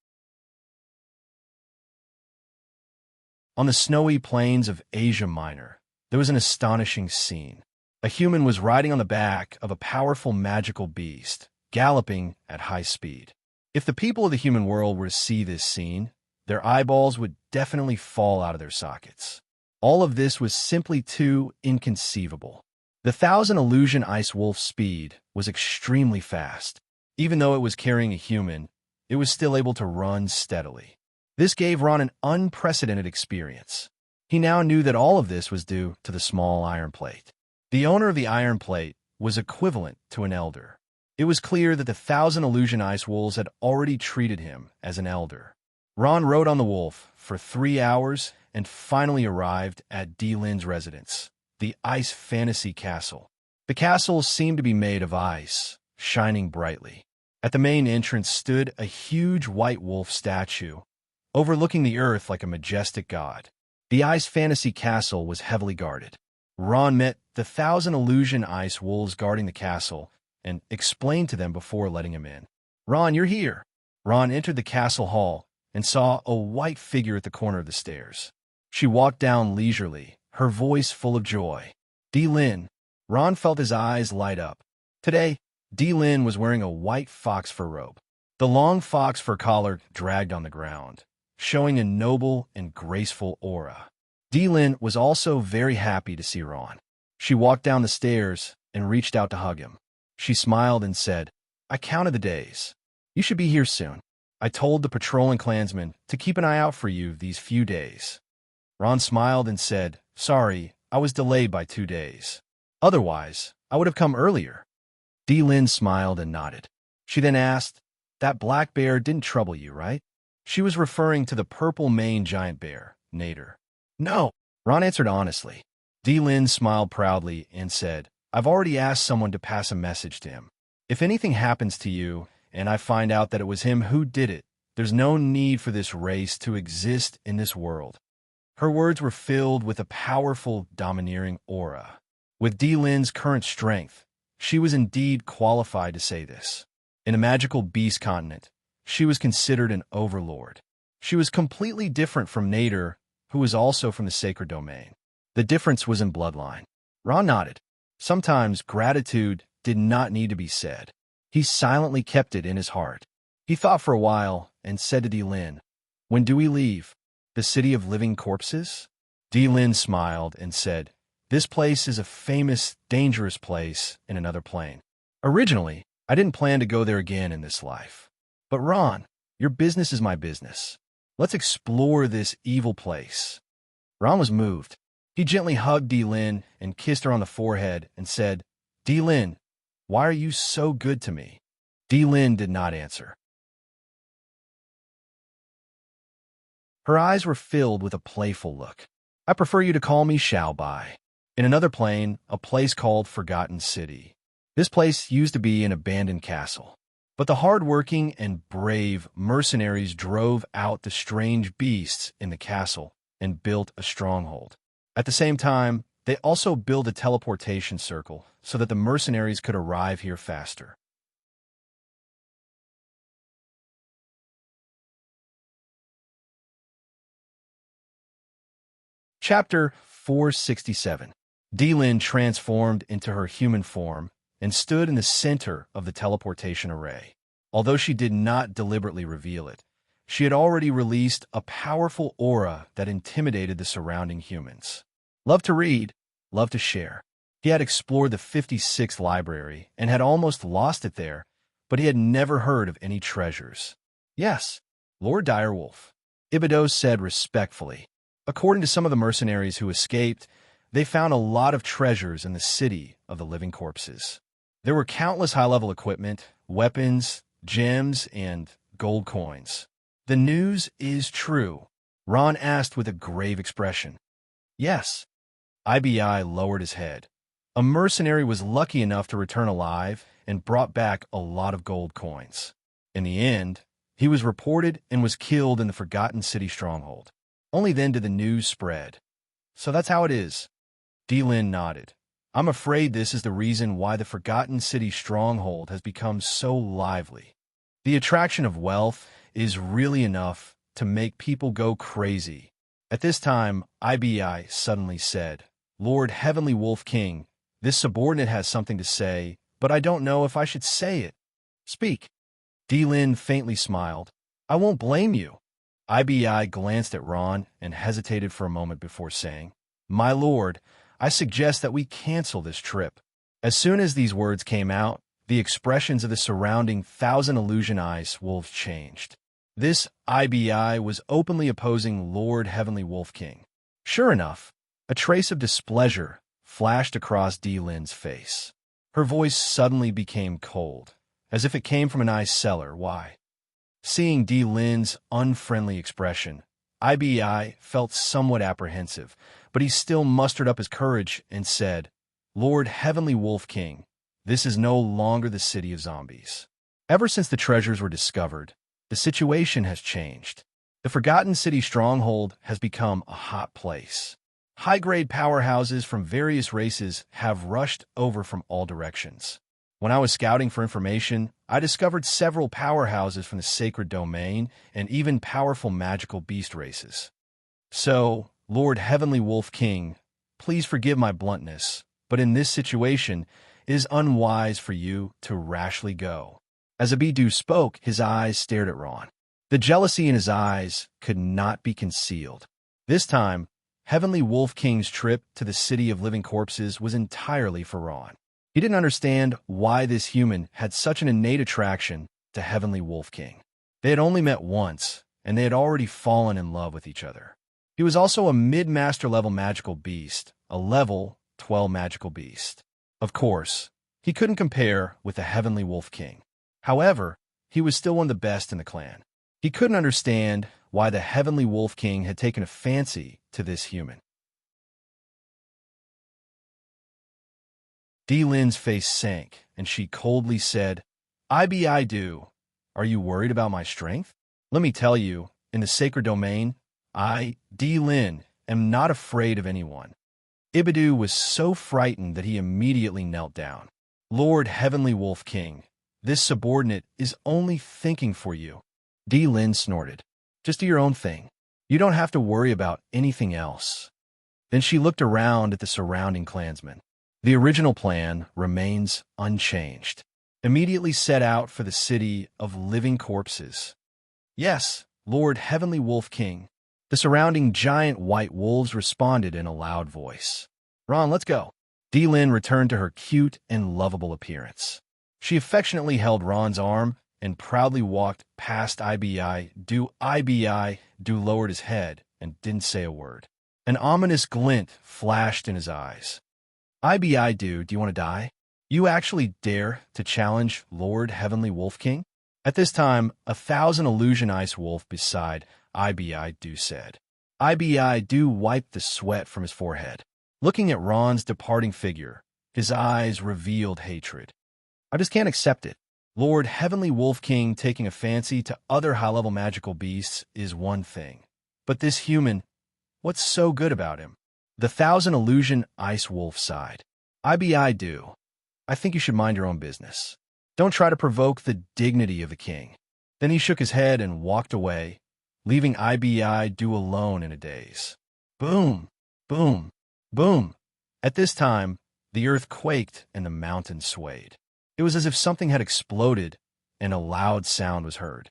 On the snowy plains of Asia Minor, there was an astonishing scene. A human was riding on the back of a powerful magical beast, galloping at high speed. If the people of the human world were to see this scene, their eyeballs would definitely fall out of their sockets. All of this was simply too inconceivable. The 1,000 illusion ice wolf's speed was extremely fast. Even though it was carrying a human, it was still able to run steadily. This gave Ron an unprecedented experience. He now knew that all of this was due to the small iron plate. The owner of the iron plate was equivalent to an elder. It was clear that the 1,000 illusion ice wolves had already treated him as an elder. Ron rode on the wolf for 3 hours and finally arrived at D-Lin's residence, the Ice Fantasy Castle. The castle seemed to be made of ice, shining brightly. At the main entrance stood a huge white wolf statue, overlooking the earth like a majestic god. The Ice Fantasy Castle was heavily guarded. Ron met the 1,000 illusion ice wolves guarding the castle and explained to them before letting him in. "Ron, you're here." Ron entered the castle hall and saw a white figure at the corner of the stairs. She walked down leisurely, her voice full of joy. D-Lin. Ron felt his eyes light up. Today, D-Lin was wearing a white fox fur robe. The long fox fur collar dragged on the ground, showing a noble and graceful aura. Delin was also very happy to see Ron. She walked down the stairs and reached out to hug him. She smiled and said, "I counted the days. You should be here soon. I told the patrolling clansmen to keep an eye out for you these few days." Ron smiled and said, "Sorry, I was delayed by 2 days. Otherwise, I would have come earlier." Delin smiled and nodded. She then asked, "That black bear didn't trouble you, right?" She was referring to the purple-maned giant bear, Nader. "No," Ron answered honestly. Delin smiled proudly and said, "I've already asked someone to pass a message to him. If anything happens to you, and I find out that it was him who did it, there's no need for this race to exist in this world." Her words were filled with a powerful, domineering aura. With Delin's current strength, she was indeed qualified to say this. In a magical beast continent, she was considered an overlord. She was completely different from Nader, who was also from the sacred domain. The difference was in bloodline. Ron nodded. Sometimes gratitude did not need to be said. He silently kept it in his heart. He thought for a while and said to Delin, "When do we leave? The city of living corpses?" Delin smiled and said, "This place is a famous, dangerous place in another plane. Originally, I didn't plan to go there again in this life. But Ron, your business is my business. Let's explore this evil place." Ron was moved. He gently hugged Delin and kissed her on the forehead and said, "Delin, why are you so good to me?" Delin did not answer. Her eyes were filled with a playful look. "I prefer you to call me Xiaobai." In another plane, a place called Forgotten City. This place used to be an abandoned castle. But the hard-working and brave mercenaries drove out the strange beasts in the castle and built a stronghold. At the same time, they also built a teleportation circle so that the mercenaries could arrive here faster. Chapter 467. Delin transformed into her human form and stood in the center of the teleportation array. Although she did not deliberately reveal it, she had already released a powerful aura that intimidated the surrounding humans. Loved to read, loved to share. He had explored the 56th library and had almost lost it there, but he had never heard of any treasures. "Yes, Lord Direwolf," Ibidos said respectfully. According to some of the mercenaries who escaped, they found a lot of treasures in the city of the living corpses. There were countless high-level equipment, weapons, gems, and gold coins. "The news is true?" Ron asked with a grave expression. "Yes." Ibi lowered his head. A mercenary was lucky enough to return alive and brought back a lot of gold coins. In the end, he was reported and was killed in the Forgotten City stronghold. Only then did the news spread. "So that's how it is." Delin nodded. "I'm afraid this is the reason why the Forgotten City stronghold has become so lively. The attraction of wealth is really enough to make people go crazy." At this time, Ibi suddenly said, "Lord Heavenly Wolf King, this subordinate has something to say, but I don't know if I should say it." "Speak." Delin faintly smiled. "I won't blame you." Ibi glanced at Ron and hesitated for a moment before saying, "My lord, I suggest that we cancel this trip." As soon as these words came out, the expressions of the surrounding 1,000 illusion ice wolves changed. This Ibi was openly opposing Lord Heavenly Wolf King. Sure enough, a trace of displeasure flashed across Delin's face. Her voice suddenly became cold, as if it came from an ice cellar. "Why?" Seeing Delin's unfriendly expression, Ibi felt somewhat apprehensive, but he still mustered up his courage and said, "Lord Heavenly Wolf King, this is no longer the city of zombies. Ever since the treasures were discovered, the situation has changed. The Forgotten City stronghold has become a hot place. High-grade powerhouses from various races have rushed over from all directions. When I was scouting for information, I discovered several powerhouses from the sacred domain and even powerful magical beast races. So, Lord Heavenly Wolf King, please forgive my bluntness, but in this situation, it is unwise for you to rashly go." As Abidu spoke, his eyes stared at Ron. The jealousy in his eyes could not be concealed. This time, Heavenly Wolf King's trip to the city of living corpses was entirely for Ron. He didn't understand why this human had such an innate attraction to Heavenly Wolf King. They had only met once, and they had already fallen in love with each other. He was also a mid-master level magical beast, a level 12 magical beast. Of course, he couldn't compare with the Heavenly Wolf King. However, he was still one of the best in the clan. He couldn't understand why the Heavenly Wolf King had taken a fancy to this human. D-Lin's face sank, and she coldly said, I do. Are you worried about my strength? Let me tell you, in the sacred domain, I, D-Lin, am not afraid of anyone. Ibidu was so frightened that he immediately knelt down. Lord Heavenly Wolf King, this subordinate is only thinking for you. D-Lin snorted. Just do your own thing. You don't have to worry about anything else. Then she looked around at the surrounding clansmen. The original plan remains unchanged. Immediately set out for the city of living corpses. Yes, Lord Heavenly Wolf King. The surrounding giant white wolves responded in a loud voice. Ron, let's go. D-Lin returned to her cute and lovable appearance. She affectionately held Ron's arm and proudly walked past Ibi Do lowered his head and didn't say a word. An ominous glint flashed in his eyes. Ibi do you want to die? You actually dare to challenge Lord Heavenly Wolf King? At this time, 1,000 illusion ice wolf beside Ibi do said. Ibi do wiped the sweat from his forehead. Looking at Ron's departing figure, his eyes revealed hatred. I just can't accept it. Lord Heavenly Wolf King taking a fancy to other high-level magical beasts is one thing. But this human, what's so good about him? The 1,000 illusion ice wolf sighed. Ibi do. I think you should mind your own business. Don't try to provoke the dignity of the king. Then he shook his head and walked away, leaving Ibi do alone in a daze. Boom, boom, boom. At this time, the earth quaked and the mountains swayed. It was as if something had exploded and a loud sound was heard.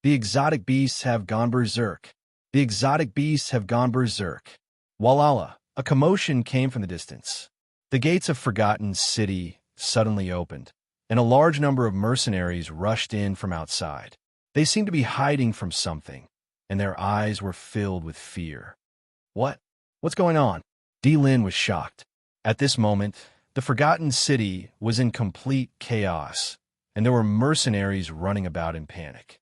The exotic beasts have gone berserk. The exotic beasts have gone berserk. Walala, a commotion came from the distance. The gates of Forgotten City suddenly opened, and a large number of mercenaries rushed in from outside. They seemed to be hiding from something, and their eyes were filled with fear. What's going on? D-Lin was shocked. At this moment, the Forgotten City was in complete chaos, and there were mercenaries running about in panic.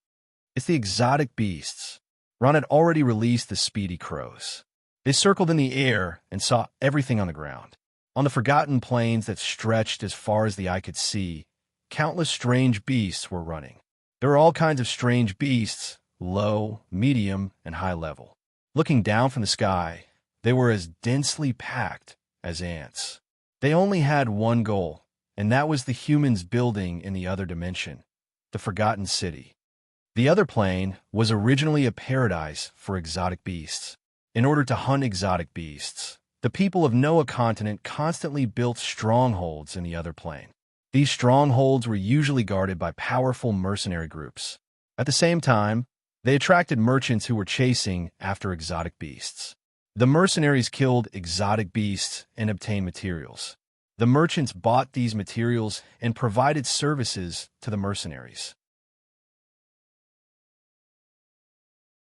It's the exotic beasts. Ron had already released the speedy crows. They circled in the air and saw everything on the ground. On the forgotten plains that stretched as far as the eye could see, countless strange beasts were running. There were all kinds of strange beasts, low, medium, and high level. Looking down from the sky, they were as densely packed as ants. They only had one goal, and that was the humans building in the other dimension, the Forgotten City. The other plane was originally a paradise for exotic beasts. In order to hunt exotic beasts, the people of Noah continent constantly built strongholds in the other plane. These strongholds were usually guarded by powerful mercenary groups. At the same time, they attracted merchants who were chasing after exotic beasts. The mercenaries killed exotic beasts and obtained materials. The merchants bought these materials and provided services to the mercenaries.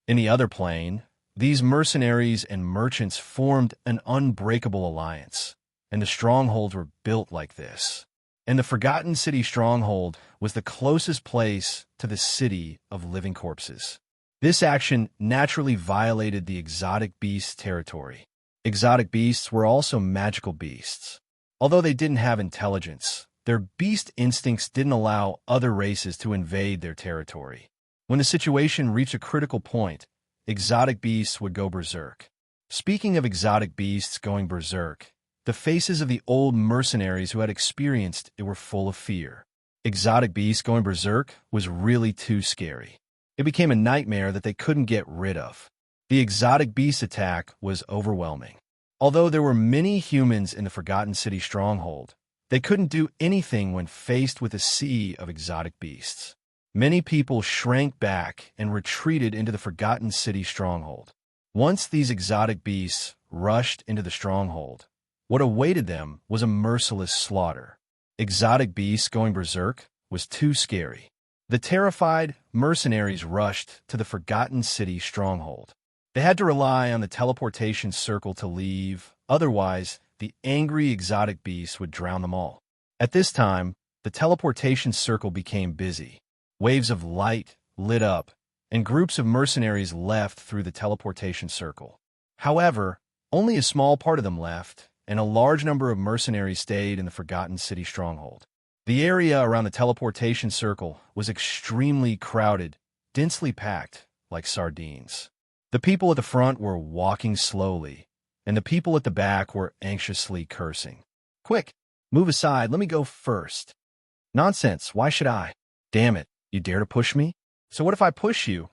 In the other plane, these mercenaries and merchants formed an unbreakable alliance, and the strongholds were built like this. And the Forgotten City stronghold was the closest place to the city of living corpses. This action naturally violated the exotic beast territory. Exotic beasts were also magical beasts. Although they didn't have intelligence, their beast instincts didn't allow other races to invade their territory. When the situation reached a critical point, exotic beasts would go berserk. Speaking of exotic beasts going berserk, the faces of the old mercenaries who had experienced it were full of fear. Exotic beasts going berserk was really too scary. It became a nightmare that they couldn't get rid of. The exotic beast attack was overwhelming. Although there were many humans in the Forgotten City stronghold, they couldn't do anything when faced with a sea of exotic beasts. Many people shrank back and retreated into the Forgotten City stronghold. Once these exotic beasts rushed into the stronghold, what awaited them was a merciless slaughter. Exotic beasts going berserk was too scary. The terrified mercenaries rushed to the Forgotten City stronghold. They had to rely on the teleportation circle to leave, otherwise the angry exotic beasts would drown them all. At this time, the teleportation circle became busy. Waves of light lit up, and groups of mercenaries left through the teleportation circle. However, only a small part of them left, and a large number of mercenaries stayed in the Forgotten City stronghold. The area around the teleportation circle was extremely crowded, densely packed, like sardines. The people at the front were walking slowly, and the people at the back were anxiously cursing. "Quick, move aside, let me go first." "Nonsense, why should I?" "Damn it, you dare to push me? So what if I push you?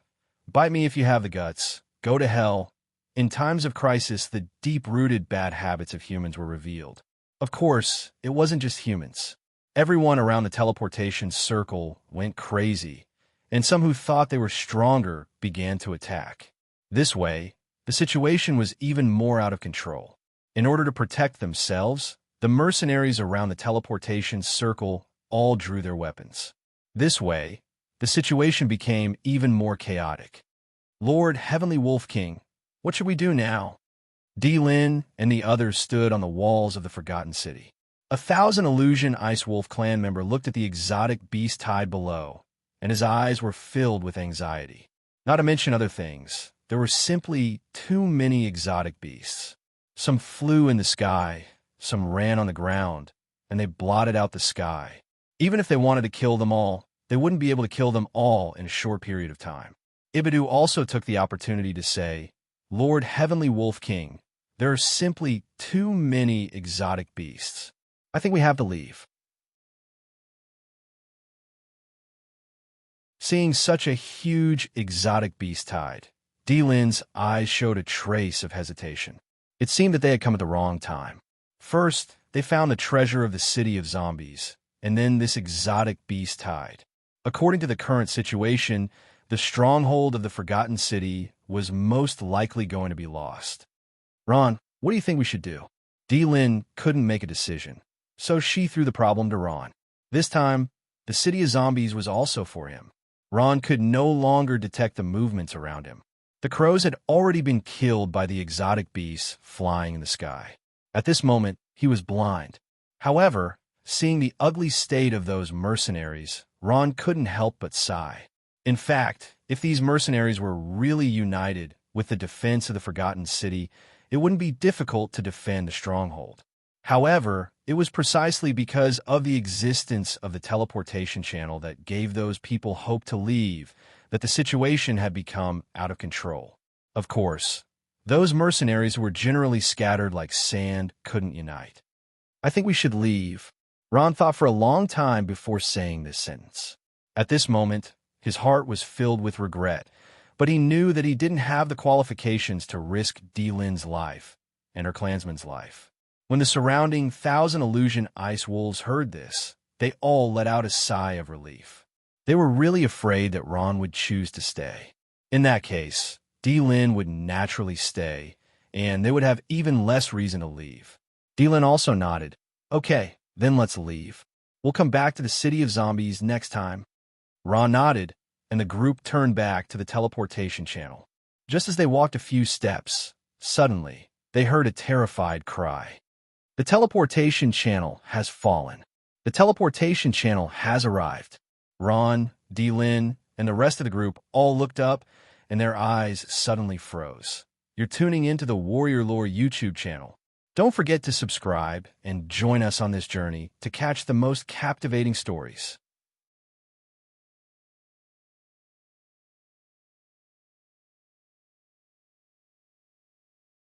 Bite me if you have the guts. Go to hell." In times of crisis, the deep-rooted bad habits of humans were revealed. Of course, it wasn't just humans. Everyone around the teleportation circle went crazy, and some who thought they were stronger began to attack. This way, the situation was even more out of control. In order to protect themselves, the mercenaries around the teleportation circle all drew their weapons. This way, the situation became even more chaotic. "Lord Heavenly Wolf King, what should we do now?" D-Lin and the others stood on the walls of the Forgotten City. 1,000 Illusion Ice Wolf clan member looked at the exotic beast tide below, and his eyes were filled with anxiety. Not to mention other things, there were simply too many exotic beasts. Some flew in the sky, some ran on the ground, and they blotted out the sky. Even if they wanted to kill them all, they wouldn't be able to kill them all in a short period of time. Ibadu also took the opportunity to say, "Lord Heavenly Wolf King, there are simply too many exotic beasts. I think we have to leave." Seeing such a huge exotic beast tide, D-Lin's eyes showed a trace of hesitation. It seemed that they had come at the wrong time. First, they found the treasure of the city of zombies, and then this exotic beast tide. According to the current situation, the stronghold of the Forgotten City was most likely going to be lost. "Ron, what do you think we should do?" D-Lin couldn't make a decision, so she threw the problem to Ron. This time, the city of zombies was also for him. Ron could no longer detect the movements around him. The crows had already been killed by the exotic beasts flying in the sky. At this moment, he was blind. However, seeing the ugly state of those mercenaries, Ron couldn't help but sigh. In fact, if these mercenaries were really united with the defense of the Forgotten City, it wouldn't be difficult to defend the stronghold. However, it was precisely because of the existence of the teleportation channel that gave those people hope to leave that the situation had become out of control. Of course, those mercenaries who were generally scattered like sand couldn't unite. "I think we should leave." Ron thought for a long time before saying this sentence. At this moment, his heart was filled with regret, but he knew that he didn't have the qualifications to risk D-Lin's life and her clansman's life. When the surrounding 1,000 Illusion Ice Wolves heard this, they all let out a sigh of relief. They were really afraid that Ron would choose to stay. In that case, D-Lin would naturally stay, and they would have even less reason to leave. D-Lin also nodded. "Okay, then let's leave. We'll come back to the City of Zombies next time." Ron nodded, and the group turned back to the teleportation channel. Just as they walked a few steps, suddenly, they heard a terrified cry. "The teleportation channel has fallen. The teleportation channel has arrived." Ron, D-Lin, and the rest of the group all looked up, and their eyes suddenly froze. You're tuning into the Warrior Lore YouTube channel. Don't forget to subscribe and join us on this journey to catch the most captivating stories.